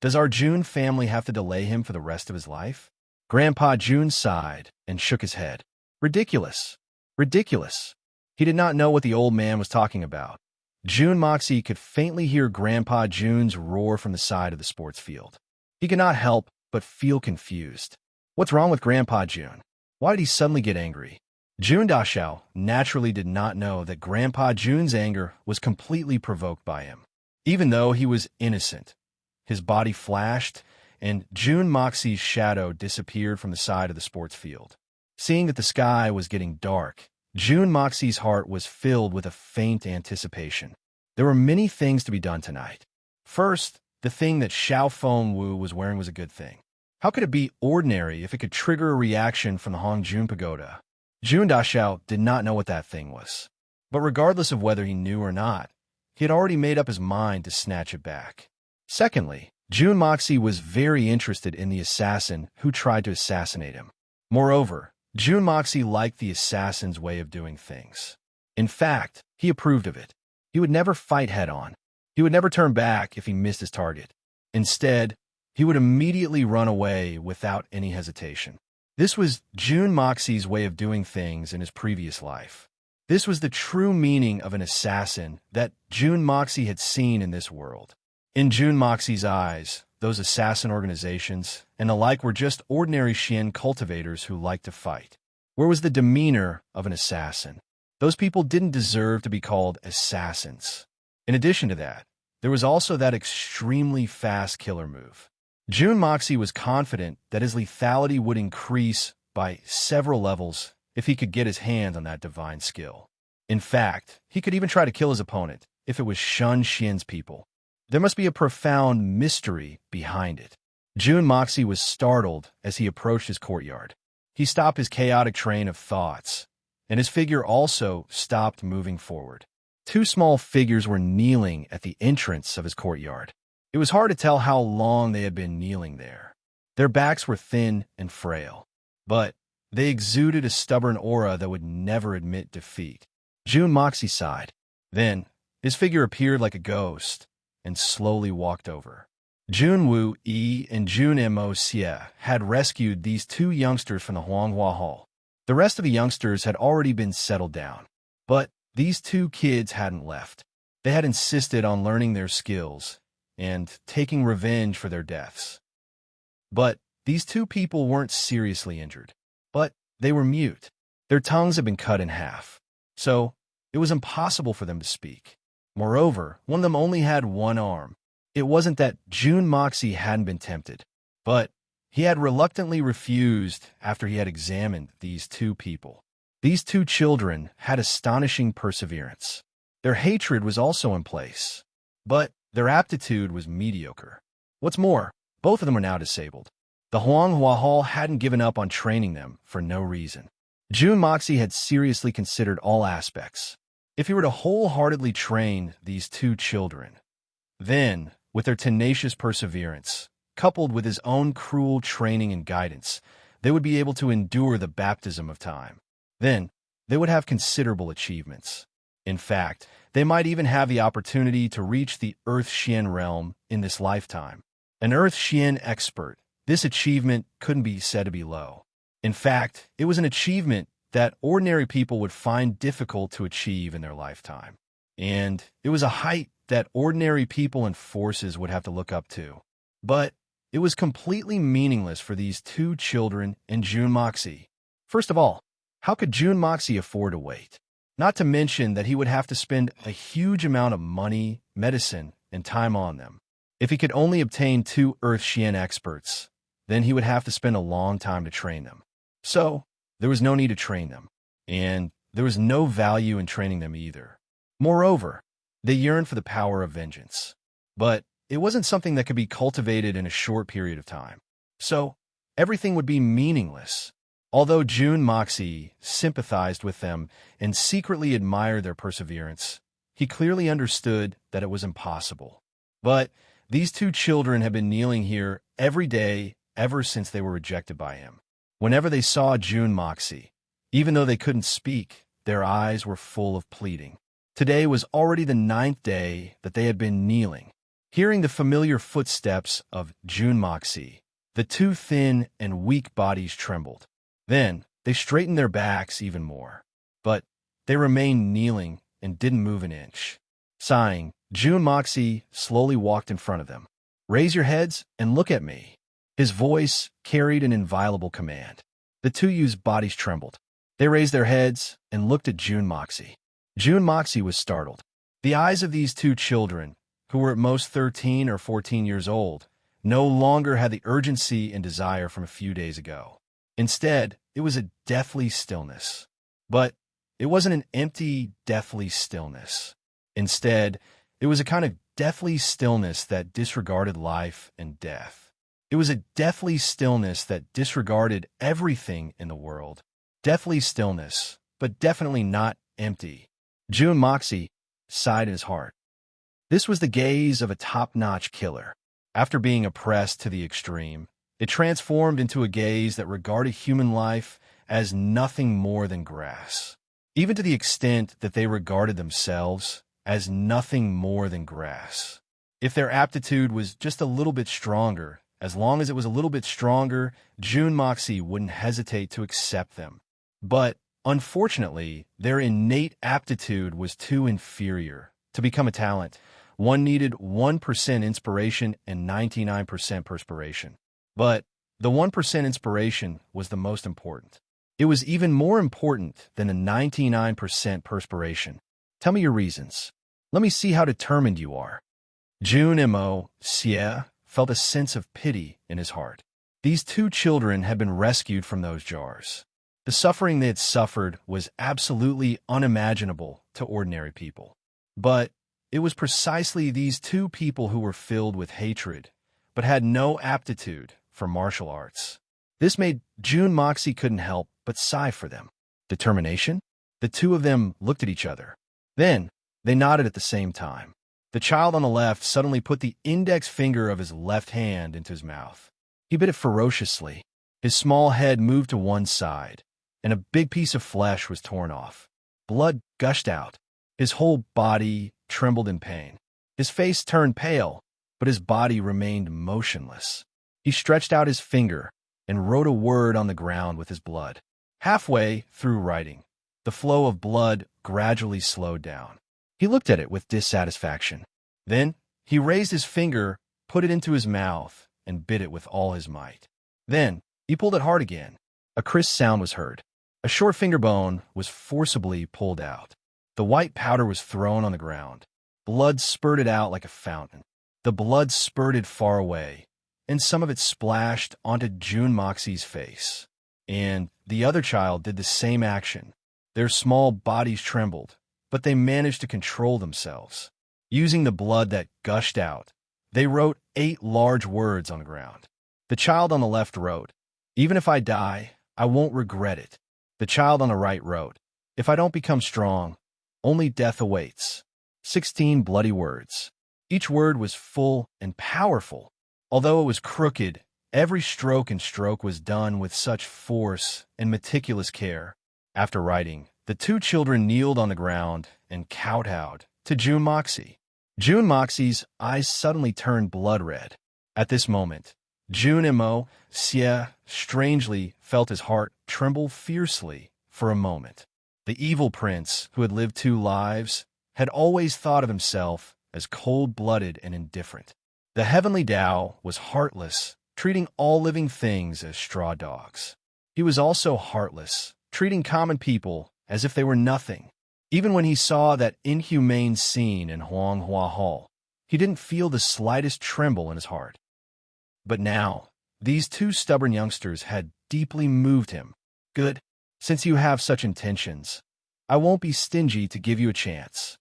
[SPEAKER 1] Does our Jun family have to delay him for the rest of his life? Grandpa Jun sighed and shook his head. Ridiculous. Ridiculous. He did not know what the old man was talking about. Jun Moxie could faintly hear Grandpa Jun's roar from the side of the sports field. He could not help but feel confused. What's wrong with Grandpa Jun? Why did he suddenly get angry? Jun Dashao naturally did not know that Grandpa Jun's anger was completely provoked by him. Even though he was innocent, his body flashed, and Jun Moxie's shadow disappeared from the side of the sports field. Seeing that the sky was getting dark, Jun Moxie's heart was filled with a faint anticipation. There were many things to be done tonight. First, the thing that Xiao Feng Wu was wearing was a good thing. How could it be ordinary if it could trigger a reaction from the Hongjun Pagoda? Jun Dashao did not know what that thing was. But regardless of whether he knew or not, he had already made up his mind to snatch it back. Secondly, Jun Moxie was very interested in the assassin who tried to assassinate him. Moreover, Jun Moxie liked the assassin's way of doing things. In fact, he approved of it. He would never fight head-on. He would never turn back if he missed his target. Instead, he would immediately run away without any hesitation. This was Jun Moxie's way of doing things in his previous life. This was the true meaning of an assassin that Jun Moxie had seen in this world. In Jun Moxie's eyes, those assassin organizations and the like were just ordinary Xian cultivators who liked to fight. Where was the demeanor of an assassin? Those people didn't deserve to be called assassins. In addition to that, there was also that extremely fast killer move. Jun Moxie was confident that his lethality would increase by several levels if he could get his hands on that divine skill. In fact, he could even try to kill his opponent if it was Shun Xian's people. There must be a profound mystery behind it. Jun Moxie was startled as he approached his courtyard. He stopped his chaotic train of thoughts, and his figure also stopped moving forward. Two small figures were kneeling at the entrance of his courtyard. It was hard to tell how long they had been kneeling there. Their backs were thin and frail, but they exuded a stubborn aura that would never admit defeat. Jun Moxie sighed. Then, his figure appeared like a ghost and slowly walked over. Jun Wu Yi and Jun Mo Xie had rescued these two youngsters from the Huanghua Hall. The rest of the youngsters had already been settled down, but these two kids hadn't left. They had insisted on learning their skills and taking revenge for their deaths. But these two people weren't seriously injured, but they were mute. Their tongues had been cut in half, so it was impossible for them to speak. Moreover, one of them only had one arm. It wasn't that Jun Moxie hadn't been tempted, but he had reluctantly refused after he had examined these two people. These two children had astonishing perseverance. Their hatred was also in place, but their aptitude was mediocre. What's more, both of them were now disabled. The Huanghua Hall hadn't given up on training them for no reason. Jun Moxie had seriously considered all aspects. If he were to wholeheartedly train these two children, then, with their tenacious perseverance, coupled with his own cruel training and guidance, they would be able to endure the baptism of time. Then, they would have considerable achievements. In fact, they might even have the opportunity to reach the Earth Xian realm in this lifetime. An Earth Xian expert, this achievement couldn't be said to be low. In fact, it was an achievement that ordinary people would find difficult to achieve in their lifetime. And it was a height that ordinary people and forces would have to look up to. But it was completely meaningless for these two children and Jun Moxie. First of all, how could Jun Moxie afford to wait? Not to mention that he would have to spend a huge amount of money, medicine, and time on them. If he could only obtain two Earth Xian experts, then he would have to spend a long time to train them. So, there was no need to train them, and there was no value in training them either. Moreover, they yearned for the power of vengeance. But it wasn't something that could be cultivated in a short period of time. So, everything would be meaningless. Although Jun Moxie sympathized with them and secretly admired their perseverance, he clearly understood that it was impossible. But these two children had been kneeling here every day ever since they were rejected by him. Whenever they saw Jun Moxie, even though they couldn't speak, their eyes were full of pleading. Today was already the 9th day that they had been kneeling. Hearing the familiar footsteps of Jun Moxie, the two thin and weak bodies trembled. Then they straightened their backs even more. But they remained kneeling and didn't move an inch. Sighing, Jun Moxie slowly walked in front of them. "Raise your heads and look at me." His voice carried an inviolable command. The two youths' bodies trembled. They raised their heads and looked at Jun Moxie. Jun Moxie was startled. The eyes of these two children, who were at most 13 or 14 years old, no longer had the urgency and desire from a few days ago. Instead, it was a deathly stillness. But it wasn't an empty, deathly stillness. Instead, it was a kind of deathly stillness that disregarded life and death. It was a deathly stillness that disregarded everything in the world. Deathly stillness, but definitely not empty. Jun Moxie sighed in his heart. This was the gaze of a top-notch killer. After being oppressed to the extreme, it transformed into a gaze that regarded human life as nothing more than grass, even to the extent that they regarded themselves as nothing more than grass. If their aptitude was just a little bit stronger, As long as it was a little bit stronger, June Moxie wouldn't hesitate to accept them. But, unfortunately, their innate aptitude was too inferior. To become a talent, one needed 1% inspiration and 99% perspiration. But the 1% inspiration was the most important. It was even more important than the 99% perspiration. Tell me your reasons. Let me see how determined you are. June Moxie felt a sense of pity in his heart. These two children had been rescued from those jars. The suffering they had suffered was absolutely unimaginable to ordinary people. But it was precisely these two people who were filled with hatred, but had no aptitude for martial arts. This made June Moxie couldn't help but sigh for them. Determination? The two of them looked at each other. Then, they nodded at the same time. The child on the left suddenly put the index finger of his left hand into his mouth. He bit it ferociously. His small head moved to one side, and a big piece of flesh was torn off. Blood gushed out. His whole body trembled in pain. His face turned pale, but his body remained motionless. He stretched out his finger and wrote a word on the ground with his blood. Halfway through writing, the flow of blood gradually slowed down. He looked at it with dissatisfaction. Then he raised his finger, put it into his mouth, and bit it with all his might. Then he pulled it hard again. A crisp sound was heard. A short finger bone was forcibly pulled out. The white powder was thrown on the ground. Blood spurted out like a fountain. The blood spurted far away, and some of it splashed onto June Moxie's face. And the other child did the same action. Their small bodies trembled, but they managed to control themselves. Using the blood that gushed out, they wrote 8 large words on the ground. The child on the left wrote, "Even if I die, I won't regret it." The child on the right wrote, "If I don't become strong, only death awaits." 16 bloody words. Each word was full and powerful. Although it was crooked, every stroke and stroke was done with such force and meticulous care. After writing, the two children kneeled on the ground and kowtowed to June Moxie. June Moxie's eyes suddenly turned blood red. At this moment, June Moxie strangely felt his heart tremble fiercely for a moment. The evil prince, who had lived 2 lives, had always thought of himself as cold-blooded and indifferent. The heavenly Tao was heartless, treating all living things as straw dogs. He was also heartless, treating common people as if they were nothing. Even when he saw that inhumane scene in Huanghua Hall, he didn't feel the slightest tremble in his heart. But now, these 2 stubborn youngsters had deeply moved him. "Good. Since you have such intentions, I won't be stingy to give you a chance."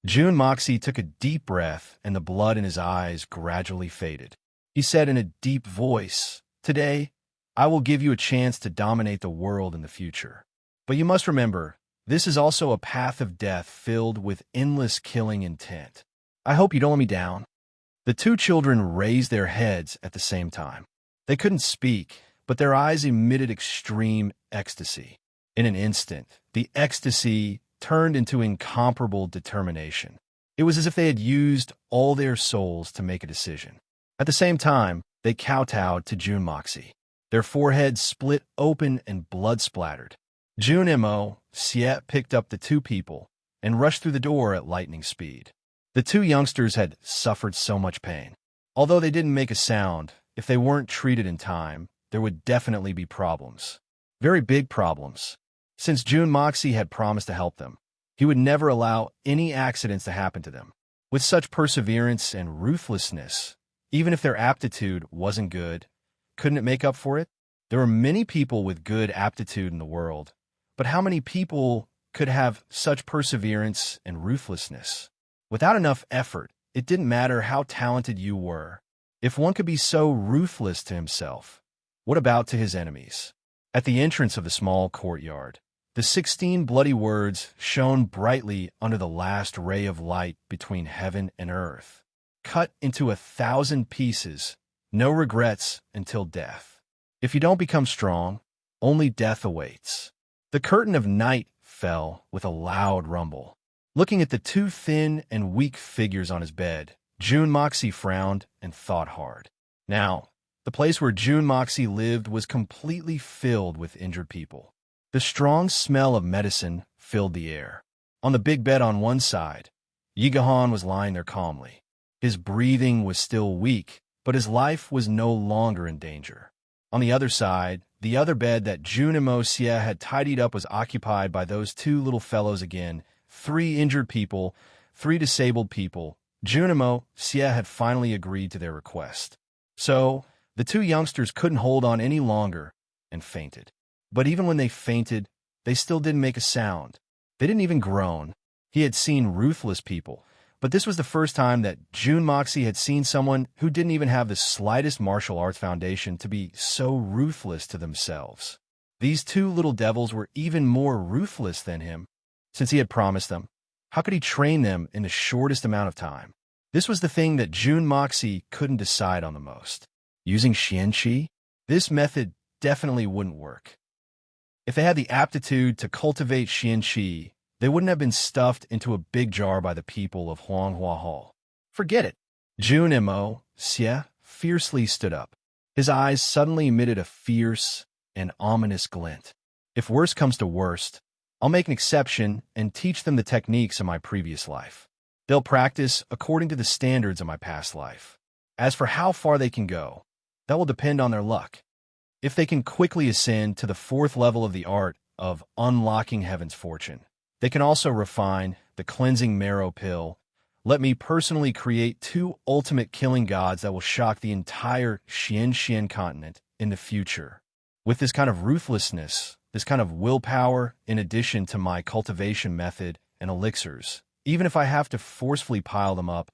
[SPEAKER 1] June Moxie took a deep breath, and the blood in his eyes gradually faded. He said in a deep voice, "Today, I will give you a chance to dominate the world in the future. But you must remember, this is also a path of death filled with endless killing intent. I hope you don't let me down." The 2 children raised their heads at the same time. They couldn't speak, but their eyes emitted extreme ecstasy. In an instant, the ecstasy turned into incomparable determination. It was as if they had used all their souls to make a decision. At the same time, they kowtowed to June Moxie. Their foreheads split open and blood splattered. June Moxie picked up the 2 people and rushed through the door at lightning speed. The 2 youngsters had suffered so much pain. Although they didn't make a sound, if they weren't treated in time, there would definitely be problems. Very big problems. Since June Moxie had promised to help them, he would never allow any accidents to happen to them. With such perseverance and ruthlessness, even if their aptitude wasn't good, couldn't it make up for it? There were many people with good aptitude in the world, but how many people could have such perseverance and ruthlessness? Without enough effort, it didn't matter how talented you were. If one could be so ruthless to himself, what about to his enemies? At the entrance of the small courtyard, the 16 bloody words shone brightly under the last ray of light between heaven and earth. Cut into 1,000 pieces, no regrets until death. If you don't become strong, only death awaits. The curtain of night fell with a loud rumble. Looking at the 2 thin and weak figures on his bed, June Moxie frowned and thought hard. Now, The place where June Moxie lived was completely filled with injured people. The strong smell of medicine filled the air. On the big bed on one side, Yigahan was lying there calmly. His breathing was still weak, but his life was no longer in danger. On the other side, the other bed that Junimo Xie had tidied up was occupied by those two little fellows again, 3 injured people, 3 disabled people. Junimo Xie had finally agreed to their request. So, the 2 youngsters couldn't hold on any longer and fainted. But even when they fainted, they still didn't make a sound. They didn't even groan. He had seen ruthless people, but this was the first time that June Moxie had seen someone who didn't even have the slightest martial arts foundation to be so ruthless to themselves. These 2 little devils were even more ruthless than him, since he had promised them. How could he train them in the shortest amount of time? This was the thing that June Moxie couldn't decide on the most. Using Xianqi? This method definitely wouldn't work. If they had the aptitude to cultivate Xianqi, they wouldn't have been stuffed into a big jar by the people of Huanghua Hall. Forget it. Junimo Xie fiercely stood up. His eyes suddenly emitted a fierce and ominous glint. If worst comes to worst, I'll make an exception and teach them the techniques of my previous life. They'll practice according to the standards of my past life. As for how far they can go, that will depend on their luck. If they can quickly ascend to the 4th level of the art of unlocking heaven's fortune, they can also refine the cleansing marrow pill. Let me personally create 2 ultimate killing gods that will shock the entire Xian continent in the future. With this kind of ruthlessness, this kind of willpower, in addition to my cultivation method and elixirs, even if I have to forcefully pile them up,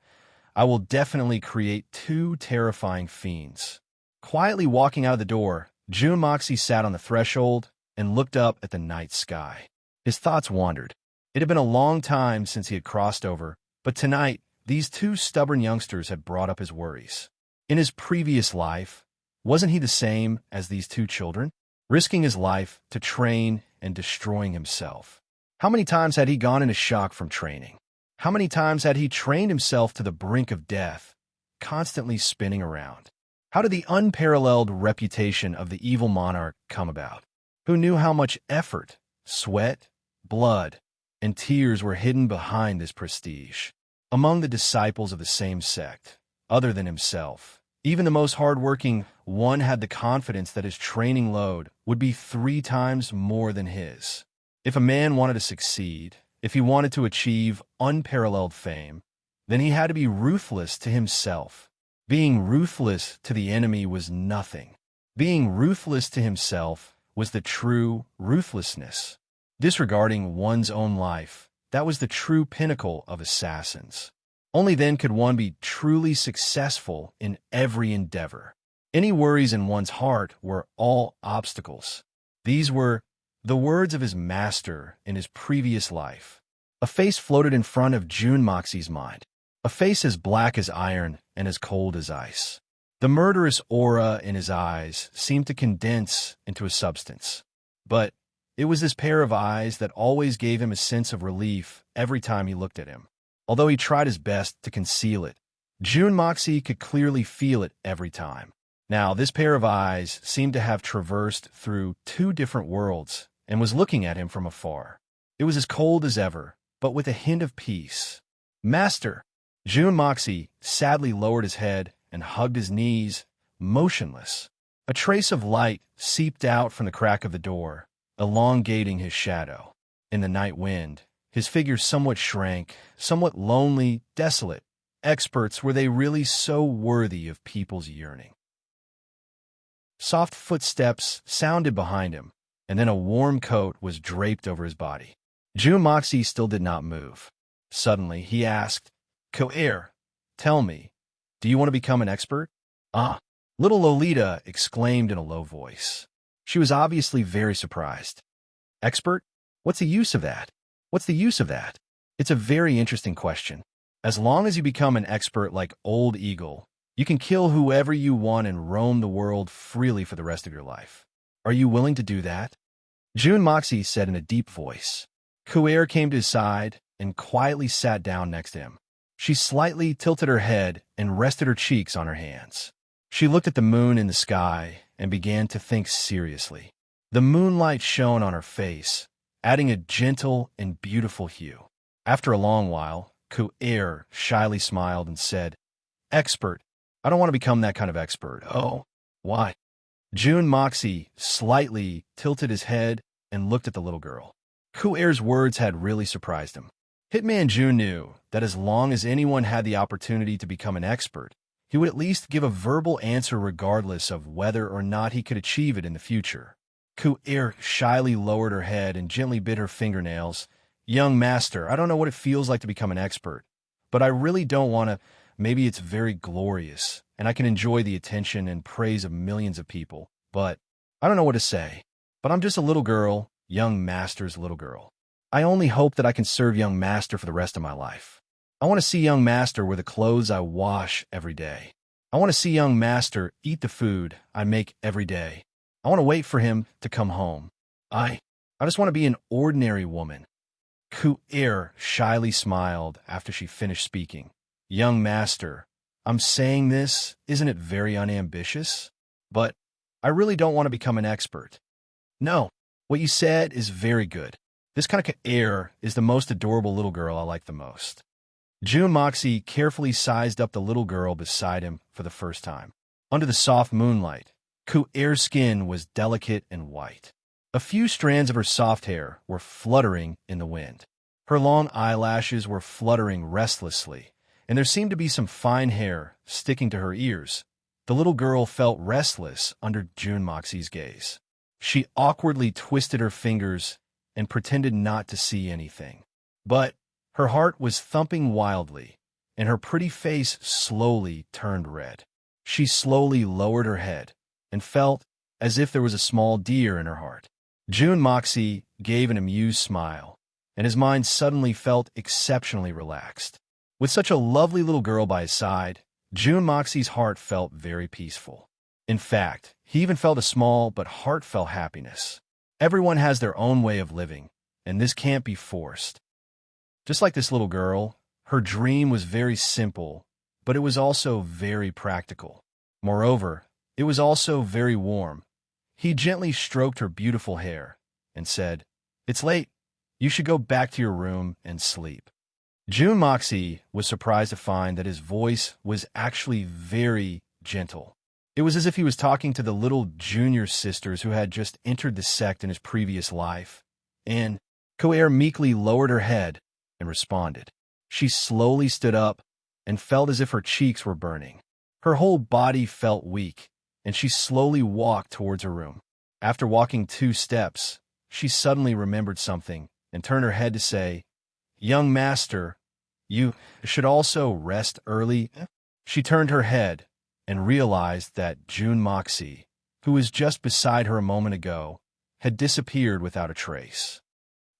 [SPEAKER 1] I will definitely create 2 terrifying fiends. Quietly walking out of the door, June Moxie sat on the threshold and looked up at the night sky. His thoughts wandered. It had been a long time since he had crossed over, but tonight, these 2 stubborn youngsters had brought up his worries. In his previous life, wasn't he the same as these 2 children, risking his life to train and destroying himself? How many times had he gone into shock from training? How many times had he trained himself to the brink of death, constantly spinning around? How did the unparalleled reputation of the evil monarch come about? Who knew how much effort, sweat, blood, and tears were hidden behind this prestige? Among the disciples of the same sect, other than himself, even the most hardworking one had the confidence that his training load would be 3 times more than his. If a man wanted to succeed, if he wanted to achieve unparalleled fame, then he had to be ruthless to himself. Being ruthless to the enemy was nothing. Being ruthless to himself was the true ruthlessness. Disregarding one's own life, that was the true pinnacle of assassins. Only then could one be truly successful in every endeavor. Any worries in one's heart were all obstacles. These were the words of his master in his previous life. A face floated in front of June Moxie's mind. A face as black as iron and as cold as ice. The murderous aura in his eyes seemed to condense into a substance. But it was this pair of eyes that always gave him a sense of relief every time he looked at him. Although he tried his best to conceal it, June Moxie could clearly feel it every time. Now, this pair of eyes seemed to have traversed through 2 different worlds and was looking at him from afar. It was as cold as ever, but with a hint of peace. "Master!" June Moxie sadly lowered his head and hugged his knees, motionless. A trace of light seeped out from the crack of the door, elongating his shadow. In the night wind, his figure somewhat shrank, somewhat lonely, desolate. Experts, were they really so worthy of people's yearning? Soft footsteps sounded behind him, and then a warm coat was draped over his body. June Moxie still did not move. Suddenly, he asked, "Coer, tell me, do you want to become an expert?" "Ah!" Little Lolita exclaimed in a low voice. She was obviously very surprised. "Expert? What's the use of that? What's the use of that?" "It's a very interesting question. As long as you become an expert like Old Eagle, you can kill whoever you want and roam the world freely for the rest of your life. Are you willing to do that?" June Moxie said in a deep voice. Coer came to his side and quietly sat down next to him. She slightly tilted her head and rested her cheeks on her hands. She looked at the moon in the sky and began to think seriously. The moonlight shone on her face, adding a gentle and beautiful hue. After a long while, Ku-Er shyly smiled and said, "Expert. I don't want to become that kind of expert." "Oh, why?" Jun Moxie slightly tilted his head and looked at the little girl. Ku-Er's words had really surprised him. Hitman Jun knew that as long as anyone had the opportunity to become an expert, he would at least give a verbal answer regardless of whether or not he could achieve it in the future. Ku-Er shyly lowered her head and gently bit her fingernails. "Young master, I don't know what it feels like to become an expert, but I really don't want to. Maybe it's very glorious, and I can enjoy the attention and praise of millions of people, but I don't know what to say. But I'm just a little girl, young master's little girl. I only hope that I can serve young master for the rest of my life. I want to see young master wear the clothes I wash every day. I want to see young master eat the food I make every day. I want to wait for him to come home. I just want to be an ordinary woman." Ku-Er shyly smiled after she finished speaking. "Young master, I'm saying this, isn't it very unambitious? But I really don't want to become an expert." "No, what you said is very good. This kind of Ku-Er is the most adorable little girl I like the most." Jun Moxie carefully sized up the little girl beside him for the first time. Under the soft moonlight, Ku-Er's skin was delicate and white. A few strands of her soft hair were fluttering in the wind. Her long eyelashes were fluttering restlessly, and there seemed to be some fine hair sticking to her ears. The little girl felt restless under Jun Moxie's gaze. She awkwardly twisted her fingers and pretended not to see anything. But her heart was thumping wildly, and her pretty face slowly turned red. She slowly lowered her head and felt as if there was a small deer in her heart. Jun Moxie gave an amused smile, and his mind suddenly felt exceptionally relaxed. With such a lovely little girl by his side, Jun Moxie's heart felt very peaceful. In fact, he even felt a small but heartfelt happiness. Everyone has their own way of living, and this can't be forced. Just like this little girl, her dream was very simple, but it was also very practical. Moreover, it was also very warm. He gently stroked her beautiful hair and said, "It's late. You should go back to your room and sleep." Jun Moxie was surprised to find that his voice was actually very gentle. It was as if he was talking to the little junior sisters who had just entered the sect in his previous life. And Ku-Er meekly lowered her head and responded. She slowly stood up and felt as if her cheeks were burning. Her whole body felt weak, and she slowly walked towards her room. After walking 2 steps, she suddenly remembered something and turned her head to say, "Young master, you should also rest early." She turned her head and realized that Jun Moxie, who was just beside her a moment ago, had disappeared without a trace.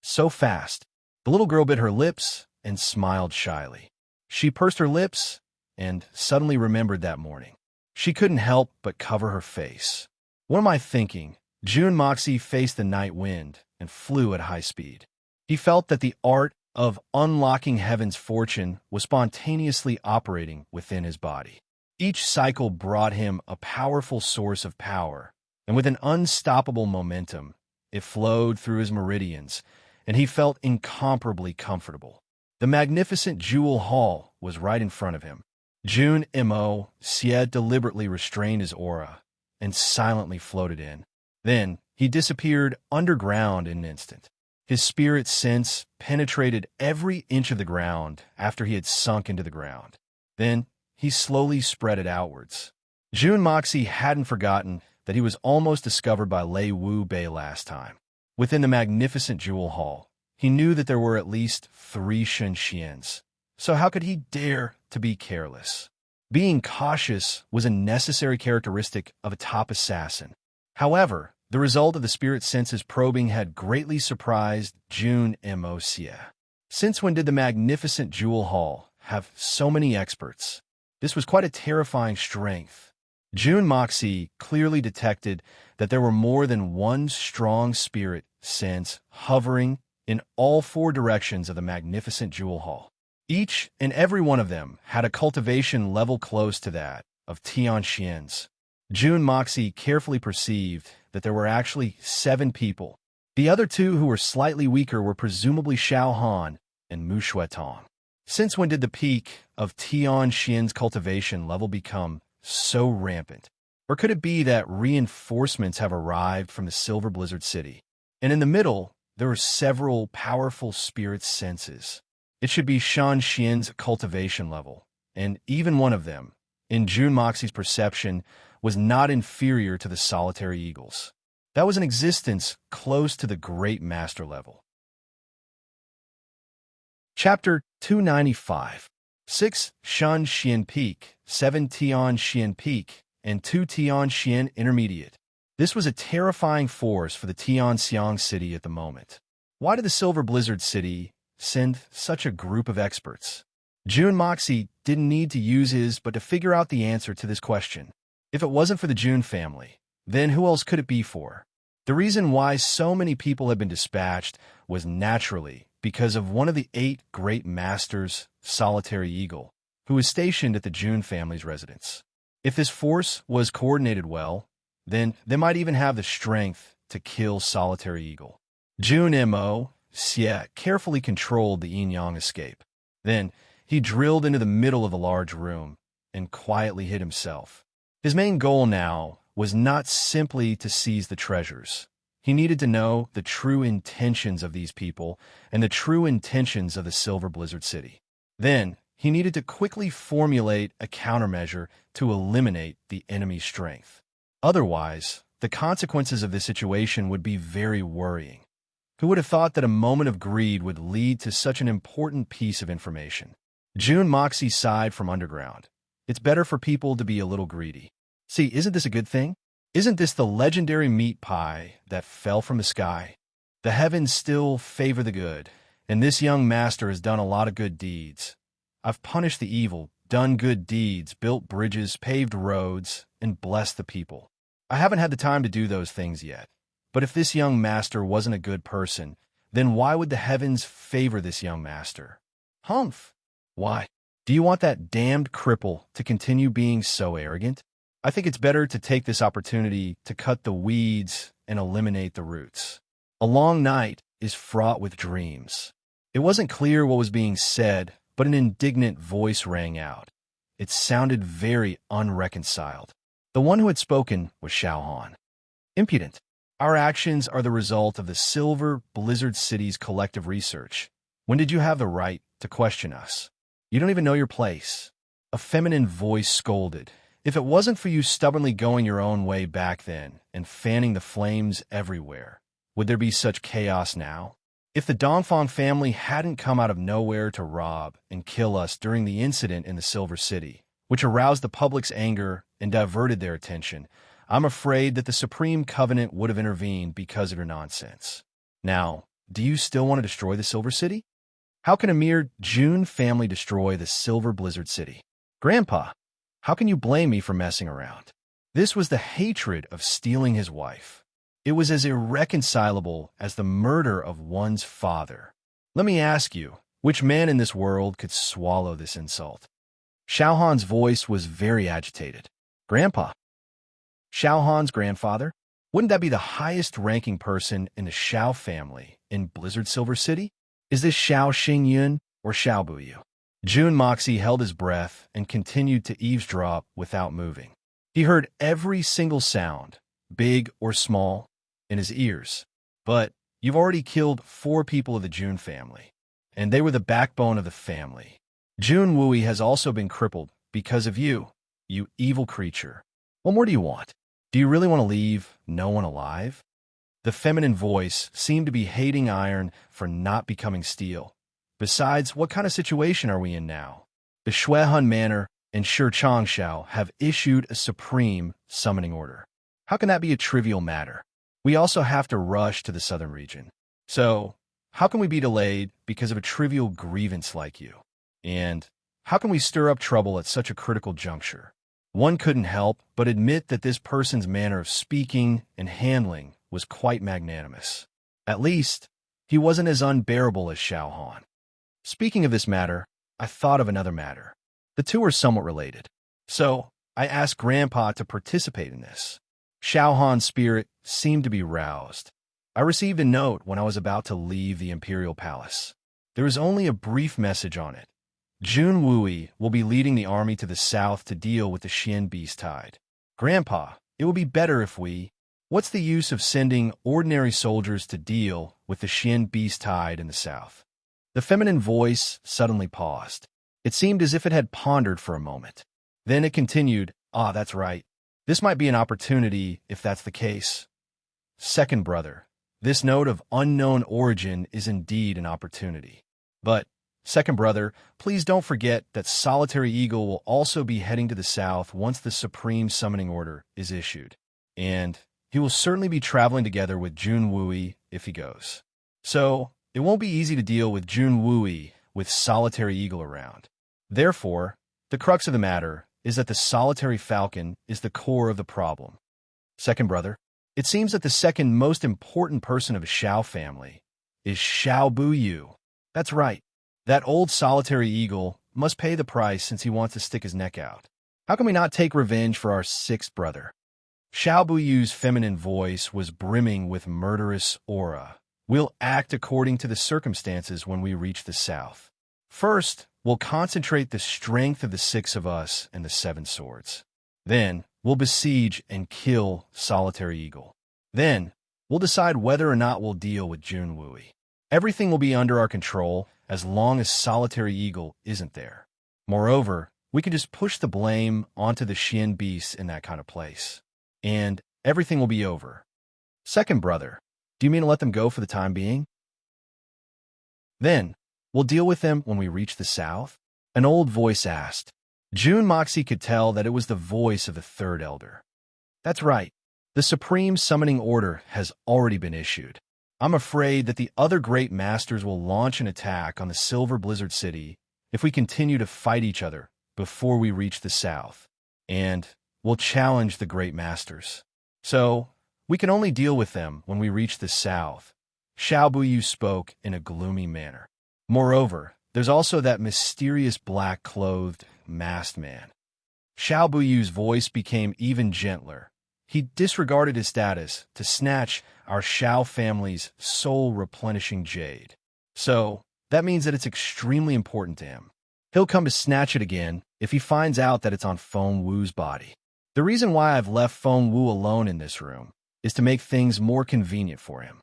[SPEAKER 1] So fast, the little girl bit her lips and smiled shyly. She pursed her lips and suddenly remembered that morning. She couldn't help but cover her face. "What am I thinking?" Jun Moxie faced the night wind and flew at high speed. He felt that the art of unlocking heaven's fortune was spontaneously operating within his body. Each cycle brought him a powerful source of power, and with an unstoppable momentum, it flowed through his meridians, and he felt incomparably comfortable. The magnificent Jewel Hall was right in front of him. Jun Mo-Sie deliberately restrained his aura and silently floated in. Then he disappeared underground in an instant. His spirit sense penetrated every inch of the ground after he had sunk into the ground. Then he slowly spread it outwards. Jun Moxie hadn't forgotten that he was almost discovered by Lei Wu Bei last time. Within the magnificent Jewel Hall, he knew that there were at least 3 Shenxians. So how could he dare to be careless? Being cautious was a necessary characteristic of a top assassin. However, the result of the spirit senses probing had greatly surprised Jun Mo-Sie. Since when did the magnificent Jewel Hall have so many experts? This was quite a terrifying strength. Jun Moxie clearly detected that there were more than one strong spirit sense hovering in all 4 directions of the magnificent Jewel Hall. Each and every one of them had a cultivation level close to that of Tianxians. Jun Moxie carefully perceived that there were actually 7 people. The other 2 who were slightly weaker were presumably Xiao Han and Mu Shuetong. Since when did the peak of Tianxian's cultivation level become so rampant? Or could it be that reinforcements have arrived from the Silver Blizzard City? And in the middle, there were several powerful spirit senses. It should be Shan Xian's cultivation level, and even one of them, in Jun Moxie's perception, was not inferior to the solitary eagles. That was an existence close to the great master level. Chapter 295. 6 Shan Xian Peak, 7 Tian Xian Peak, and 2 Tian Xian Intermediate. This was a terrifying force for the Tianxiang city at the moment. Why did the Silver Blizzard City send such a group of experts? Jun Moxie didn't need to use his but to figure out the answer to this question. If it wasn't for the Jun family, then who else could it be for? The reason why so many people had been dispatched was naturally because of one of the 8 great masters, Solitary Eagle, who was stationed at the Jun family's residence. If this force was coordinated well, then they might even have the strength to kill Solitary Eagle. Jun Mo Xie carefully controlled the yin-yang escape. Then he drilled into the middle of the large room and quietly hid himself. His main goal now was not simply to seize the treasures. He needed to know the true intentions of these people and the true intentions of the Silver Blizzard City. Then he needed to quickly formulate a countermeasure to eliminate the enemy's strength. Otherwise, the consequences of this situation would be very worrying. Who would have thought that a moment of greed would lead to such an important piece of information? Jun Moxie sighed from underground. It's better for people to be a little greedy. See, isn't this a good thing? Isn't this the legendary meat pie that fell from the sky? The heavens still favor the good, and this young master has done a lot of good deeds. I've punished the evil, done good deeds, built bridges, paved roads, and blessed the people. I haven't had the time to do those things yet. But if this young master wasn't a good person, then why would the heavens favor this young master? Humph! Why? Do you want that damned cripple to continue being so arrogant? I think it's better to take this opportunity to cut the weeds and eliminate the roots. A long night is fraught with dreams. It wasn't clear what was being said, but an indignant voice rang out. It sounded very unreconciled. The one who had spoken was Xiao Han. Impudent. Our actions are the result of the Silver Blizzard City's collective research. When did you have the right to question us? You don't even know your place. A feminine voice scolded. If it wasn't for you stubbornly going your own way back then and fanning the flames everywhere, would there be such chaos now? If the Dongfang family hadn't come out of nowhere to rob and kill us during the incident in the Silver City, which aroused the public's anger and diverted their attention, I'm afraid that the Supreme Covenant would have intervened because of your nonsense. Now, do you still want to destroy the Silver City? How can a mere Jun family destroy the Silver Blizzard City? Grandpa, how can you blame me for messing around? This was the hatred of stealing his wife. It was as irreconcilable as the murder of one's father. Let me ask you, which man in this world could swallow this insult? Xiao Han's voice was very agitated. Grandpa. Xiao Han's grandfather? Wouldn't that be the highest-ranking person in the Xiao family in Blizzard Silver City? Is this Xiao Xingyun or Xiao Buyu? Jun Moxie held his breath and continued to eavesdrop without moving. He heard every single sound, big or small, in his ears. But you've already killed 4 people of the Jun family, and they were the backbone of the family. Jun Wui has also been crippled because of you, you evil creature. What more do you want? Do you really want to leave no one alive? The feminine voice seemed to be hating iron for not becoming steel. Besides, what kind of situation are we in now? The Shuehun Manor and Changsha have issued a supreme summoning order. How can that be a trivial matter? We also have to rush to the southern region. So, how can we be delayed because of a trivial grievance like you? And how can we stir up trouble at such a critical juncture? One couldn't help but admit that this person's manner of speaking and handling was quite magnanimous. At least, he wasn't as unbearable as Xiao Han. Speaking of this matter, I thought of another matter. The two are somewhat related. So, I asked Grandpa to participate in this. Xiao Han's spirit seemed to be roused. I received a note when I was about to leave the Imperial Palace. There was only a brief message on it. Jun Wui will be leading the army to the south to deal with the Xian beast tide. Grandpa, it would be better if we... What's the use of sending ordinary soldiers to deal with the Xian beast tide in the south? The feminine voice suddenly paused. It seemed as if it had pondered for a moment. Then it continued, that's right. This might be an opportunity if that's the case. Second brother, this note of unknown origin is indeed an opportunity. But, second brother, please don't forget that Solitary Eagle will also be heading to the south once the Supreme Summoning Order is issued. And he will certainly be traveling together with Jun Wui if he goes. So, it won't be easy to deal with Jun Wui with Solitary Eagle around. Therefore, the crux of the matter is that the Solitary Falcon is the core of the problem. Second brother, it seems that the second most important person of the Xiao family is Xiao Buyu. That's right. That old Solitary Eagle must pay the price since he wants to stick his neck out. How can we not take revenge for our sixth brother? Xiao Buyu's feminine voice was brimming with murderous aura. We'll act according to the circumstances when we reach the south. First, we'll concentrate the strength of the six of us and the seven swords. Then, we'll besiege and kill Solitary Eagle. Then, we'll decide whether or not we'll deal with Jun Wui. Everything will be under our control as long as Solitary Eagle isn't there. Moreover, we can just push the blame onto the Xian beasts in that kind of place. And everything will be over. Second brother, do you mean to let them go for the time being? Then, we'll deal with them when we reach the south? An old voice asked. Jun Moxie could tell that it was the voice of the third elder. That's right. The Supreme Summoning Order has already been issued. I'm afraid that the other great masters will launch an attack on the Silver Blizzard City if we continue to fight each other before we reach the south. And we'll challenge the great masters. So, we can only deal with them when we reach the south. Xiao Buyu spoke in a gloomy manner. Moreover, there's also that mysterious black-clothed, masked man. Xiao Buyu's voice became even gentler. He disregarded his status to snatch our Xiao family's soul-replenishing jade. So, that means that it's extremely important to him. He'll come to snatch it again if he finds out that it's on Feng Wu's body. The reason why I've left Feng Wu alone in this room is to make things more convenient for him.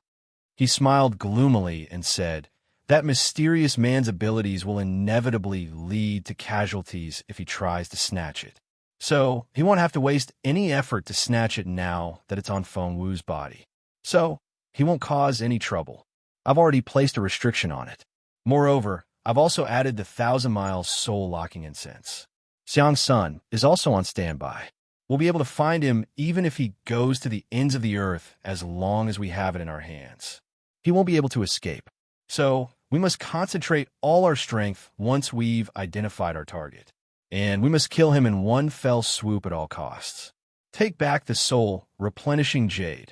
[SPEAKER 1] He smiled gloomily and said, that mysterious man's abilities will inevitably lead to casualties if he tries to snatch it. So, he won't have to waste any effort to snatch it now that it's on Feng Wu's body. So, he won't cause any trouble. I've already placed a restriction on it. Moreover, I've also added the 1,000-mile soul-locking incense. Xiang's son is also on standby. We'll be able to find him even if he goes to the ends of the earth as long as we have it in our hands. He won't be able to escape. So, we must concentrate all our strength once we've identified our target. And we must kill him in one fell swoop at all costs. Take back the soul-replenishing jade.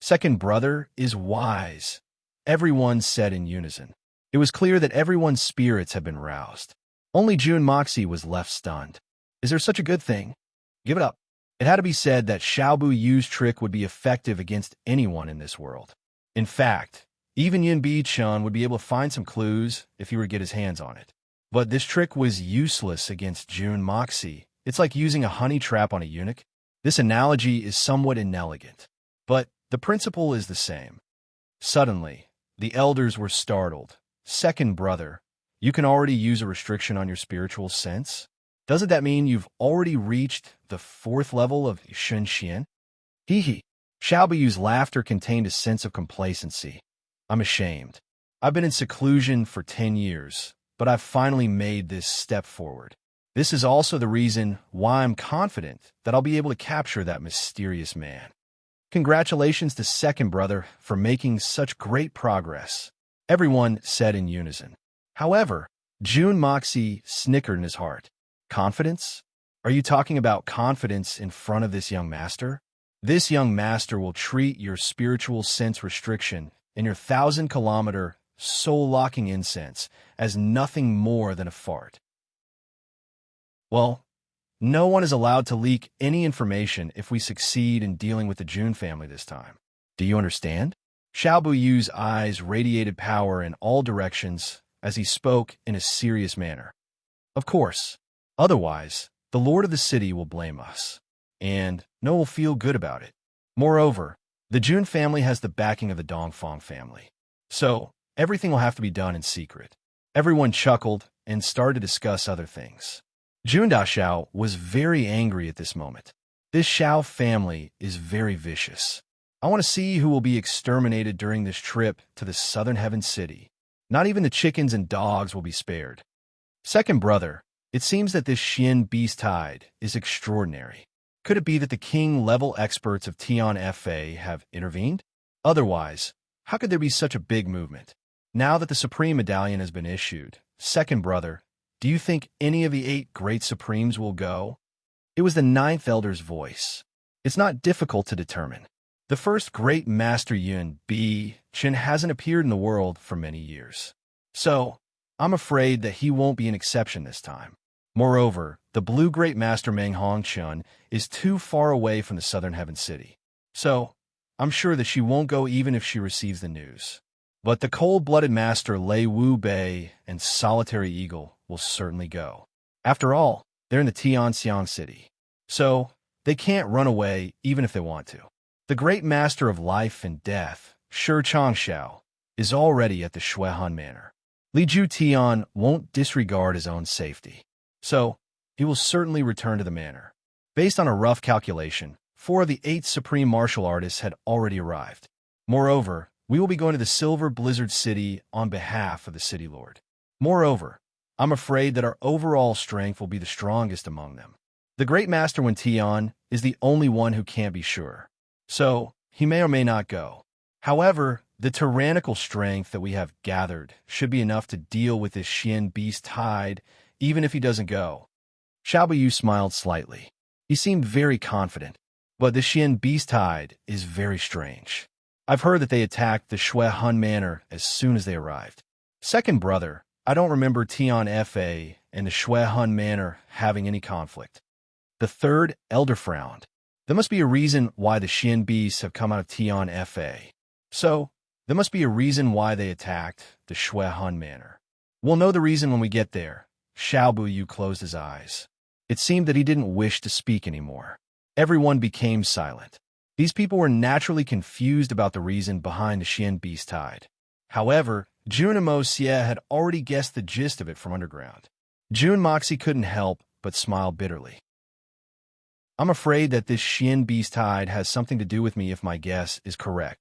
[SPEAKER 1] Second brother is wise, everyone said in unison. It was clear that everyone's spirits had been roused. Only Jun Moxie was left stunned. Is there such a good thing? Give it up. It had to be said that Xiao Buyu's trick would be effective against anyone in this world. In fact, even Yin Bi-chun would be able to find some clues if he were to get his hands on it. But this trick was useless against Jun Moxie. It's like using a honey trap on a eunuch. This analogy is somewhat inelegant, but the principle is the same. Suddenly, the elders were startled. Second brother, you can already use a restriction on your spiritual sense? Doesn't that mean you've already reached the 4th level of Shun Xian? Hee hee. Xiao Buyu's laughter contained a sense of complacency. I'm ashamed. I've been in seclusion for 10 years, but I've finally made this step forward. This is also the reason why I'm confident that I'll be able to capture that mysterious man. Congratulations to second brother for making such great progress, everyone said in unison. However, Jun Moxie snickered in his heart. Confidence? Are you talking about confidence in front of this young master? This young master will treat your spiritual sense restriction and your 1,000-kilometer soul-locking incense as nothing more than a fart. Well, No one is allowed to leak any information if we succeed in dealing with the Jun family this time. Do you understand? Xiao Buyu's eyes radiated power in all directions as he spoke in a serious manner. Of course. Otherwise, the lord of the city will blame us, and no one will feel good about it. Moreover, the Jun family has the backing of the Dongfang family, so everything will have to be done in secret. Everyone chuckled and started to discuss other things. Jun Daxiao was very angry at this moment. This Xiao family is very vicious. I want to see who will be exterminated during this trip to the Southern Heaven City. Not even the chickens and dogs will be spared. Second brother, it seems that this Xian beast tide is extraordinary. Could it be that the king-level experts of Tian Fa have intervened? Otherwise, how could there be such a big movement? Now that the Supreme Medallion has been issued, second brother, do you think any of the 8 great supremes will go? It was the 9th elder's voice. It's not difficult to determine. The first great master Yun B. Chen hasn't appeared in the world for many years. So, I'm afraid that he won't be an exception this time. Moreover, the blue great master Meng Hongchun is too far away from the Southern Heaven City. So, I'm sure that she won't go even if she receives the news. But the cold-blooded master Lei Wu Bei and Solitary Eagle will certainly go. After all, they're in the Tianxiang City. So, they can't run away even if they want to. The great master of life and death, Shi Changxiao, is already at the Shuehan Manor. Li Ju Tian won't disregard his own safety. So, he will certainly return to the manor. Based on a rough calculation, 4 of the 8 supreme martial artists had already arrived. Moreover, we will be going to the Silver Blizzard City on behalf of the City Lord. Moreover, I'm afraid that our overall strength will be the strongest among them. The Great Master Wen Tian is the only one who can't be sure. So, he may or may not go. However, the tyrannical strength that we have gathered should be enough to deal with this Xian beast tide, even if he doesn't go. Xiao Buyu smiled slightly. He seemed very confident, but the Xian beast tide is very strange. I've heard that they attacked the Shuehan Manor as soon as they arrived. Second brother, I don't remember Tian Fa and the Shuehan Manor having any conflict. The third elder frowned. There must be a reason why the Xian beasts have come out of Tian Fa. So, there must be a reason why they attacked the Shuehan Manor. We'll know the reason when we get there. Xiao Buyu closed his eyes. It seemed that he didn't wish to speak anymore. Everyone became silent. These people were naturally confused about the reason behind the Xian beast tide. However, Jun and Mo Xie had already guessed the gist of it from underground. Jun Moxie couldn't help but smile bitterly. I'm afraid that this Xian beast tide has something to do with me if my guess is correct.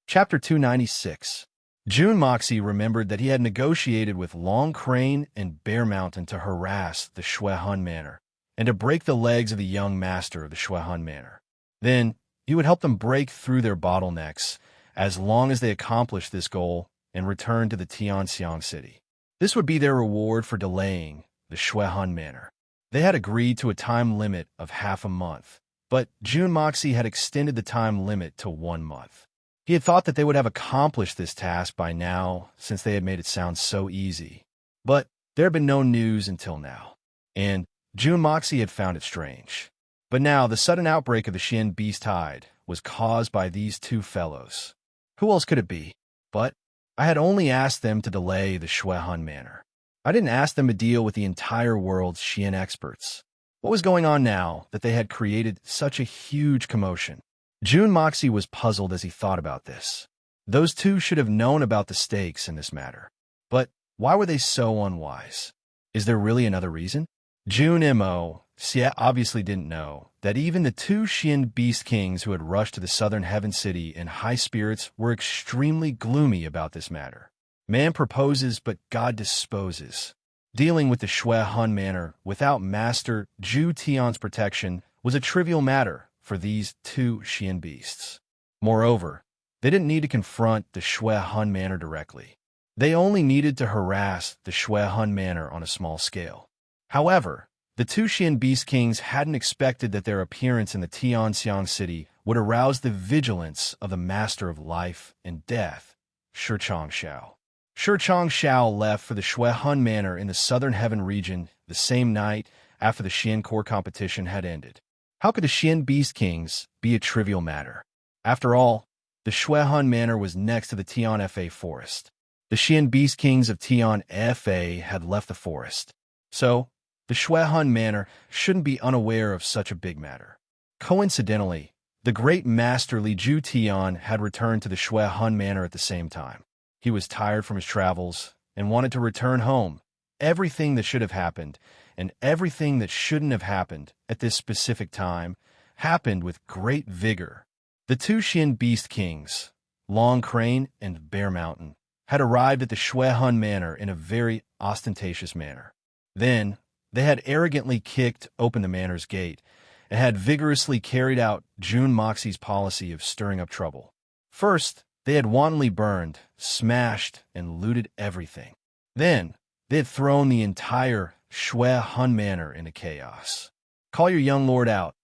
[SPEAKER 1] Chapter 296. Jun Moxie remembered that he had negotiated with Long Crane and Bear Mountain to harass the Shuehan Manor and to break the legs of the young master of the Shuehan Manor. Then, he would help them break through their bottlenecks as long as they accomplished this goal and returned to the Tianxiang City. This would be their reward for delaying the Shuehan Manor. They had agreed to a time limit of half a month, but Jun Moxie had extended the time limit to 1 month. He had thought that they would have accomplished this task by now, since they had made it sound so easy. But there had been no news until now, and Jun Moxie had found it strange. But now the sudden outbreak of the Xian beast tide was caused by these 2 fellows. Who else could it be? But I had only asked them to delay the Shuehan Manor. I didn't ask them to deal with the entire world's Xian experts. What was going on now that they had created such a huge commotion? Jun Moxie was puzzled as he thought about this. Those 2 should have known about the stakes in this matter. But why were they so unwise? Is there really another reason? Jun Mo Xie obviously didn't know that even the 2 Xian beast kings who had rushed to the Southern Heaven City in high spirits were extremely gloomy about this matter. Man proposes, but God disposes. Dealing with the Shuehan Manor without Master Zhu Tian's protection was a trivial matter for these 2 Xian beasts. Moreover, they didn't need to confront the Shuehan Manor directly. They only needed to harass the Shuehan Manor on a small scale. However, the 2 Xian beast kings hadn't expected that their appearance in the Tianxiang City would arouse the vigilance of the Master of Life and Death, Shi Changxiao. Shi Changxiao left for the Shuehan Manor in the Southern Heaven region the same night after the Xian Core competition had ended. How could the Xian Beast Kings be a trivial matter? After all, the Shuehan Manor was next to the Tian Fa forest. The Xian Beast Kings of Tian Fa had left the forest. So, the Shuehan Manor shouldn't be unaware of such a big matter. Coincidentally, the great master Li Ju Tian had returned to the Shuehan Manor at the same time. He was tired from his travels and wanted to return home. Everything that should have happened and everything that shouldn't have happened at this specific time happened with great vigor. The two Xian Beast Kings, Long Crane and Bear Mountain, had arrived at the Shuehan Manor in a very ostentatious manner. Then, they had arrogantly kicked open the manor's gate and had vigorously carried out Jun Moxie's policy of stirring up trouble. First, they had wantonly burned, smashed, and looted everything. Then, they had thrown the entire Shuehan Manor into chaos. Call your young lord out.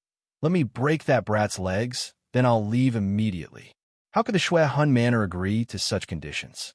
[SPEAKER 1] Let me break that brat's legs, then I'll leave immediately. How could the Shuehan Manor agree to such conditions?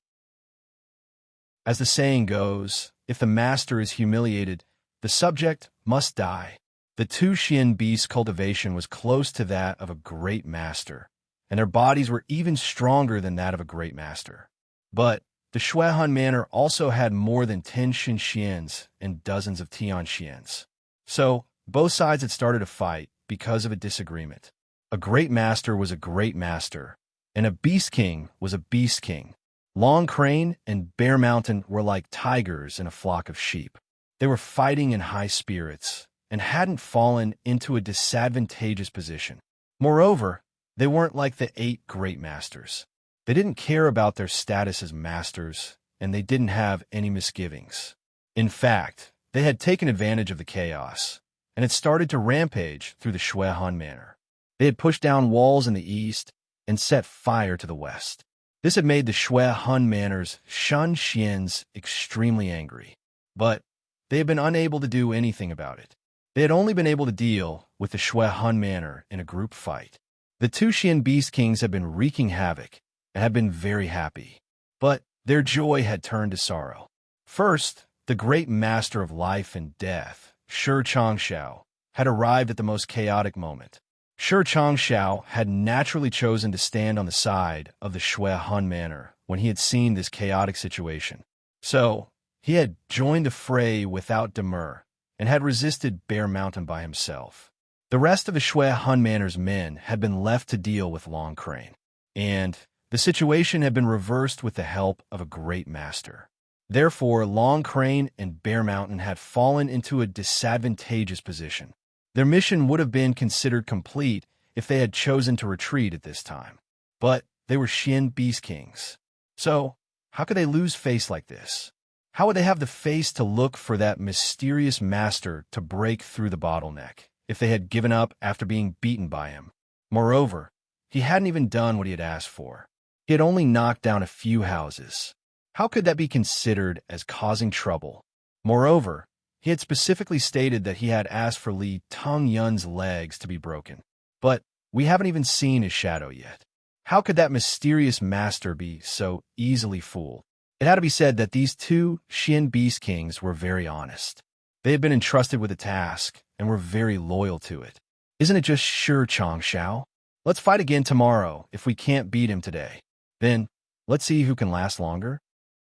[SPEAKER 1] As the saying goes, if the master is humiliated, the subject must die. The two Xian Beasts' cultivation was close to that of a great master, and their bodies were even stronger than that of a great master. But the Shuehan Manor also had more than 10 Xin Xians and dozens of Tian Xians. So, both sides had started a fight because of a disagreement. A great master was a great master, and a beast king was a beast king. Long Crane and Bear Mountain were like tigers in a flock of sheep. They were fighting in high spirits and hadn't fallen into a disadvantageous position. Moreover, they weren't like the 8 great masters. They didn't care about their status as masters, and they didn't have any misgivings. In fact, they had taken advantage of the chaos and had started to rampage through the Shuehan Manor. They had pushed down walls in the east and set fire to the west. This had made the Shuehan Manor's Shan Xians extremely angry, but they had been unable to do anything about it. They had only been able to deal with the Shuehan Manor in a group fight. The two Xian Beast Kings had been wreaking havoc and had been very happy, but their joy had turned to sorrow. First, the great master of life and death, Shi Changshao, had arrived at the most chaotic moment. Shi Changshao had naturally chosen to stand on the side of the Shuehan Manor when he had seen this chaotic situation. So, he had joined the fray without demur and had resisted Bear Mountain by himself. The rest of the Shuehan Manor's men had been left to deal with Long Crane, and the situation had been reversed with the help of a great master. Therefore, Long Crane and Bear Mountain had fallen into a disadvantageous position. Their mission would have been considered complete if they had chosen to retreat at this time. But they were Xian Beast Kings. So, how could they lose face like this? How would they have the face to look for that mysterious master to break through the bottleneck if they had given up after being beaten by him? Moreover, he hadn't even done what he had asked for. He had only knocked down a few houses. How could that be considered as causing trouble? Moreover, he had specifically stated that he had asked for Li Tongyun's legs to be broken. But we haven't even seen his shadow yet. How could that mysterious master be so easily fooled? It had to be said that these two Xian Beast Kings were very honest. They had been entrusted with a task and were very loyal to it. Isn't it just Shi Changshao? Let's fight again tomorrow if we can't beat him today. Then, let's see who can last longer.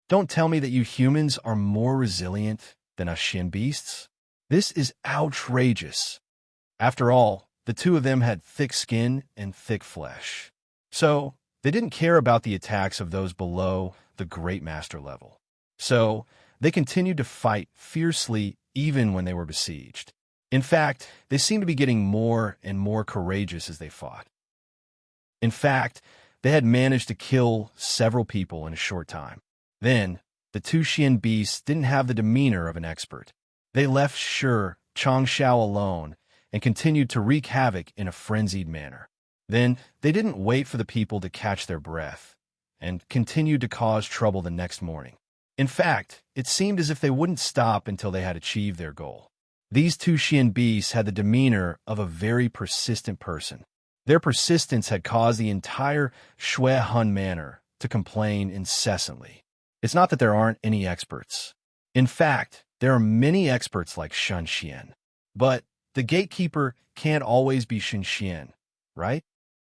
[SPEAKER 1] Don't tell me that you humans are more resilient than us Xian beasts. This is outrageous. After all, the two of them had thick skin and thick flesh. So, they didn't care about the attacks of those below the Great Master level. So, they continued to fight fiercely even when they were besieged. In fact, they seemed to be getting more and more courageous as they fought. In fact, they had managed to kill several people in a short time. Then, the two Xian beasts didn't have the demeanor of an expert. They left Shi Changshao alone and continued to wreak havoc in a frenzied manner. Then, they didn't wait for the people to catch their breath and continued to cause trouble the next morning. In fact, it seemed as if they wouldn't stop until they had achieved their goal. These two Xian beasts had the demeanor of a very persistent person. Their persistence had caused the entire Shuehan Manor to complain incessantly. It's not that there aren't any experts. In fact, There are many experts like Shen Xian, but the gatekeeper can't always be Shen Xian, right?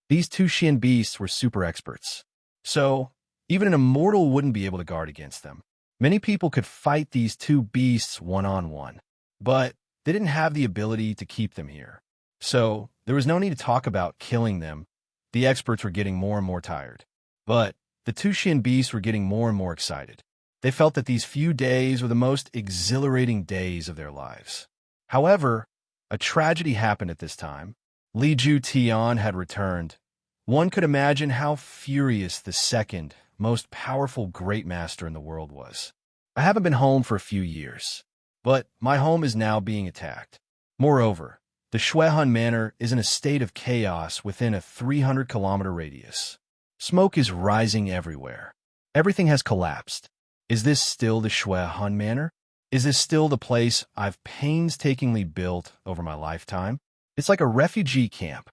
[SPEAKER 1] These two Xian beasts were super experts, so even an immortal wouldn't be able to guard against them. Many people could fight these two beasts one-on-one, but they didn't have the ability to keep them here. So there was no need to talk about killing them. The experts were getting more and more tired. But the two Xian beasts were getting more and more excited. They felt that these few days were the most exhilarating days of their lives. However, a tragedy happened at this time. Li Ju Tian had returned. One could imagine how furious the second, most powerful great master in the world was. I haven't been home for a few years, but my home is now being attacked. Moreover, the Shuehan Manor is in a state of chaos within a 300-kilometer radius. Smoke is rising everywhere. Everything has collapsed. Is this still the Shuehan Manor? Is this still the place I've painstakingly built over my lifetime? It's like a refugee camp.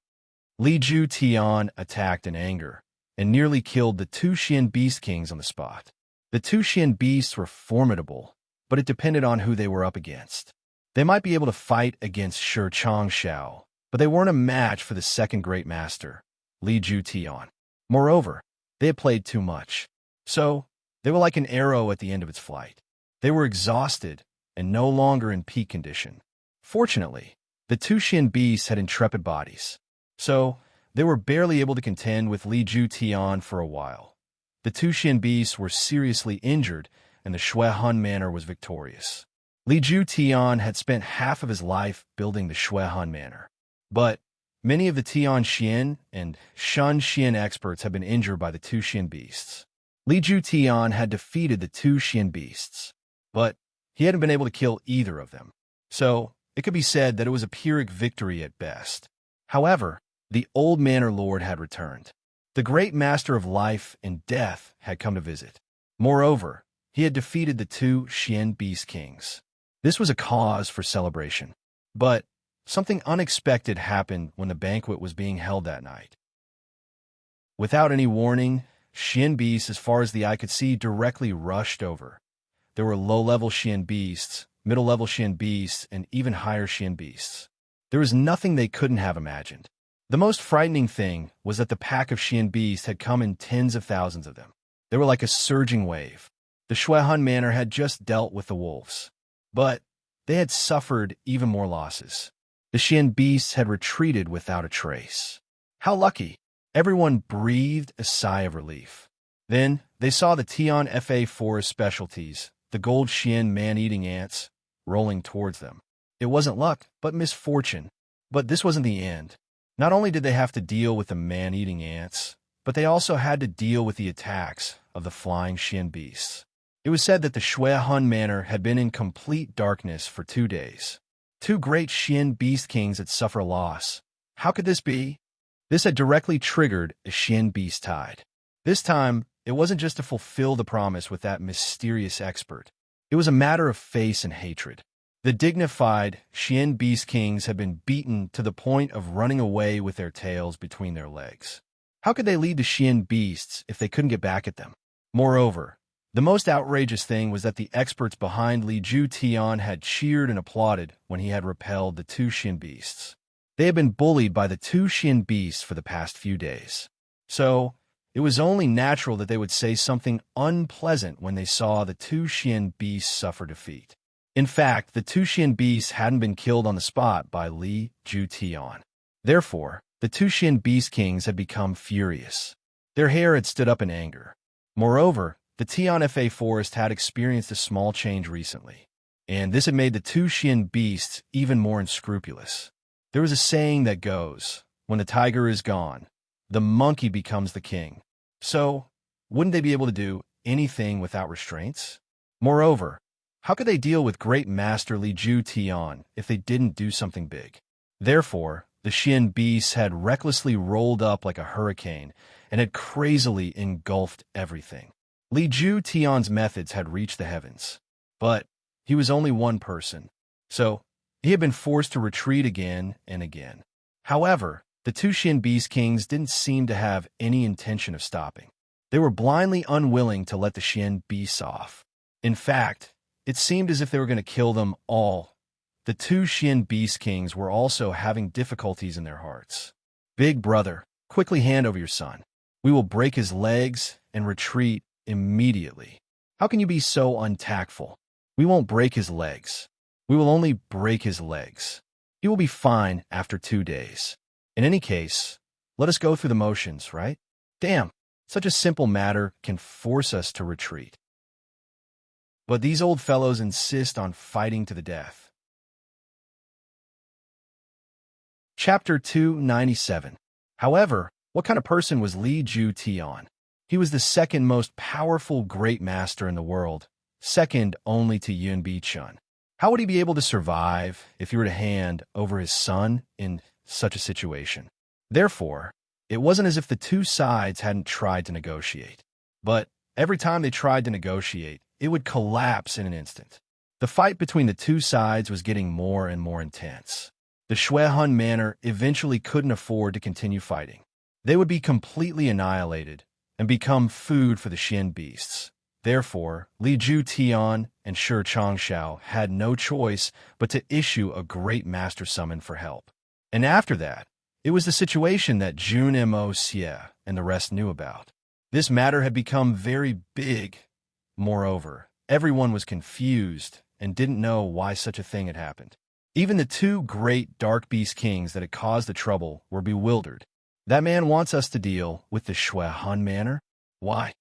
[SPEAKER 1] Li Ju Tian attacked in anger and nearly killed the two Xian Beast Kings on the spot. The two Xian Beasts were formidable, but it depended on who they were up against. They might be able to fight against Shi Changshao, but they weren't a match for the second great master, Li Ju Tian. Moreover, they had played too much, so they were like an arrow at the end of its flight. They were exhausted and no longer in peak condition. Fortunately, the two Xian Beasts had intrepid bodies, so they were barely able to contend with Li Ju Tian for a while. The two Xian Beasts were seriously injured, and the Shuehan Manor was victorious. Li Ju Tian had spent half of his life building the Shuehan Manor, but many of the Tian Xian and Shan Xian experts had been injured by the two Xian Beasts. Li Ju Tian had defeated the two Xian Beasts, but he hadn't been able to kill either of them, so it could be said that it was a Pyrrhic victory at best. However, the old Manor Lord had returned. The great master of life and death had come to visit. Moreover, he had defeated the two Xian Beast Kings. This was a cause for celebration. But something unexpected happened when the banquet was being held that night. Without any warning, Xian Beasts, as far as the eye could see, directly rushed over. There were low-level Xian Beasts, middle-level Xian Beasts, and even higher Xian Beasts. There was nothing they couldn't have imagined. The most frightening thing was that the pack of Xian Beasts had come in tens of thousands of them. They were like a surging wave. The Shuehan Manor had just dealt with the wolves, but they had suffered even more losses. The Xian Beasts had retreated without a trace. How lucky! Everyone breathed a sigh of relief. Then they saw the Tian Fa Forest specialties, the gold Xian man-eating ants, rolling towards them. It wasn't luck, but misfortune. But this wasn't the end. Not only did they have to deal with the man-eating ants, but they also had to deal with the attacks of the flying Xian Beasts. It was said that the Shuehan Manor had been in complete darkness for 2 days. Two great Xian Beast Kings had suffered a loss. How could this be? This had directly triggered a Xian Beast tide. This time, it wasn't just to fulfill the promise with that mysterious expert. It was a matter of face and hatred. The dignified Xian Beast Kings had been beaten to the point of running away with their tails between their legs. How could they lead the Xian Beasts if they couldn't get back at them? Moreover, the most outrageous thing was that the experts behind Li Ju Tian had cheered and applauded when he had repelled the two Xian Beasts. They had been bullied by the two Xian Beasts for the past few days. So, it was only natural that they would say something unpleasant when they saw the two Xian Beasts suffer defeat. In fact, the two Xian Beasts hadn't been killed on the spot by Li Ju Tian. Therefore, the two Xian Beast Kings had become furious. Their hair had stood up in anger. Moreover, the Tian Fa Forest had experienced a small change recently, and this had made the two Xian Beasts even more unscrupulous. There was a saying that goes, when the tiger is gone, the monkey becomes the king. So, wouldn't they be able to do anything without restraints? Moreover, how could they deal with great master Li Ju Tian if they didn't do something big? Therefore, the Xian Beasts had recklessly rolled up like a hurricane and had crazily engulfed everything. Li Ju Tian's methods had reached the heavens, but he was only one person, so he had been forced to retreat again and again. However, the two Xian Beast Kings didn't seem to have any intention of stopping. They were blindly unwilling to let the Xian Beasts off. In fact, It seemed as if they were going to kill them all. The two Xian Beast Kings were also having difficulties in their hearts. Big brother, quickly hand over your son. We will break his legs and retreat immediately. How can you be so untactful? We won't break his legs. We will only break his legs. He will be fine after 2 days. In any case, let us go through the motions, right? Damn, such a simple matter can force us to retreat. But these old fellows insist on fighting to the death. Chapter 297. However, what kind of person was Li Ju Tian? He was the second most powerful great master in the world, second only to Yun Bichun. How would he be able to survive if he were to hand over his son in such a situation? Therefore, it wasn't as if the two sides hadn't tried to negotiate. But every time they tried to negotiate, it would collapse in an instant. The fight between the two sides was getting more and more intense. The Shuehun Manor eventually couldn't afford to continue fighting. They would be completely annihilated and become food for the Xian beasts. Therefore, Li Ju Tian and Shi Changshao had no choice but to issue a great master summon for help. And after that, it was the situation that Jun Mo Xie and the rest knew about. This matter had become very big. Moreover, everyone was confused and didn't know why such a thing had happened. Even the two great Dark Beast Kings that had caused the trouble were bewildered. That man wants us to deal with the Shuehun Manor? Why?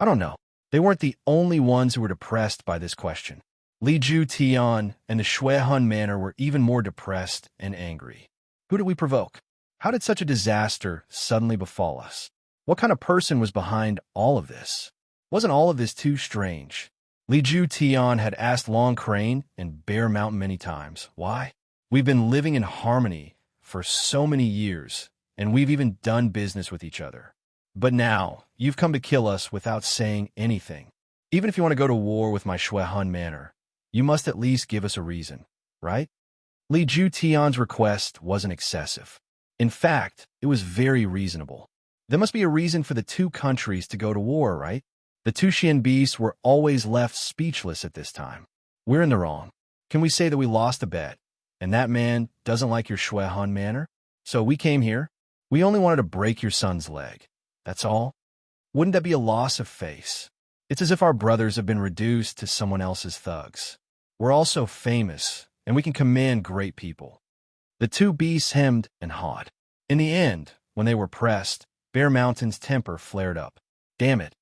[SPEAKER 1] I don't know. They weren't the only ones who were depressed by this question. Li Ju Tian and the Shuehun Manor were even more depressed and angry. Who did we provoke? How did such a disaster suddenly befall us? What kind of person was behind all of this? Wasn't all of this too strange? Li Ju Tian had asked Long Crane and Bear Mountain many times. Why? We've been living in harmony for so many years, and we've even done business with each other. But now, you've come to kill us without saying anything. Even if you want to go to war with my Shuehun Manor, you must at least give us a reason, right? Li Ju Tian's request wasn't excessive. In fact, it was very reasonable. There must be a reason for the two countries to go to war, right? The two Xian beasts were always left speechless at this time. We're in the wrong. Can we say that we lost a bet, and that man doesn't like your Shuehun Manor? So we came here. We only wanted to break your son's leg. That's all? Wouldn't that be a loss of face? It's as if our brothers have been reduced to someone else's thugs. We're also famous, and we can command great people. The two beasts hemmed and hawed. In the end, when they were pressed, Bear Mountain's temper flared up. Damn it.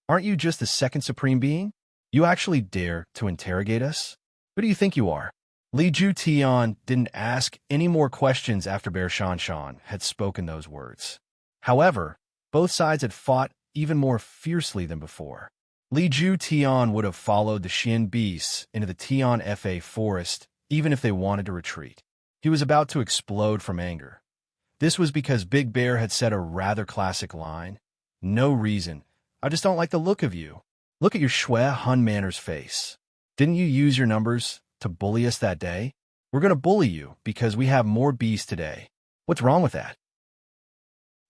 [SPEAKER 1] Aren't you just the second supreme being? You actually dare to interrogate us? Who do you think you are? Li Ju Tian didn't ask any more questions after Bear Shanshan had spoken those words. However, both sides had fought even more fiercely than before. Li Ju Tian would have followed the Xian beasts into the Tian Fa forest even if they wanted to retreat. He was about to explode from anger. This was because Big Bear had said a rather classic line. No reason. I just don't like the look of you. Look at your Shuehun Manor's face. Didn't you use your numbers to bully us that day? We're going to bully you because we have more beasts today. What's wrong with that?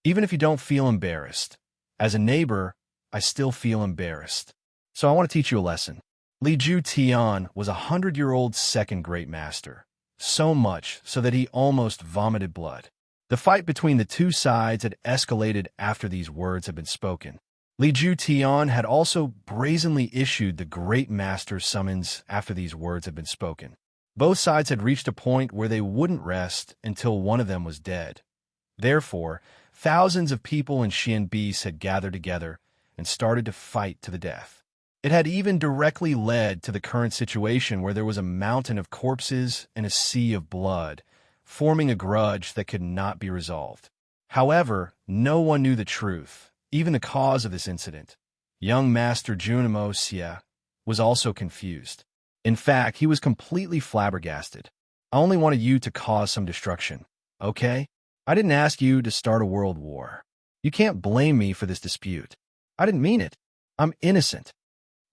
[SPEAKER 1] Even if you don't feel embarrassed, as a neighbor, I still feel embarrassed. So I want to teach you a lesson. Li Ju Tian was 100-year-old second great master. So much so that he almost vomited blood. The fight between the two sides had escalated after these words had been spoken. Li Ju Tian had also brazenly issued the great master summons after these words had been spoken. Both sides had reached a point where they wouldn't rest until one of them was dead. Therefore, thousands of people and Xian beasts had gathered together and started to fight to the death. It had even directly led to the current situation where there was a mountain of corpses and a sea of blood, forming a grudge that could not be resolved. However, no one knew the truth. Even the cause of this incident. Young Master Jun Mo Xie was also confused. In fact, he was completely flabbergasted. I only wanted you to cause some destruction, okay? I didn't ask you to start a world war. You can't blame me for this dispute. I didn't mean it. I'm innocent.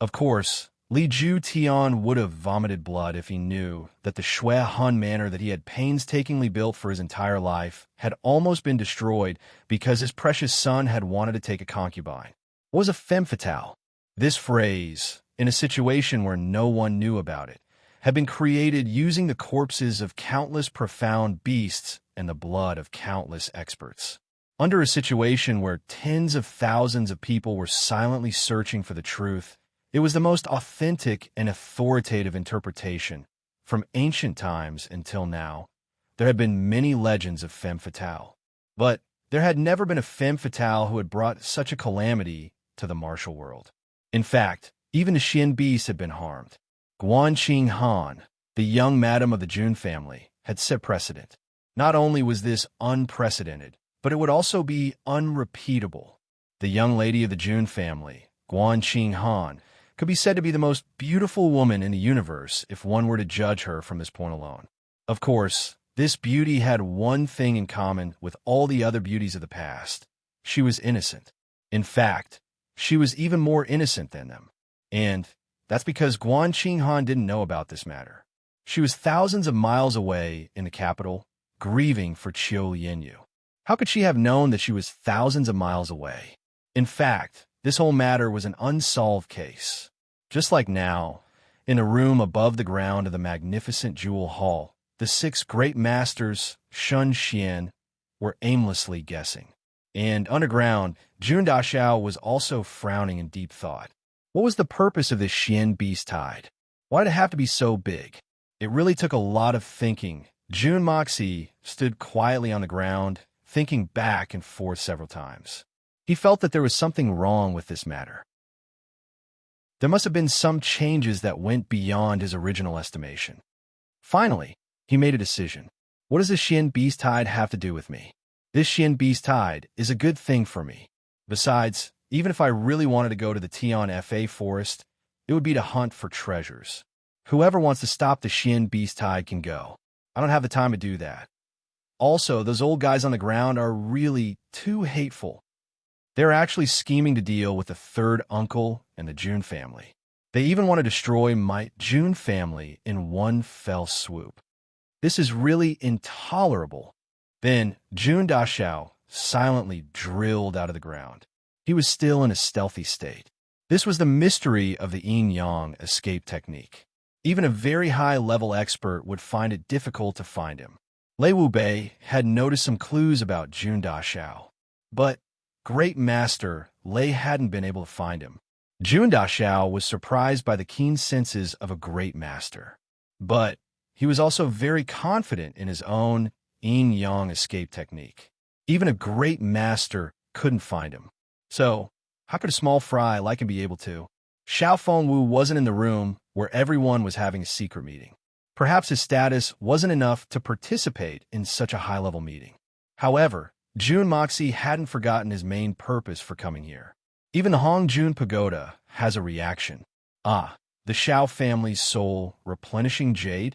[SPEAKER 1] Of course, Li Ju Tian would have vomited blood if he knew that the Shuehun Manor that he had painstakingly built for his entire life had almost been destroyed because his precious son had wanted to take a concubine. What was a femme fatale? This phrase, in a situation where no one knew about it, had been created using the corpses of countless profound beasts and the blood of countless experts. Under a situation where tens of thousands of people were silently searching for the truth, it was the most authentic and authoritative interpretation. From ancient times until now, there had been many legends of femme fatale. But there had never been a femme fatale who had brought such a calamity to the martial world. In fact, even the Xian beasts had been harmed. Guanqing Han, the young madam of the Jun family, had set precedent. Not only was this unprecedented, but it would also be unrepeatable. The young lady of the Jun family, Guanqing Han, could be said to be the most beautiful woman in the universe if one were to judge her from this point alone. Of course, this beauty had one thing in common with all the other beauties of the past. She was innocent. In fact, she was even more innocent than them. And that's because Guanqing Han didn't know about this matter. She was thousands of miles away in the capital, grieving for Qiu Yanyu. How could she have known that she was thousands of miles away? In fact, this whole matter was an unsolved case. Just like now, in a room above the ground of the magnificent Jewel Hall, the 6 great masters, Shun Xian, were aimlessly guessing. And underground, Jun Daxiao was also frowning in deep thought. What was the purpose of this Xian beast tide? Why did it have to be so big? It really took a lot of thinking. Jun Moxie stood quietly on the ground, thinking back and forth several times. He felt that there was something wrong with this matter. There must have been some changes that went beyond his original estimation. Finally, he made a decision. What does the Xian beast tide have to do with me? This Xian beast tide is a good thing for me. Besides, even if I really wanted to go to the Tian Fa forest, it would be to hunt for treasures. Whoever wants to stop the Xian beast tide can go. I don't have the time to do that. Also, those old guys on the ground are really too hateful. They're actually scheming to deal with the third uncle and the Jun family. They even want to destroy my Jun family in one fell swoop. This is really intolerable. Then Jun Daxiao silently drilled out of the ground. He was still in a stealthy state. This was the mystery of the yin-yang escape technique. Even a very high-level expert would find it difficult to find him. Lei Wubei had noticed some clues about Jun Daxiao, but Great Master Lei hadn't been able to find him. Jun Daxiao was surprised by the keen senses of a great master, but he was also very confident in his own yin-yang escape technique. Even a great master couldn't find him. So, how could a small fry like him be able to? Xiao Fengwu wasn't in the room where everyone was having a secret meeting. Perhaps his status wasn't enough to participate in such a high-level meeting. However, Jun Moxie hadn't forgotten his main purpose for coming here. Even the Hongjun Pagoda has a reaction. Ah, the Xiao family's soul replenishing jade?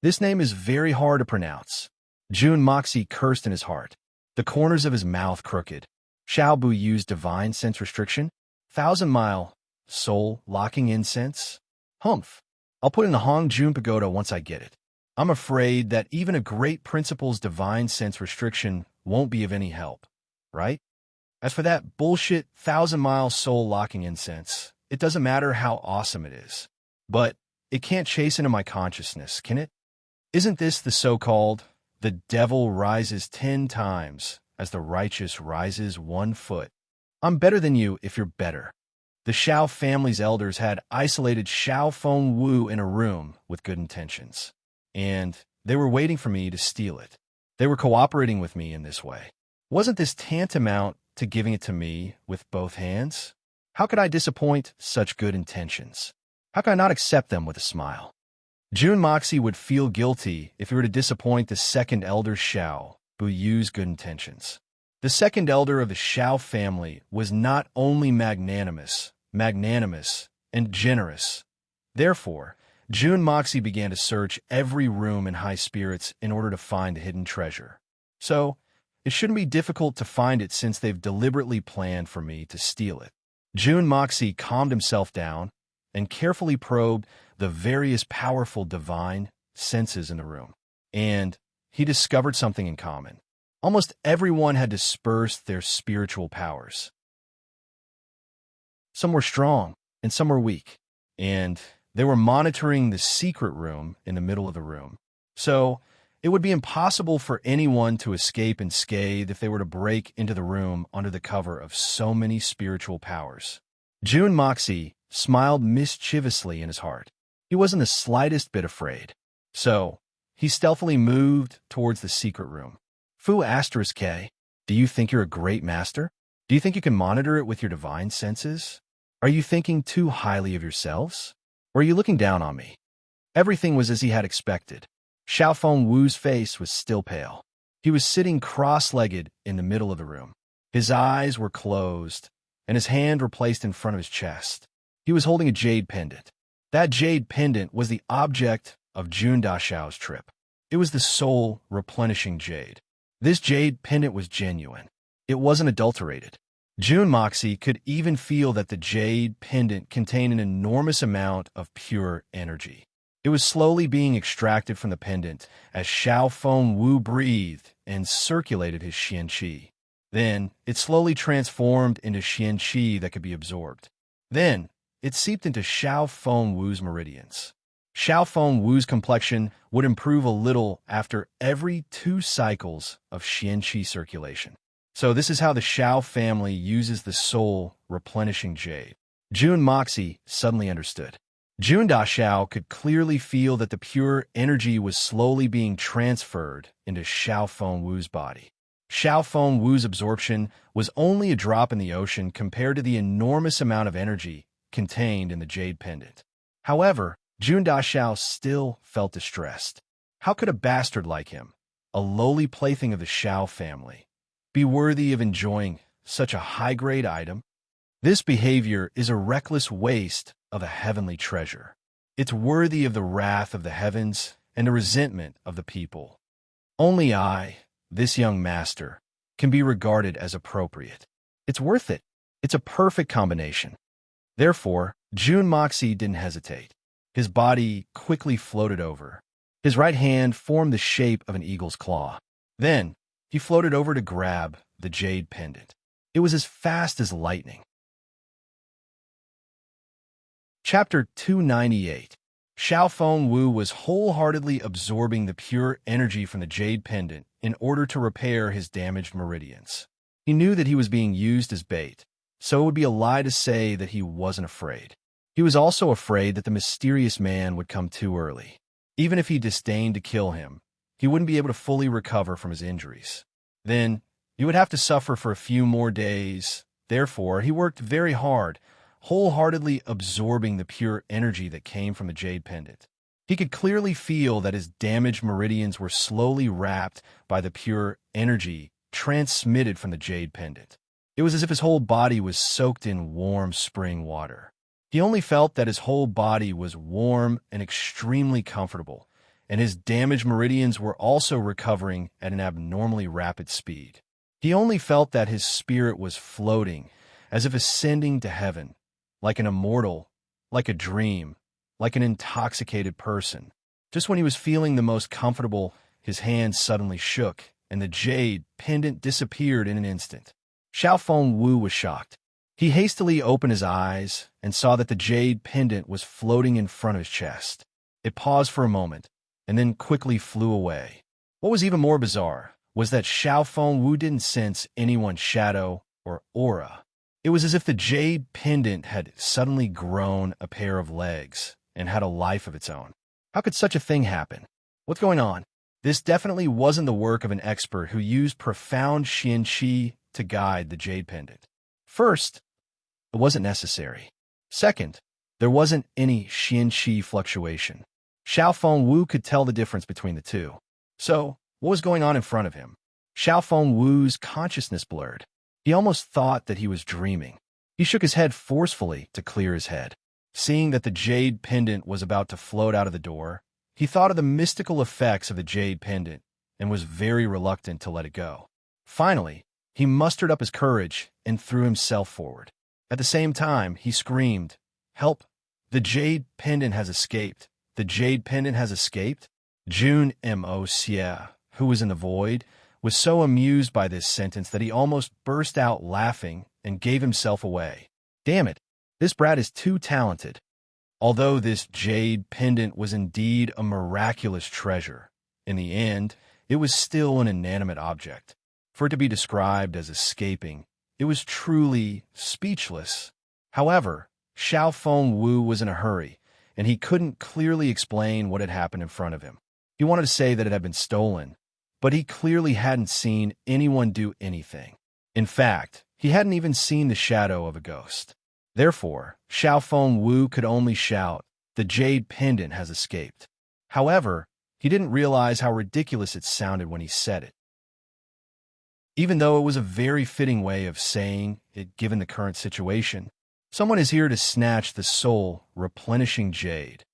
[SPEAKER 1] This name is very hard to pronounce. Jun Moxie cursed in his heart, the corners of his mouth crooked. Xiao Bu used divine sense restriction? 1,000-mile soul locking incense? Humph. I'll put in the Hongjun Pagoda once I get it. I'm afraid that even a great principal's divine sense restriction won't be of any help, right? As for that bullshit 1,000-mile soul-locking incense, it doesn't matter how awesome it is. But it can't chase into my consciousness, can it? Isn't this the so-called, the devil rises 10 times as the righteous rises 1 foot? I'm better than you if you're better. The Xiao family's elders had isolated Xiao Fengwu in a room with good intentions, and they were waiting for me to steal it. They were cooperating with me in this way. Wasn't this tantamount to giving it to me with both hands? How could I disappoint such good intentions? How could I not accept them with a smile? Jun Moxie would feel guilty if he were to disappoint the second elder Xiao, who used good intentions. The second elder of the Xiao family was not only magnanimous, and generous. Therefore, Jun Moxie began to search every room in high spirits in order to find the hidden treasure. So, it shouldn't be difficult to find it since they've deliberately planned for me to steal it. Jun Moxie calmed himself down and carefully probed the various powerful divine senses in the room. And he discovered something in common. Almost everyone had dispersed their spiritual powers. Some were strong, and some were weak. and they were monitoring the secret room in the middle of the room. So it would be impossible for anyone to escape unscathed if they were to break into the room under the cover of so many spiritual powers. Jun Moxie smiled mischievously in his heart. He wasn't the slightest bit afraid. So he stealthily moved towards the secret room. Fu K, do you think you're a great master? Do you think you can monitor it with your divine senses? Are you thinking too highly of yourselves? Or are you looking down on me? Everything was as he had expected. Xiaofeng Wu's face was still pale. He was sitting cross-legged in the middle of the room. His eyes were closed, and his hand were placed in front of his chest. He was holding a jade pendant. That jade pendant was the object of Jun Daxiao's trip. It was the soul replenishing jade. This jade pendant was genuine. It wasn't adulterated. Jun Moxie could even feel that the jade pendant contained an enormous amount of pure energy. It was slowly being extracted from the pendant as Xiaofeng Wu breathed and circulated his Xian Qi. Then, it slowly transformed into Xian Qi that could be absorbed. Then, it seeped into Xiaofeng Wu's meridians. Xiaofeng Wu's complexion would improve a little after every 2 cycles of Xian Qi circulation. So this is how the Xiao family uses the soul replenishing jade. Jun Moxie suddenly understood. Jun Daxiao could clearly feel that the pure energy was slowly being transferred into Xiaofeng Wu's body. Xiaofeng Wu's absorption was only a drop in the ocean compared to the enormous amount of energy contained in the jade pendant. However, Jun Daxiao still felt distressed. How could a bastard like him, a lowly plaything of the Xiao family, be worthy of enjoying such a high-grade item? This behavior is a reckless waste of a heavenly treasure. It's worthy of the wrath of the heavens and the resentment of the people. Only I, this young master, can be regarded as appropriate. It's worth it. It's a perfect combination. Therefore, Jun Moxie didn't hesitate. His body quickly floated over. His right hand formed the shape of an eagle's claw. Then, he floated over to grab the jade pendant. It was as fast as lightning. Chapter 298. Xiaofeng Wu was wholeheartedly absorbing the pure energy from the jade pendant in order to repair his damaged meridians. He knew that he was being used as bait, so it would be a lie to say that he wasn't afraid. He was also afraid that the mysterious man would come too early. Even if he disdained to kill him, he wouldn't be able to fully recover from his injuries. Then, he would have to suffer for a few more days. Therefore, he worked very hard, wholeheartedly absorbing the pure energy that came from the jade pendant. He could clearly feel that his damaged meridians were slowly wrapped by the pure energy transmitted from the jade pendant. It was as if his whole body was soaked in warm spring water. He only felt that his whole body was warm and extremely comfortable, and his damaged meridians were also recovering at an abnormally rapid speed. He only felt that his spirit was floating, as if ascending to heaven, like an immortal, like a dream, like an intoxicated person. Just when he was feeling the most comfortable, his hand suddenly shook, and the jade pendant disappeared in an instant. Xiaofeng Wu was shocked. He hastily opened his eyes and saw that the jade pendant was floating in front of his chest. It paused for a moment, and then quickly flew away. What was even more bizarre was that Xiaofeng Wu didn't sense anyone's shadow or aura. It was as if the jade pendant had suddenly grown a pair of legs and had a life of its own. How could such a thing happen? What's going on? This definitely wasn't the work of an expert who used profound Xian Qi to guide the jade pendant. First, it wasn't necessary. Second, there wasn't any Xian Qi fluctuation. Xiaofeng Wu could tell the difference between the two. So, what was going on in front of him? Xiaofeng Wu's consciousness blurred. He almost thought that he was dreaming. He shook his head forcefully to clear his head. Seeing that the jade pendant was about to float out of the door, he thought of the mystical effects of the jade pendant and was very reluctant to let it go. Finally, he mustered up his courage and threw himself forward. At the same time, he screamed, "Help! The jade pendant has escaped! The jade pendant has escaped!" Jun Moxie, who was in the void, was so amused by this sentence that he almost burst out laughing and gave himself away. Damn it, this brat is too talented. Although this jade pendant was indeed a miraculous treasure, in the end, it was still an inanimate object. For it to be described as escaping, it was truly speechless. However, Xiao Feng Wu was in a hurry, and he couldn't clearly explain what had happened in front of him. He wanted to say that it had been stolen, but he clearly hadn't seen anyone do anything. In fact, he hadn't even seen the shadow of a ghost. Therefore, Xiao Feng Wu could only shout, "The jade pendant has escaped." However, he didn't realize how ridiculous it sounded when he said it, even though it was a very fitting way of saying it given the current situation. Someone is here to snatch the soul-replenishing jade.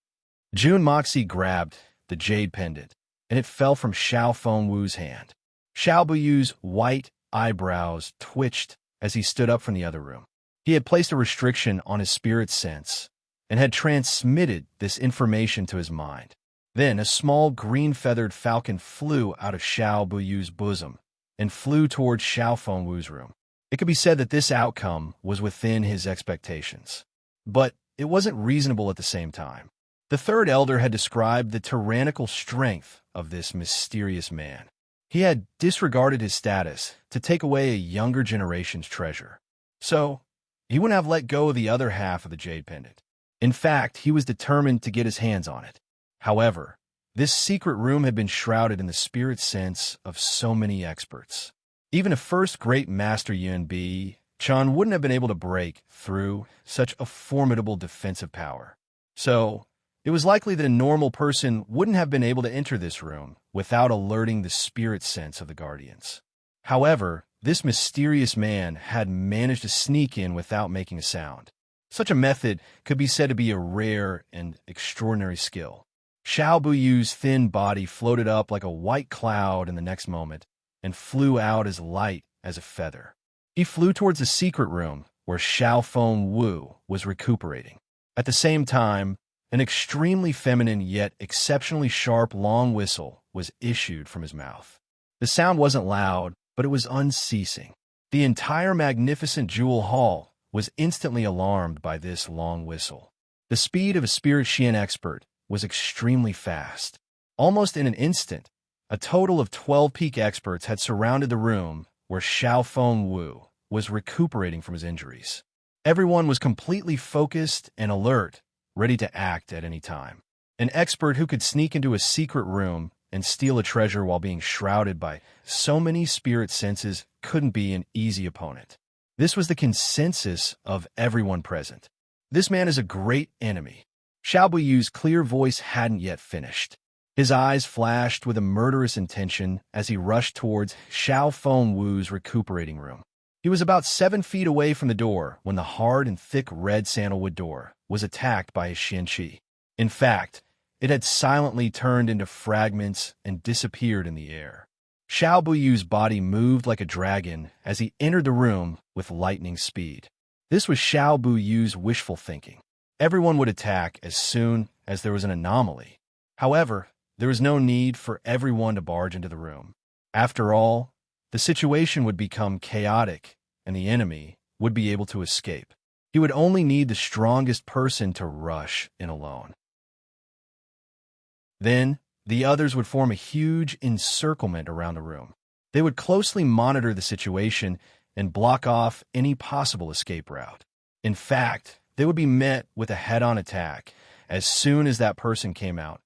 [SPEAKER 1] Jun Moxie grabbed the jade pendant, and it fell from Xiao Feng Wu's hand. Xiao Buyu's white eyebrows twitched as he stood up from the other room. He had placed a restriction on his spirit sense and had transmitted this information to his mind. Then a small green-feathered falcon flew out of Xiao Buyu's bosom and flew towards Xiao Feng Wu's room. It could be said that this outcome was within his expectations, but it wasn't reasonable at the same time. The third elder had described the tyrannical strength of this mysterious man. He had disregarded his status to take away a younger generation's treasure. So, he wouldn't have let go of the other half of the jade pendant. In fact, he was determined to get his hands on it. However, this secret room had been shrouded in the spirit sense of so many experts. Even a first great master Yun Bi Chun wouldn't have been able to break through such a formidable defensive power. So, it was likely that a normal person wouldn't have been able to enter this room without alerting the spirit sense of the guardians. However, this mysterious man had managed to sneak in without making a sound. Such a method could be said to be a rare and extraordinary skill. Xiao Buyu's thin body floated up like a white cloud in the next moment and flew out as light as a feather. He flew towards the secret room where Xiao Feng Wu was recuperating. At the same time, an extremely feminine yet exceptionally sharp long whistle was issued from his mouth. The sound wasn't loud, but it was unceasing. The entire magnificent jewel hall was instantly alarmed by this long whistle. The speed of a spirit Xian expert was extremely fast. Almost in an instant, a total of 12 peak experts had surrounded the room where Xiao Feng Wu was recuperating from his injuries. Everyone was completely focused and alert, ready to act at any time. An expert who could sneak into a secret room and steal a treasure while being shrouded by so many spirit senses couldn't be an easy opponent. This was the consensus of everyone present. This man is a great enemy. Xiao Buyu's clear voice hadn't yet finished. His eyes flashed with a murderous intention as he rushed towards Xiao Feng Wu's recuperating room. He was about 7 feet away from the door when the hard and thick red sandalwood door was attacked by his Xianqi. In fact, it had silently turned into fragments and disappeared in the air. Xiao Buyu's body moved like a dragon as he entered the room with lightning speed. This was Xiao Buyu's wishful thinking. Everyone would attack as soon as there was an anomaly. However, there was no need for everyone to barge into the room. After all, the situation would become chaotic, and the enemy would be able to escape. He would only need the strongest person to rush in alone. Then, the others would form a huge encirclement around the room. They would closely monitor the situation and block off any possible escape route. In fact, they would be met with a head-on attack as soon as that person came out,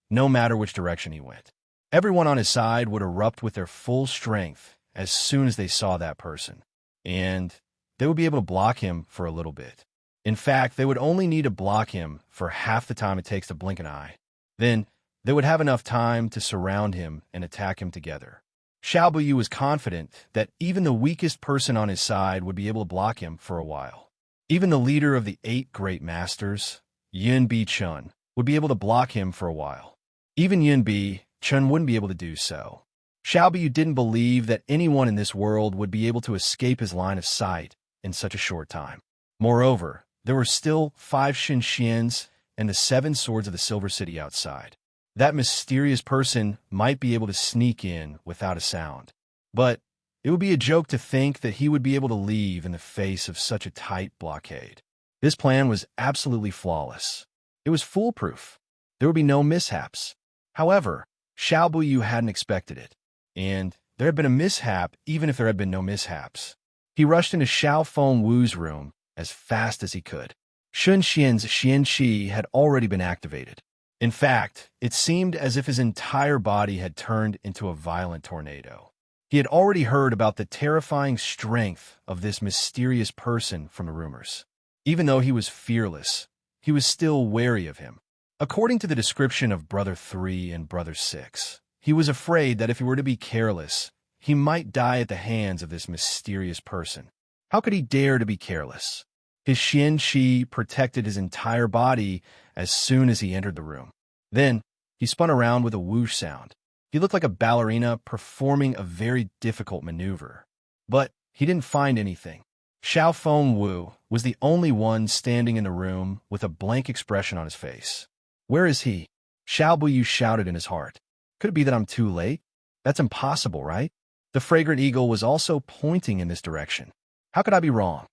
[SPEAKER 1] no matter which direction he went. Everyone on his side would erupt with their full strength as soon as they saw that person, and they would be able to block him for a little bit. In fact, they would only need to block him for half the time it takes to blink an eye. Then, they would have enough time to surround him and attack him together. Xiao Buyu was confident that even the weakest person on his side would be able to block him for a while. Even the leader of the 8 great masters, Yun Bi Chun, would be able to block him for a while. Even Yun Bi Chun wouldn't be able to do so. Xiao Buyu didn't believe that anyone in this world would be able to escape his line of sight in such a short time. Moreover, there were still 5 Xinxians and the 7 swords of the Silver City outside. That mysterious person might be able to sneak in without a sound. But it would be a joke to think that he would be able to leave in the face of such a tight blockade. This plan was absolutely flawless. It was foolproof. There would be no mishaps. However, Xiao Buyu hadn't expected it, and there had been a mishap even if there had been no mishaps. He rushed into Xiao Fengwu's room as fast as he could. Shun Xian's Xianqi had already been activated. In fact, it seemed as if his entire body had turned into a violent tornado. He had already heard about the terrifying strength of this mysterious person from the rumors. Even though he was fearless, he was still wary of him. According to the description of Brother 3 and Brother 6, he was afraid that if he were to be careless, he might die at the hands of this mysterious person. How could he dare to be careless? His Xianqi protected his entire body as soon as he entered the room. Then, he spun around with a whoosh sound. He looked like a ballerina performing a very difficult maneuver. But he didn't find anything. Xiao Fengwu was the only one standing in the room with a blank expression on his face. Where is he? Xiao Buyu shouted in his heart. Could it be that I'm too late? That's impossible, right? The fragrant eagle was also pointing in this direction. How could I be wrong?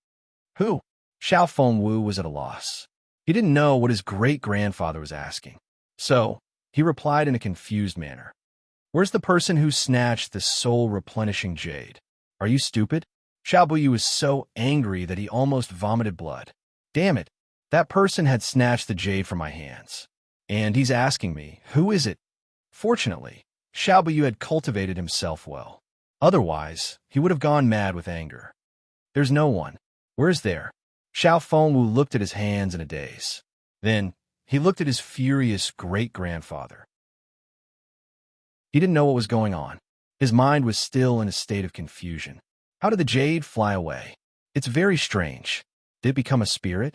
[SPEAKER 1] Who? Xiao Fengwu was at a loss. He didn't know what his great-grandfather was asking. So, he replied in a confused manner. Where's the person who snatched the soul-replenishing jade? Are you stupid? Xiao Buyu was so angry that he almost vomited blood. Damn it, that person had snatched the jade from my hands. And he's asking me, who is it? Fortunately, Xiao Buyu had cultivated himself well. Otherwise, he would have gone mad with anger. There's no one. Where's there? Xiao Fengwu looked at his hands in a daze. Then, he looked at his furious great-grandfather. He didn't know what was going on. His mind was still in a state of confusion. How did the jade fly away? It's very strange. Did it become a spirit?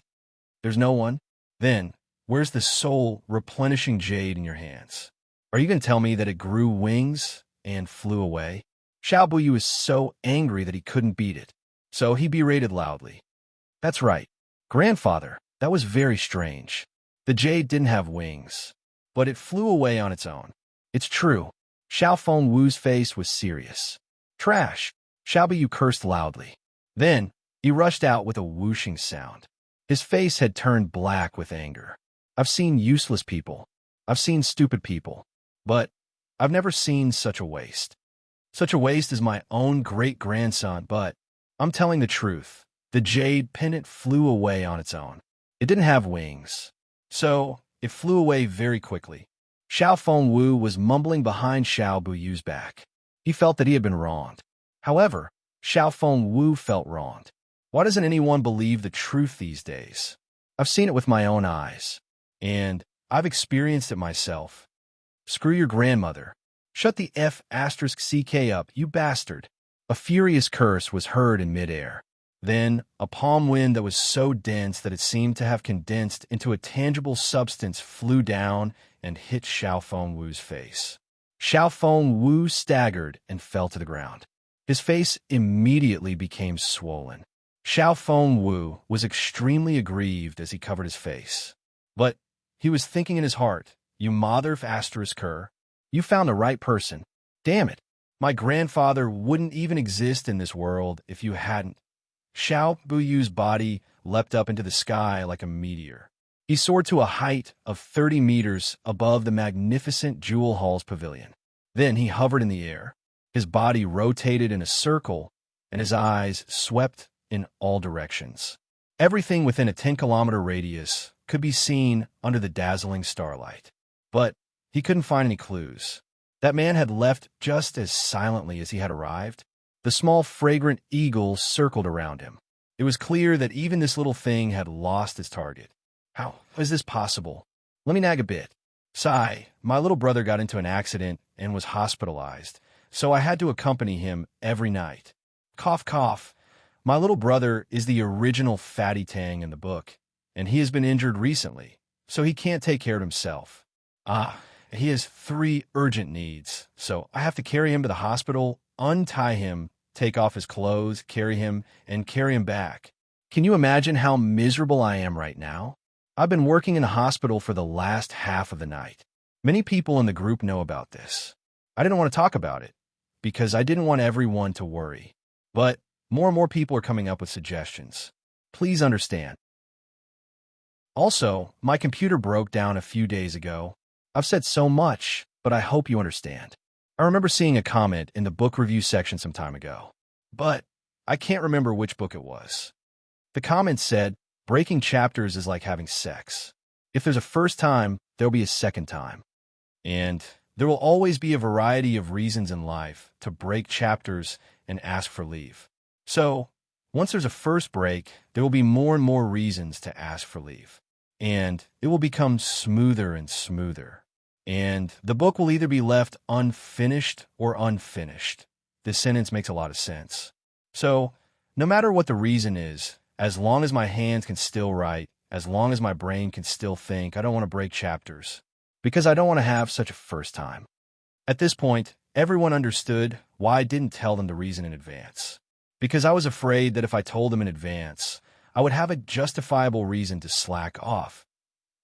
[SPEAKER 1] There's no one. Then, where's the soul-replenishing jade in your hands? Are you going to tell me that it grew wings and flew away? Xiao Buyu was so angry that he couldn't beat it. So he berated loudly. That's right. Grandfather, that was very strange. The jade didn't have wings, but it flew away on its own. It's true. Xiao Fengwu's face was serious. Trash. Xiao Buyu cursed loudly. Then, he rushed out with a whooshing sound. His face had turned black with anger. I've seen useless people. I've seen stupid people. But I've never seen such a waste. Such a waste as my own great-grandson, but I'm telling the truth. The jade pendant flew away on its own. It didn't have wings. So, it flew away very quickly. Xiao Fengwu was mumbling behind Xiao Buyu's back. He felt that he had been wronged. However, Xiao Fengwu felt wronged. Why doesn't anyone believe the truth these days? I've seen it with my own eyes. And I've experienced it myself. Screw your grandmother. Shut the F***ck up, you bastard. A furious curse was heard in midair. Then, a palm wind that was so dense that it seemed to have condensed into a tangible substance flew down and hit Xiao Fengwu's face. Xiao Fengwu staggered and fell to the ground. His face immediately became swollen. Xiao Fengwu was extremely aggrieved as he covered his face. But he was thinking in his heart, you mother-f***er, you found the right person. Damn it, my grandfather wouldn't even exist in this world if you hadn't. Xiao Buyu's body leapt up into the sky like a meteor. He soared to a height of 30 meters above the magnificent Jewel Hall's pavilion. Then he hovered in the air. His body rotated in a circle, and his eyes swept in all directions. Everything within a 10-kilometer radius could be seen under the dazzling starlight. But he couldn't find any clues. That man had left just as silently as he had arrived. The small, fragrant eagle circled around him. It was clear that even this little thing had lost its target. How is this possible? Let me nag a bit. Sigh, my little brother got into an accident and was hospitalized, so I had to accompany him every night. Cough, cough. My little brother is the original Fatty Tang in the book, and he has been injured recently, so he can't take care of himself. He has 3 urgent needs, so I have to carry him to the hospital, untie him, take off his clothes, carry him, and carry him back. Can you imagine how miserable I am right now? I've been working in a hospital for the last half of the night. Many people in the group know about this. I didn't want to talk about it, because I didn't want everyone to worry. But more and more people are coming up with suggestions. Please understand. Also, my computer broke down a few days ago. I've said so much, but I hope you understand. I remember seeing a comment in the book review section some time ago, but I can't remember which book it was. The comment said, breaking chapters is like having sex. If there's a first time, there'll be a second time. And there will always be a variety of reasons in life to break chapters and ask for leave. So, once there's a first break, there will be more and more reasons to ask for leave. And it will become smoother and smoother. And the book will either be left unfinished or unfinished. This sentence makes a lot of sense. So, no matter what the reason is, as long as my hands can still write, as long as my brain can still think, I don't want to break chapters, because I don't want to have such a first time. At this point, everyone understood why I didn't tell them the reason in advance. Because I was afraid that if I told them in advance, I would have a justifiable reason to slack off.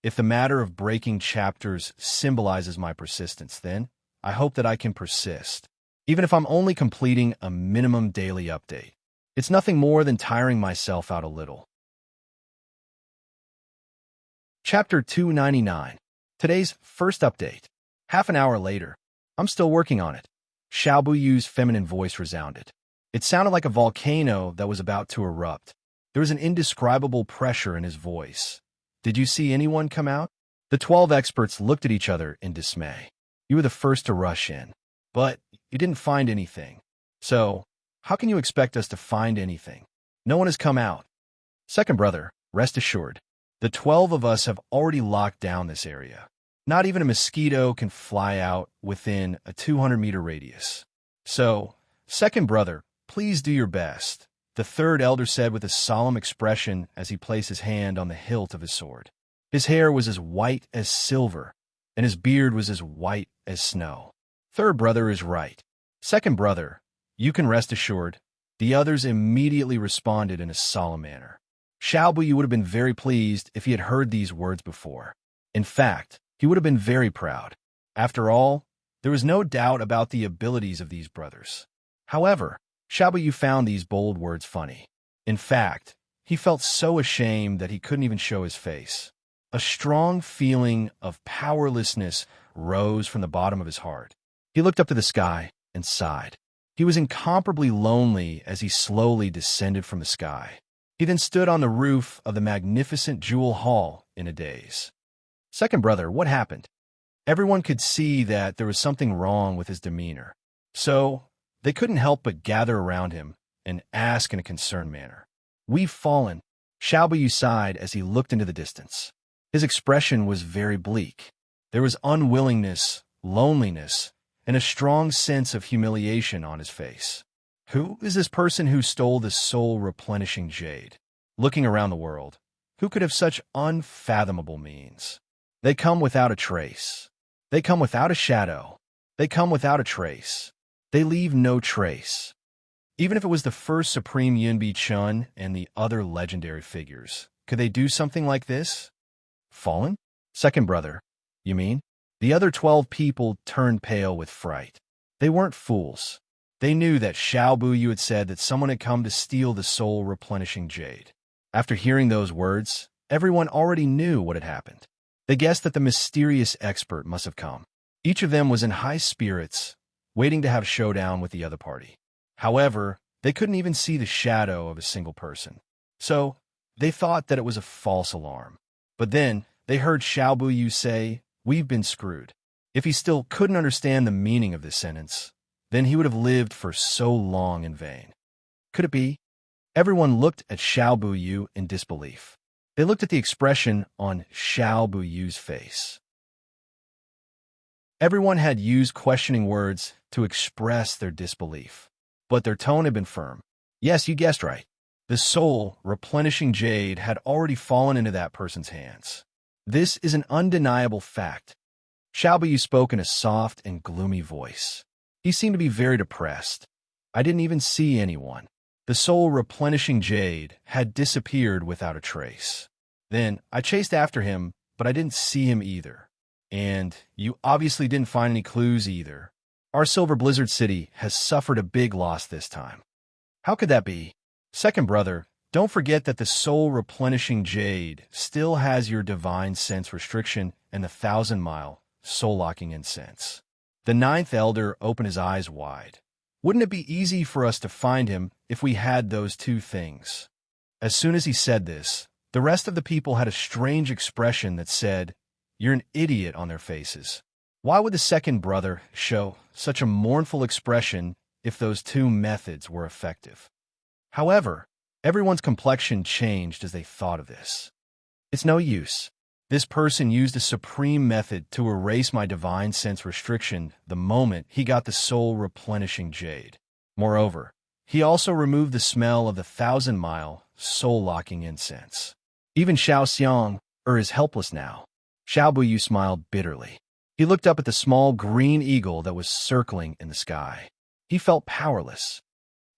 [SPEAKER 1] If the matter of breaking chapters symbolizes my persistence, then I hope that I can persist, even if I'm only completing a minimum daily update. It's nothing more than tiring myself out a little. Chapter 299. Today's first update. Half an hour later. I'm still working on it. Xiaobuyu's feminine voice resounded. It sounded like a volcano that was about to erupt. There was an indescribable pressure in his voice. Did you see anyone come out? The 12 experts looked at each other in dismay. You were the first to rush in, but you didn't find anything. So, how can you expect us to find anything? No one has come out. Second brother, rest assured. The 12 of us have already locked down this area. Not even a mosquito can fly out within a 200-meter radius. So, second brother, please do your best, the third elder said with a solemn expression as he placed his hand on the hilt of his sword. His hair was as white as silver, and his beard was as white as snow. Third brother is right. Second brother, you can rest assured. The others immediately responded in a solemn manner. Xiaobuyu would have been very pleased if he had heard these words before. In fact, he would have been very proud. After all, there was no doubt about the abilities of these brothers. However, Xiaobuyu found these bold words funny. In fact, he felt so ashamed that he couldn't even show his face. A strong feeling of powerlessness rose from the bottom of his heart. He looked up to the sky and sighed. He was incomparably lonely as he slowly descended from the sky. He then stood on the roof of the magnificent jewel hall in a daze. Second brother, what happened? Everyone could see that there was something wrong with his demeanor. So, they couldn't help but gather around him and ask in a concerned manner. We've fallen. Xiaobuyu sighed as he looked into the distance. His expression was very bleak. There was unwillingness, loneliness, and a strong sense of humiliation on his face. Who is this person who stole the soul-replenishing jade? Looking around the world, who could have such unfathomable means? They come without a trace. They come without a shadow. They come without a trace. They leave no trace. Even if it was the first Supreme Yunbi Chun and the other legendary figures, could they do something like this? Fallen? Second brother, you mean? The other 12 people turned pale with fright. They weren't fools. They knew that Xiaobuyu had said that someone had come to steal the soul-replenishing jade. After hearing those words, everyone already knew what had happened. They guessed that the mysterious expert must have come. Each of them was in high spirits, waiting to have a showdown with the other party. However, they couldn't even see the shadow of a single person. So, they thought that it was a false alarm. But then, they heard Xiaobuyu say, "We've been screwed." If he still couldn't understand the meaning of this sentence, then he would have lived for so long in vain. Could it be? Everyone looked at Xiaobuyu in disbelief. They looked at the expression on Xiaobuyu's face. Everyone had used questioning words to express their disbelief, but their tone had been firm. Yes, you guessed right. The soul-replenishing jade had already fallen into that person's hands. This is an undeniable fact. Xiaobuyu spoke in a soft and gloomy voice. He seemed to be very depressed. I didn't even see anyone. The soul-replenishing jade had disappeared without a trace. Then I chased after him, but I didn't see him either. And you obviously didn't find any clues either. Our Silver Blizzard City has suffered a big loss this time. How could that be? Second brother, Don't forget that the soul-replenishing jade still has your divine sense restriction and the 1,000-mile soul-locking incense. The ninth elder opened his eyes wide. Wouldn't it be easy for us to find him if we had those two things? As soon as he said this, the rest of the people had a strange expression that said, "You're an idiot," on their faces. Why would the second brother show such a mournful expression if those two methods were effective? However, everyone's complexion changed as they thought of this. It's no use. This person used a supreme method to erase my divine sense restriction the moment he got the soul-replenishing jade. Moreover, he also removed the smell of the 1,000-mile soul-locking incense. Even Xiao Xiang is helpless now. Xiao Buyu smiled bitterly. He looked up at the small green eagle that was circling in the sky. He felt powerless.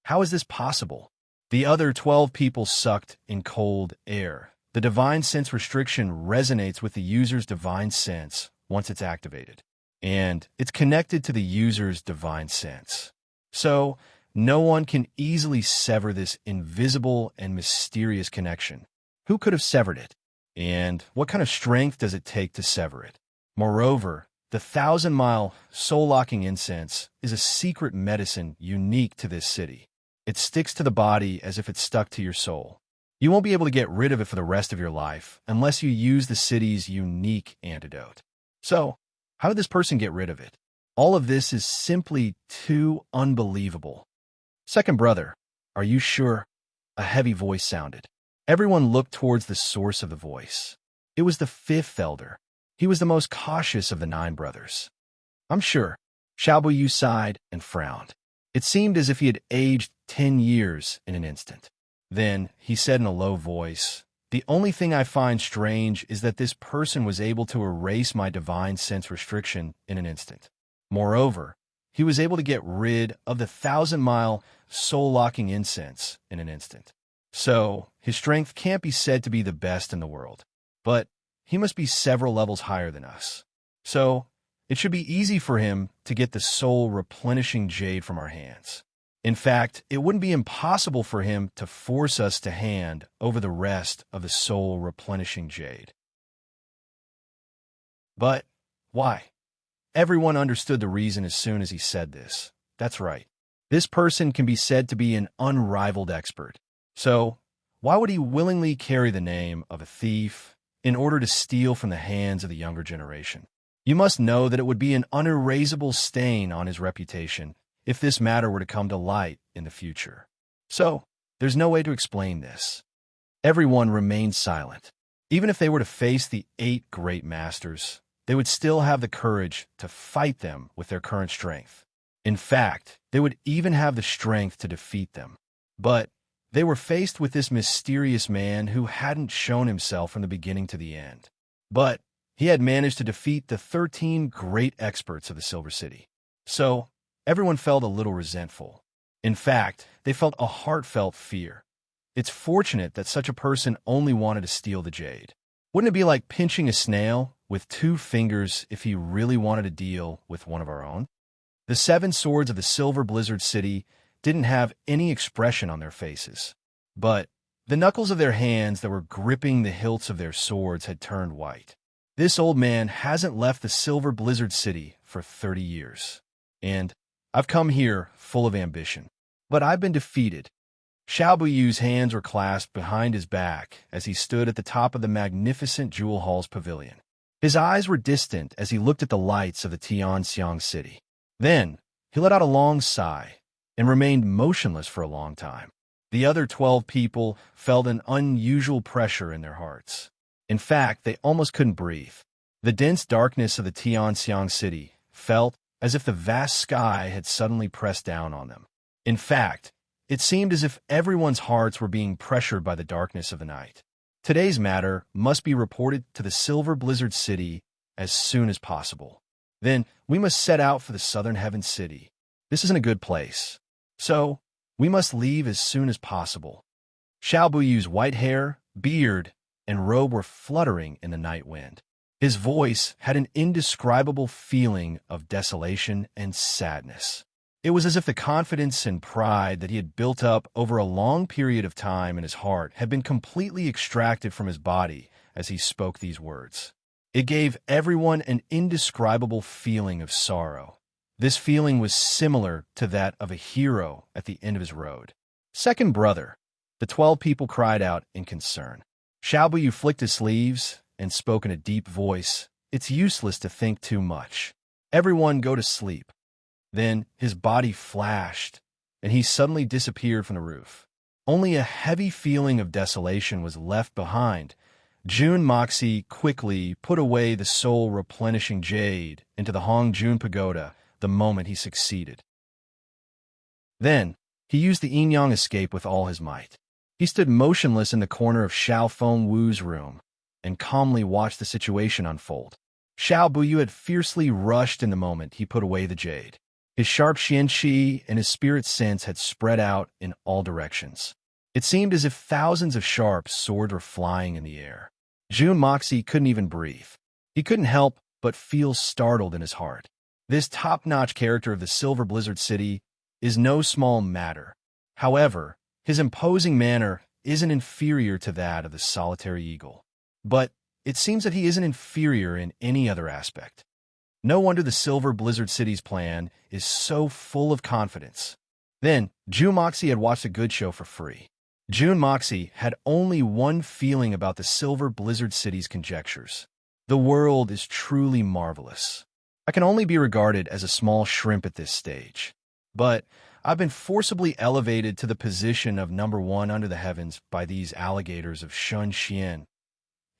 [SPEAKER 1] How is this possible? The other 12 people sucked in cold air. The divine sense restriction resonates with the user's divine sense once it's activated, and it's connected to the user's divine sense. So, no one can easily sever this invisible and mysterious connection. Who could have severed it? And what kind of strength does it take to sever it? Moreover, the 1,000-mile soul-locking incense is a secret medicine unique to this city. It sticks to the body as if it's stuck to your soul. You won't be able to get rid of it for the rest of your life unless you use the city's unique antidote. So, how did this person get rid of it? All of this is simply too unbelievable. Second brother, are you sure? A heavy voice sounded. Everyone looked towards the source of the voice. It was the fifth elder. He was the most cautious of the 9 brothers. I'm sure. Xiao Buyu sighed and frowned. It seemed as if he had aged 10 years in an instant. Then he said in a low voice, "The only thing I find strange is that this person was able to erase my divine sense restriction in an instant. Moreover, he was able to get rid of the 1,000-mile soul-locking incense in an instant. So, his strength can't be said to be the best in the world. But he must be several levels higher than us. So, it should be easy for him to get the soul-replenishing jade from our hands. In fact, it wouldn't be impossible for him to force us to hand over the rest of the soul-replenishing jade." But why? Everyone understood the reason as soon as he said this. That's right. This person can be said to be an unrivaled expert. So, why would he willingly carry the name of a thief in order to steal from the hands of the younger generation? You must know that it would be an unerasable stain on his reputation if this matter were to come to light in the future. So, there's no way to explain this. Everyone remained silent. Even if they were to face the 8 great masters, they would still have the courage to fight them with their current strength. In fact, they would even have the strength to defeat them. But they were faced with this mysterious man who hadn't shown himself from the beginning to the end. But he had managed to defeat the 13 great experts of the Silver City. So, everyone felt a little resentful. In fact, they felt a heartfelt fear. It's fortunate that such a person only wanted to steal the jade. Wouldn't it be like pinching a snail with 2 fingers if he really wanted to deal with one of our own? The 7 swords of the Silver Blizzard City didn't have any expression on their faces, but the knuckles of their hands that were gripping the hilts of their swords had turned white. This old man hasn't left the Silver Blizzard City for 30 years, and I've come here full of ambition, but I've been defeated. Xiao Buyu's hands were clasped behind his back as he stood at the top of the magnificent Jewel Hall's pavilion. His eyes were distant as he looked at the lights of the Tianxiang city. Then, he let out a long sigh and remained motionless for a long time. The other 12 people felt an unusual pressure in their hearts. In fact, they almost couldn't breathe. The dense darkness of the Tianxiang city felt as if the vast sky had suddenly pressed down on them. In fact, it seemed as if everyone's hearts were being pressured by the darkness of the night. Today's matter must be reported to the Silver Blizzard City as soon as possible. Then we must set out for the Southern Heaven City. This isn't a good place. So, we must leave as soon as possible. Xiao Buyu's white hair, beard, and robe were fluttering in the night wind. His voice had an indescribable feeling of desolation and sadness. It was as if the confidence and pride that he had built up over a long period of time in his heart had been completely extracted from his body as he spoke these words. It gave everyone an indescribable feeling of sorrow. This feeling was similar to that of a hero at the end of his road. Second brother, the 12 people cried out in concern. Xiaobu flicked his sleeves and spoke in a deep voice. It's useless to think too much. Everyone go to sleep. Then his body flashed, and he suddenly disappeared from the roof. Only a heavy feeling of desolation was left behind. Jun Moxie quickly put away the soul-replenishing jade into the Hong Jun pagoda the moment he succeeded. Then, he used the yin-yang escape with all his might. He stood motionless in the corner of Xiao Feng Wu's room and calmly watched the situation unfold. Xiao Buyu had fiercely rushed in the moment he put away the jade. His sharp xianqi and his spirit sense had spread out in all directions. It seemed as if thousands of sharp swords were flying in the air. Jun Moxie couldn't even breathe. He couldn't help but feel startled in his heart. This top-notch character of the Silver Blizzard City is no small matter. However, his imposing manner isn't inferior to that of the solitary eagle. But it seems that he isn't inferior in any other aspect. No wonder the Silver Blizzard City's plan is so full of confidence. Then, Jun Moxie had watched a good show for free. Jun Moxie had only one feeling about the Silver Blizzard City's conjectures. The world is truly marvelous. I can only be regarded as a small shrimp at this stage. But I've been forcibly elevated to the position of number one under the heavens by these alligators of Shun Xian.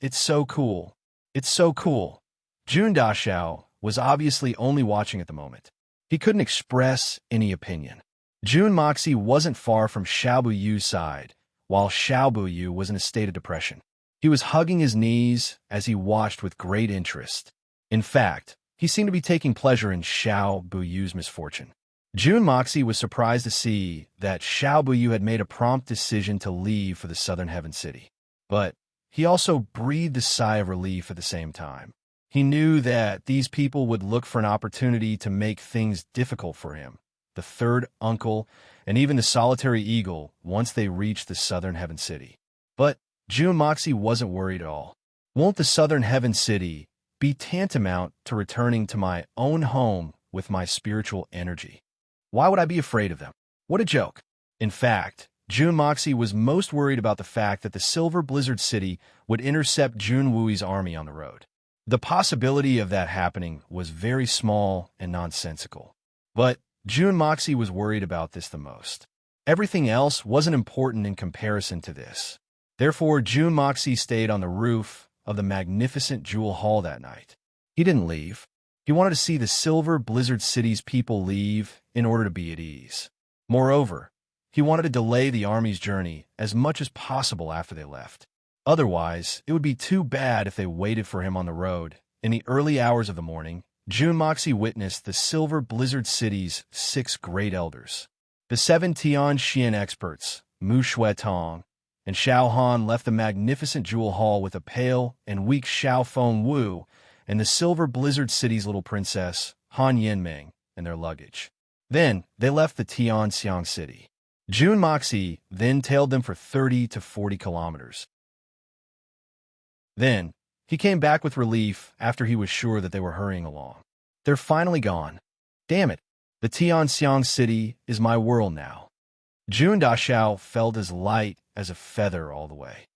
[SPEAKER 1] It's so cool. It's so cool. Jun Daxiao was obviously only watching at the moment. He couldn't express any opinion. Jun Moxie wasn't far from Xiao Buyu's side, while Xiao Buyu was in a state of depression. He was hugging his knees as he watched with great interest. In fact, he seemed to be taking pleasure in Xiao Buyu's misfortune. Jun Moxie was surprised to see that Xiao Buyu had made a prompt decision to leave for the Southern Heaven City. But he also breathed a sigh of relief at the same time. He knew that these people would look for an opportunity to make things difficult for him, the third uncle, and even the solitary eagle once they reached the Southern Heaven City. But Jun Moxie wasn't worried at all. Won't the Southern Heaven City be tantamount to returning to my own home with my spiritual energy? Why would I be afraid of them? What a joke. In fact, Jun Moxie was most worried about the fact that the Silver Blizzard City would intercept Jun Wui's army on the road. The possibility of that happening was very small and nonsensical. But Jun Moxie was worried about this the most. Everything else wasn't important in comparison to this. Therefore, Jun Moxie stayed on the roof of the magnificent Jewel Hall that night. He didn't leave. He wanted to see the Silver Blizzard City's people leave in order to be at ease. Moreover, he wanted to delay the army's journey as much as possible after they left. Otherwise, it would be too bad if they waited for him on the road. In the early hours of the morning, Jun Moxie witnessed the Silver Blizzard City's 6 great elders. The 7 Tian Xian experts, Mu Shuetong and Xiao Han, left the magnificent Jewel Hall with a pale and weak Xiao Feng Wu and the Silver Blizzard City's little princess, Han Yinming, and their luggage. Then, they left the Tianxiang City. Jun Moxie then tailed them for 30 to 40 kilometers. Then, he came back with relief after he was sure that they were hurrying along. They're finally gone. Damn it, the Tianxiang City is my world now. Jun Daxiao felt as light as a feather all the way.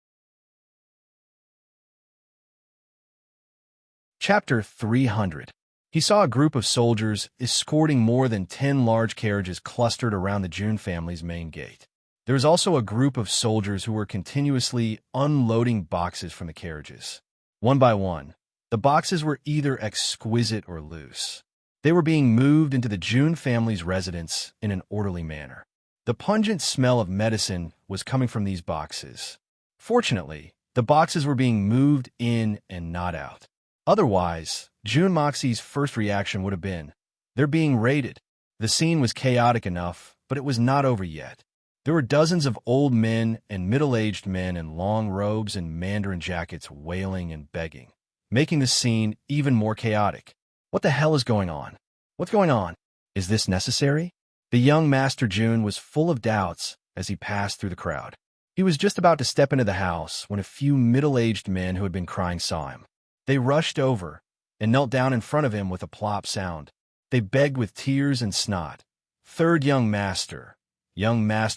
[SPEAKER 1] Chapter 300. He saw a group of soldiers escorting more than 10 large carriages clustered around the Jun family's main gate. There was also a group of soldiers who were continuously unloading boxes from the carriages. One by one, the boxes were either exquisite or loose. They were being moved into the Jun family's residence in an orderly manner. The pungent smell of medicine was coming from these boxes. Fortunately, the boxes were being moved in and not out. Otherwise, Jun Moxie's first reaction would have been, they're being raided. The scene was chaotic enough, but it was not over yet. There were dozens of old men and middle-aged men in long robes and Mandarin jackets wailing and begging, making the scene even more chaotic. What the hell is going on? What's going on? Is this necessary? The young Master June was full of doubts as he passed through the crowd. He was just about to step into the house when a few middle-aged men who had been crying saw him. They rushed over and knelt down in front of him with a plop sound. They begged with tears and snot. "Third young Master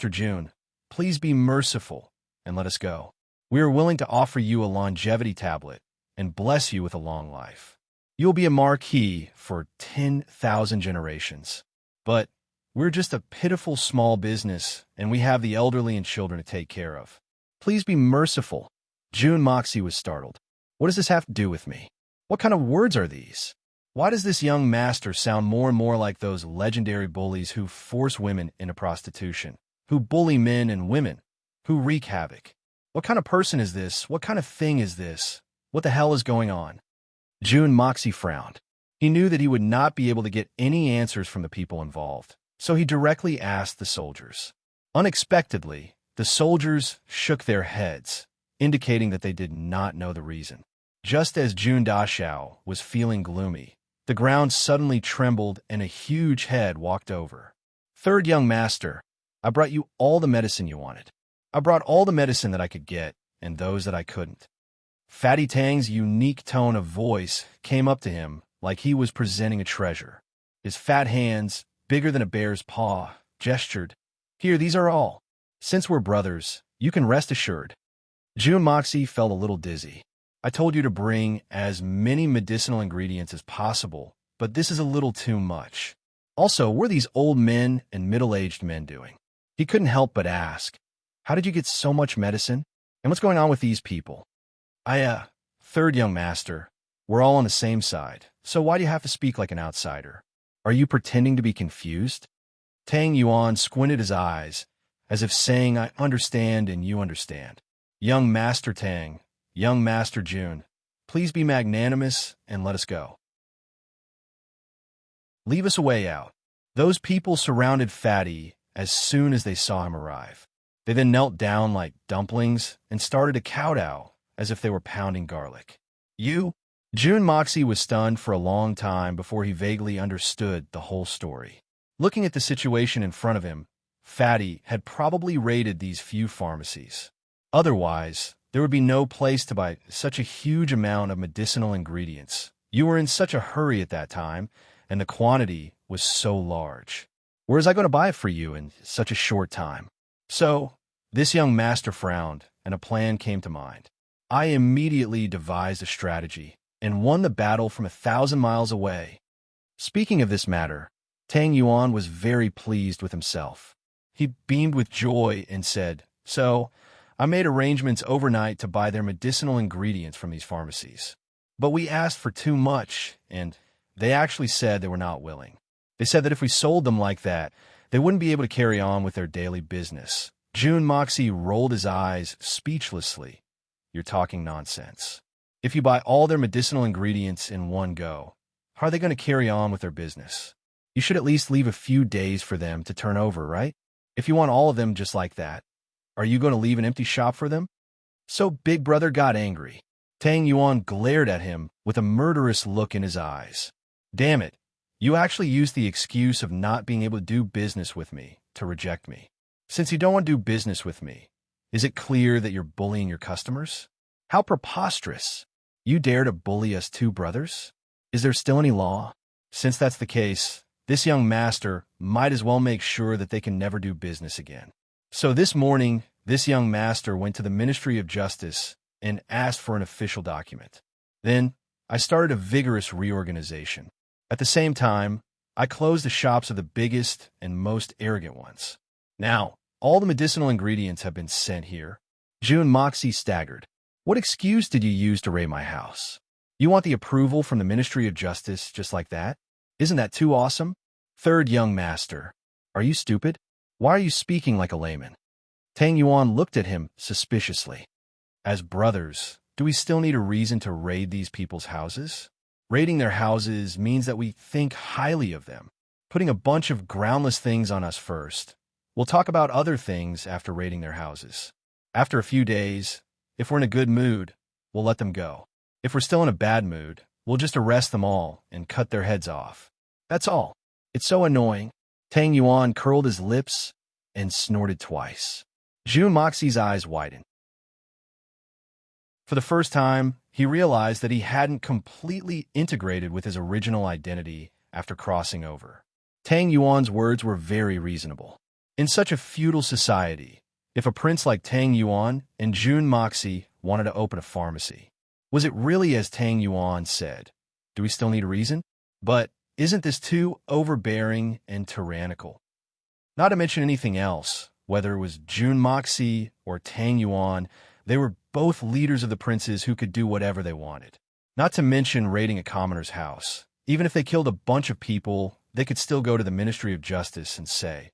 [SPEAKER 1] June, please be merciful and let us go. We are willing to offer you a longevity tablet and bless you with a long life. You will be a marquis for 10,000 generations. But we're just a pitiful small business, and we have the elderly and children to take care of. Please be merciful." June Moxie was startled. What does this have to do with me? What kind of words are these? Why does this young master sound more and more like those legendary bullies who force women into prostitution, who bully men and women, who wreak havoc? What kind of person is this? What kind of thing is this? What the hell is going on? June Moxie frowned. He knew that he would not be able to get any answers from the people involved, so he directly asked the soldiers. Unexpectedly, the soldiers shook their heads, indicating that they did not know the reason. Just as June Dashao was feeling gloomy, the ground suddenly trembled and a huge head walked over. "Third young master, I brought you all the medicine you wanted. I brought all the medicine that I could get and those that I couldn't." Fatty Tang's unique tone of voice came up to him like he was presenting a treasure. His fat hands, bigger than a bear's paw, gestured. "Here, these are all. Since we're brothers, you can rest assured." June Moxie felt a little dizzy. "I told you to bring as many medicinal ingredients as possible, but this is a little too much. Also, what are these old men and middle-aged men doing?" He couldn't help but ask, "How did you get so much medicine? And what's going on with these people?" Third young master, we're all on the same side, so why do you have to speak like an outsider? Are you pretending to be confused?" Tang Yuan squinted his eyes, as if saying, "I understand and you understand. Young Master Tang, young Master June, please be magnanimous and let us go. Leave us a way out." Those people surrounded Fatty as soon as they saw him arrive. They then knelt down like dumplings and started to kowtow as if they were pounding garlic. "You?" June Moxie was stunned for a long time before he vaguely understood the whole story. Looking at the situation in front of him, Fatty had probably raided these few pharmacies. Otherwise, there would be no place to buy such a huge amount of medicinal ingredients. You were in such a hurry at that time, and the quantity was so large. Where was I going to buy it for you in such a short time? So, this young master frowned, and a plan came to mind. I immediately devised a strategy and won the battle from 1,000 miles away. Speaking of this matter, Tang Yuan was very pleased with himself. He beamed with joy and said, "So, I made arrangements overnight to buy their medicinal ingredients from these pharmacies. But we asked for too much, and they actually said they were not willing. They said that if we sold them like that, they wouldn't be able to carry on with their daily business." June Moxie rolled his eyes speechlessly. "You're talking nonsense. If you buy all their medicinal ingredients in one go, how are they going to carry on with their business? You should at least leave a few days for them to turn over, right? If you want all of them just like that, are you going to leave an empty shop for them?" So Big Brother got angry. Tang Yuan glared at him with a murderous look in his eyes. "Damn it, you actually used the excuse of not being able to do business with me to reject me. Since you don't want to do business with me, is it clear that you're bullying your customers? How preposterous. You dare to bully us two brothers? Is there still any law? Since that's the case, this young master might as well make sure that they can never do business again." So this morning, this young master went to the Ministry of Justice and asked for an official document. Then, I started a vigorous reorganization. At the same time, I closed the shops of the biggest and most arrogant ones. Now, all the medicinal ingredients have been sent here. June Moxie staggered. "What excuse did you use to raid my house? You want the approval from the Ministry of Justice just like that? Isn't that too awesome? Third young master, are you stupid? Why are you speaking like a layman?" Tang Yuan looked at him suspiciously. "As brothers, do we still need a reason to raid these people's houses? Raiding their houses means that we think highly of them, putting a bunch of groundless things on us first. We'll talk about other things after raiding their houses. After a few days, if we're in a good mood, we'll let them go. If we're still in a bad mood, we'll just arrest them all and cut their heads off. That's all. It's so annoying. Tang Yuan curled his lips and snorted twice. Jun Moxie's eyes widened. For the first time, he realized that he hadn't completely integrated with his original identity after crossing over. Tang Yuan's words were very reasonable. In such a feudal society, if a prince like Tang Yuan and Jun Moxie wanted to open a pharmacy, was it really as Tang Yuan said? Do we still need a reason? But isn't this too overbearing and tyrannical? Not to mention anything else, whether it was Jun Moxie or Tang Yuan, they were both leaders of the princes who could do whatever they wanted. Not to mention raiding a commoner's house. Even if they killed a bunch of people, they could still go to the Ministry of Justice and say,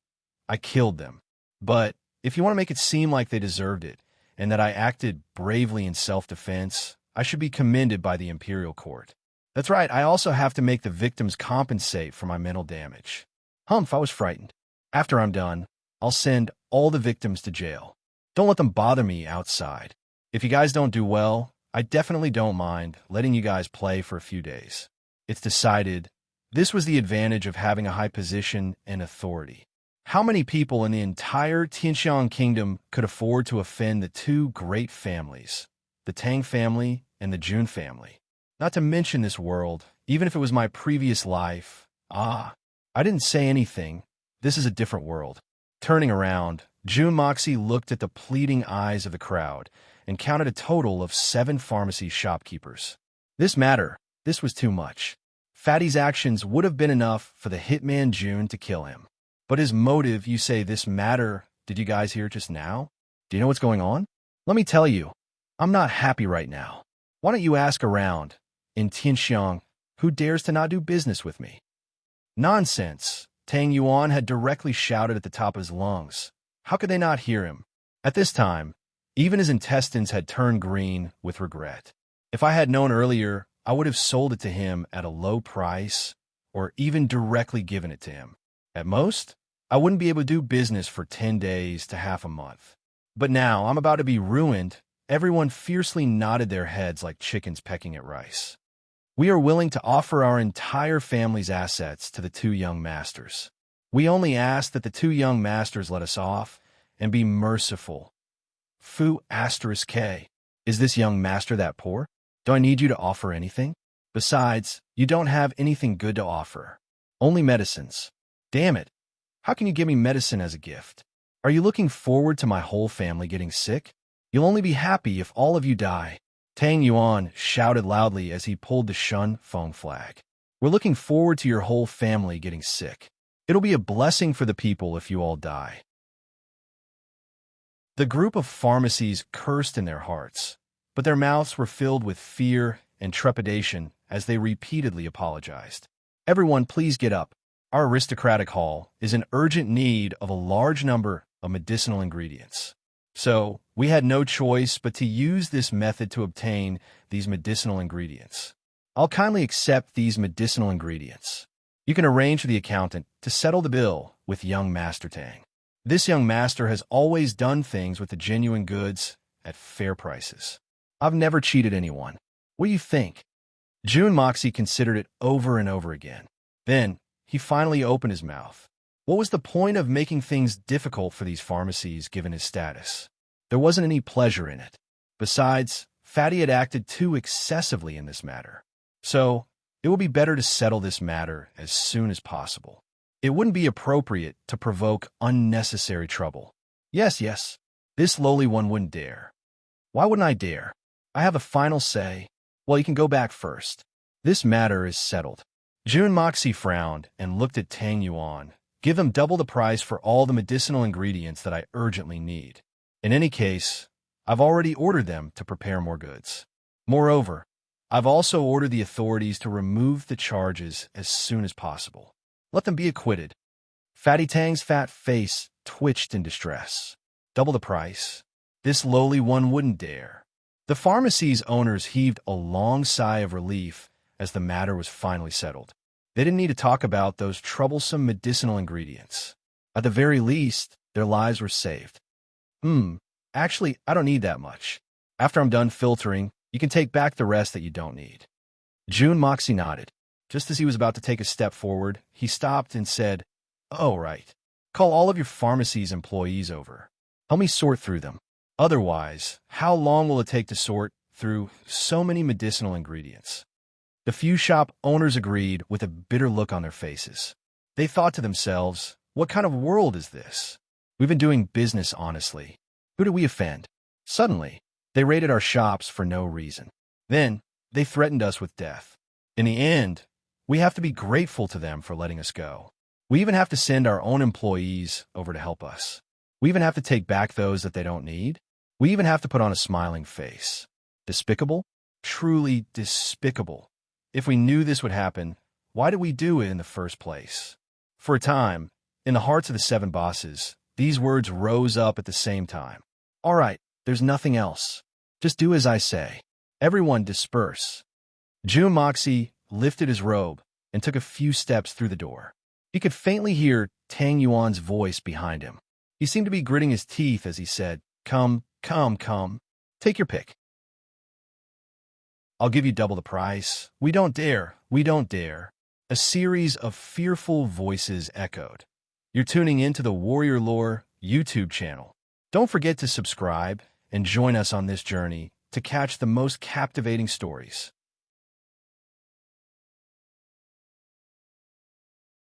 [SPEAKER 1] I killed them. But if you want to make it seem like they deserved it, and that I acted bravely in self-defense, I should be commended by the imperial court. That's right, I also have to make the victims compensate for my mental damage. Humph, I was frightened. After I'm done, I'll send all the victims to jail. Don't let them bother me outside. If you guys don't do well, I definitely don't mind letting you guys play for a few days. It's decided. This was the advantage of having a high position and authority. How many people in the entire Tianxiang kingdom could afford to offend the two great families, the Tang family and the Jun family? Not to mention this world, even if it was my previous life. I didn't say anything. This is a different world. Turning around, Jun Moxie looked at the pleading eyes of the crowd and counted a total of 7 pharmacy shopkeepers. This was too much. Fatty's actions would have been enough for the hitman Jun to kill him. But his motive, you say this matter, did you guys hear just now? Do you know what's going on? Let me tell you, I'm not happy right now. Why don't you ask around, in Tianxiang, who dares to not do business with me? Nonsense, Tang Yuan had directly shouted at the top of his lungs. How could they not hear him? At this time, even his intestines had turned green with regret. If I had known earlier, I would have sold it to him at a low price, or even directly given it to him. At most, I wouldn't be able to do business for 10 days to half a month. But now I'm about to be ruined. Everyone fiercely nodded their heads like chickens pecking at rice. We are willing to offer our entire family's assets to the 2 young masters. We only ask that the 2 young masters let us off and be merciful. Fu *K. Is this young master that poor? Do I need you to offer anything? Besides, you don't have anything good to offer. Only medicines. Damn it. How can you give me medicine as a gift? Are you looking forward to my whole family getting sick? You'll only be happy if all of you die. Tang Yuan shouted loudly as he pulled the Shun Feng flag. We're looking forward to your whole family getting sick. It'll be a blessing for the people if you all die. The group of pharmacies cursed in their hearts, but their mouths were filled with fear and trepidation as they repeatedly apologized. Everyone, please get up. Our aristocratic hall is in urgent need of a large number of medicinal ingredients. So, we had no choice but to use this method to obtain these medicinal ingredients. I'll kindly accept these medicinal ingredients. You can arrange for the accountant to settle the bill with young Master Tang. This young master has always done things with the genuine goods at fair prices. I've never cheated anyone. What do you think? Jun Moxie considered it over and over again. Then, he finally opened his mouth. What was the point of making things difficult for these pharmacies given his status? There wasn't any pleasure in it. Besides, Fatty had acted too excessively in this matter. So, it would be better to settle this matter as soon as possible. It wouldn't be appropriate to provoke unnecessary trouble. Yes, this lowly one wouldn't dare. Why wouldn't I dare? I have a final say. Well, you can go back first. This matter is settled. Jun Moxie frowned and looked at Tang Yuan. Give them double the price for all the medicinal ingredients that I urgently need. In any case, I've already ordered them to prepare more goods. Moreover, I've also ordered the authorities to remove the charges as soon as possible. Let them be acquitted. Fatty Tang's fat face twitched in distress. Double the price. This lowly one wouldn't dare. The pharmacy's owners heaved a long sigh of relief as the matter was finally settled. They didn't need to talk about those troublesome medicinal ingredients. At the very least, their lives were saved. Actually, I don't need that much. After I'm done filtering, you can take back the rest that you don't need. Jun Moxie nodded. Just as he was about to take a step forward, he stopped and said, Oh, right. Call all of your pharmacy's employees over. Help me sort through them. Otherwise, how long will it take to sort through so many medicinal ingredients? The few shop owners agreed with a bitter look on their faces. They thought to themselves, what kind of world is this? We've been doing business honestly. Who did we offend? Suddenly, they raided our shops for no reason. Then, they threatened us with death. In the end, we have to be grateful to them for letting us go. We even have to send our own employees over to help us. We even have to take back those that they don't need. We even have to put on a smiling face. Despicable? Truly despicable. If we knew this would happen, why did we do it in the first place? For a time, in the hearts of the 7 bosses, these words rose up at the same time. All right, there's nothing else. Just do as I say. Everyone disperse. Jun Moxie lifted his robe and took a few steps through the door. He could faintly hear Tang Yuan's voice behind him. He seemed to be gritting his teeth as he said, Come, come, come. Take your pick. I'll give you double the price. We don't dare. We don't dare. A series of fearful voices echoed. You're tuning into the Warrior Lore YouTube channel. Don't forget to subscribe and join us on this journey to catch the most captivating stories.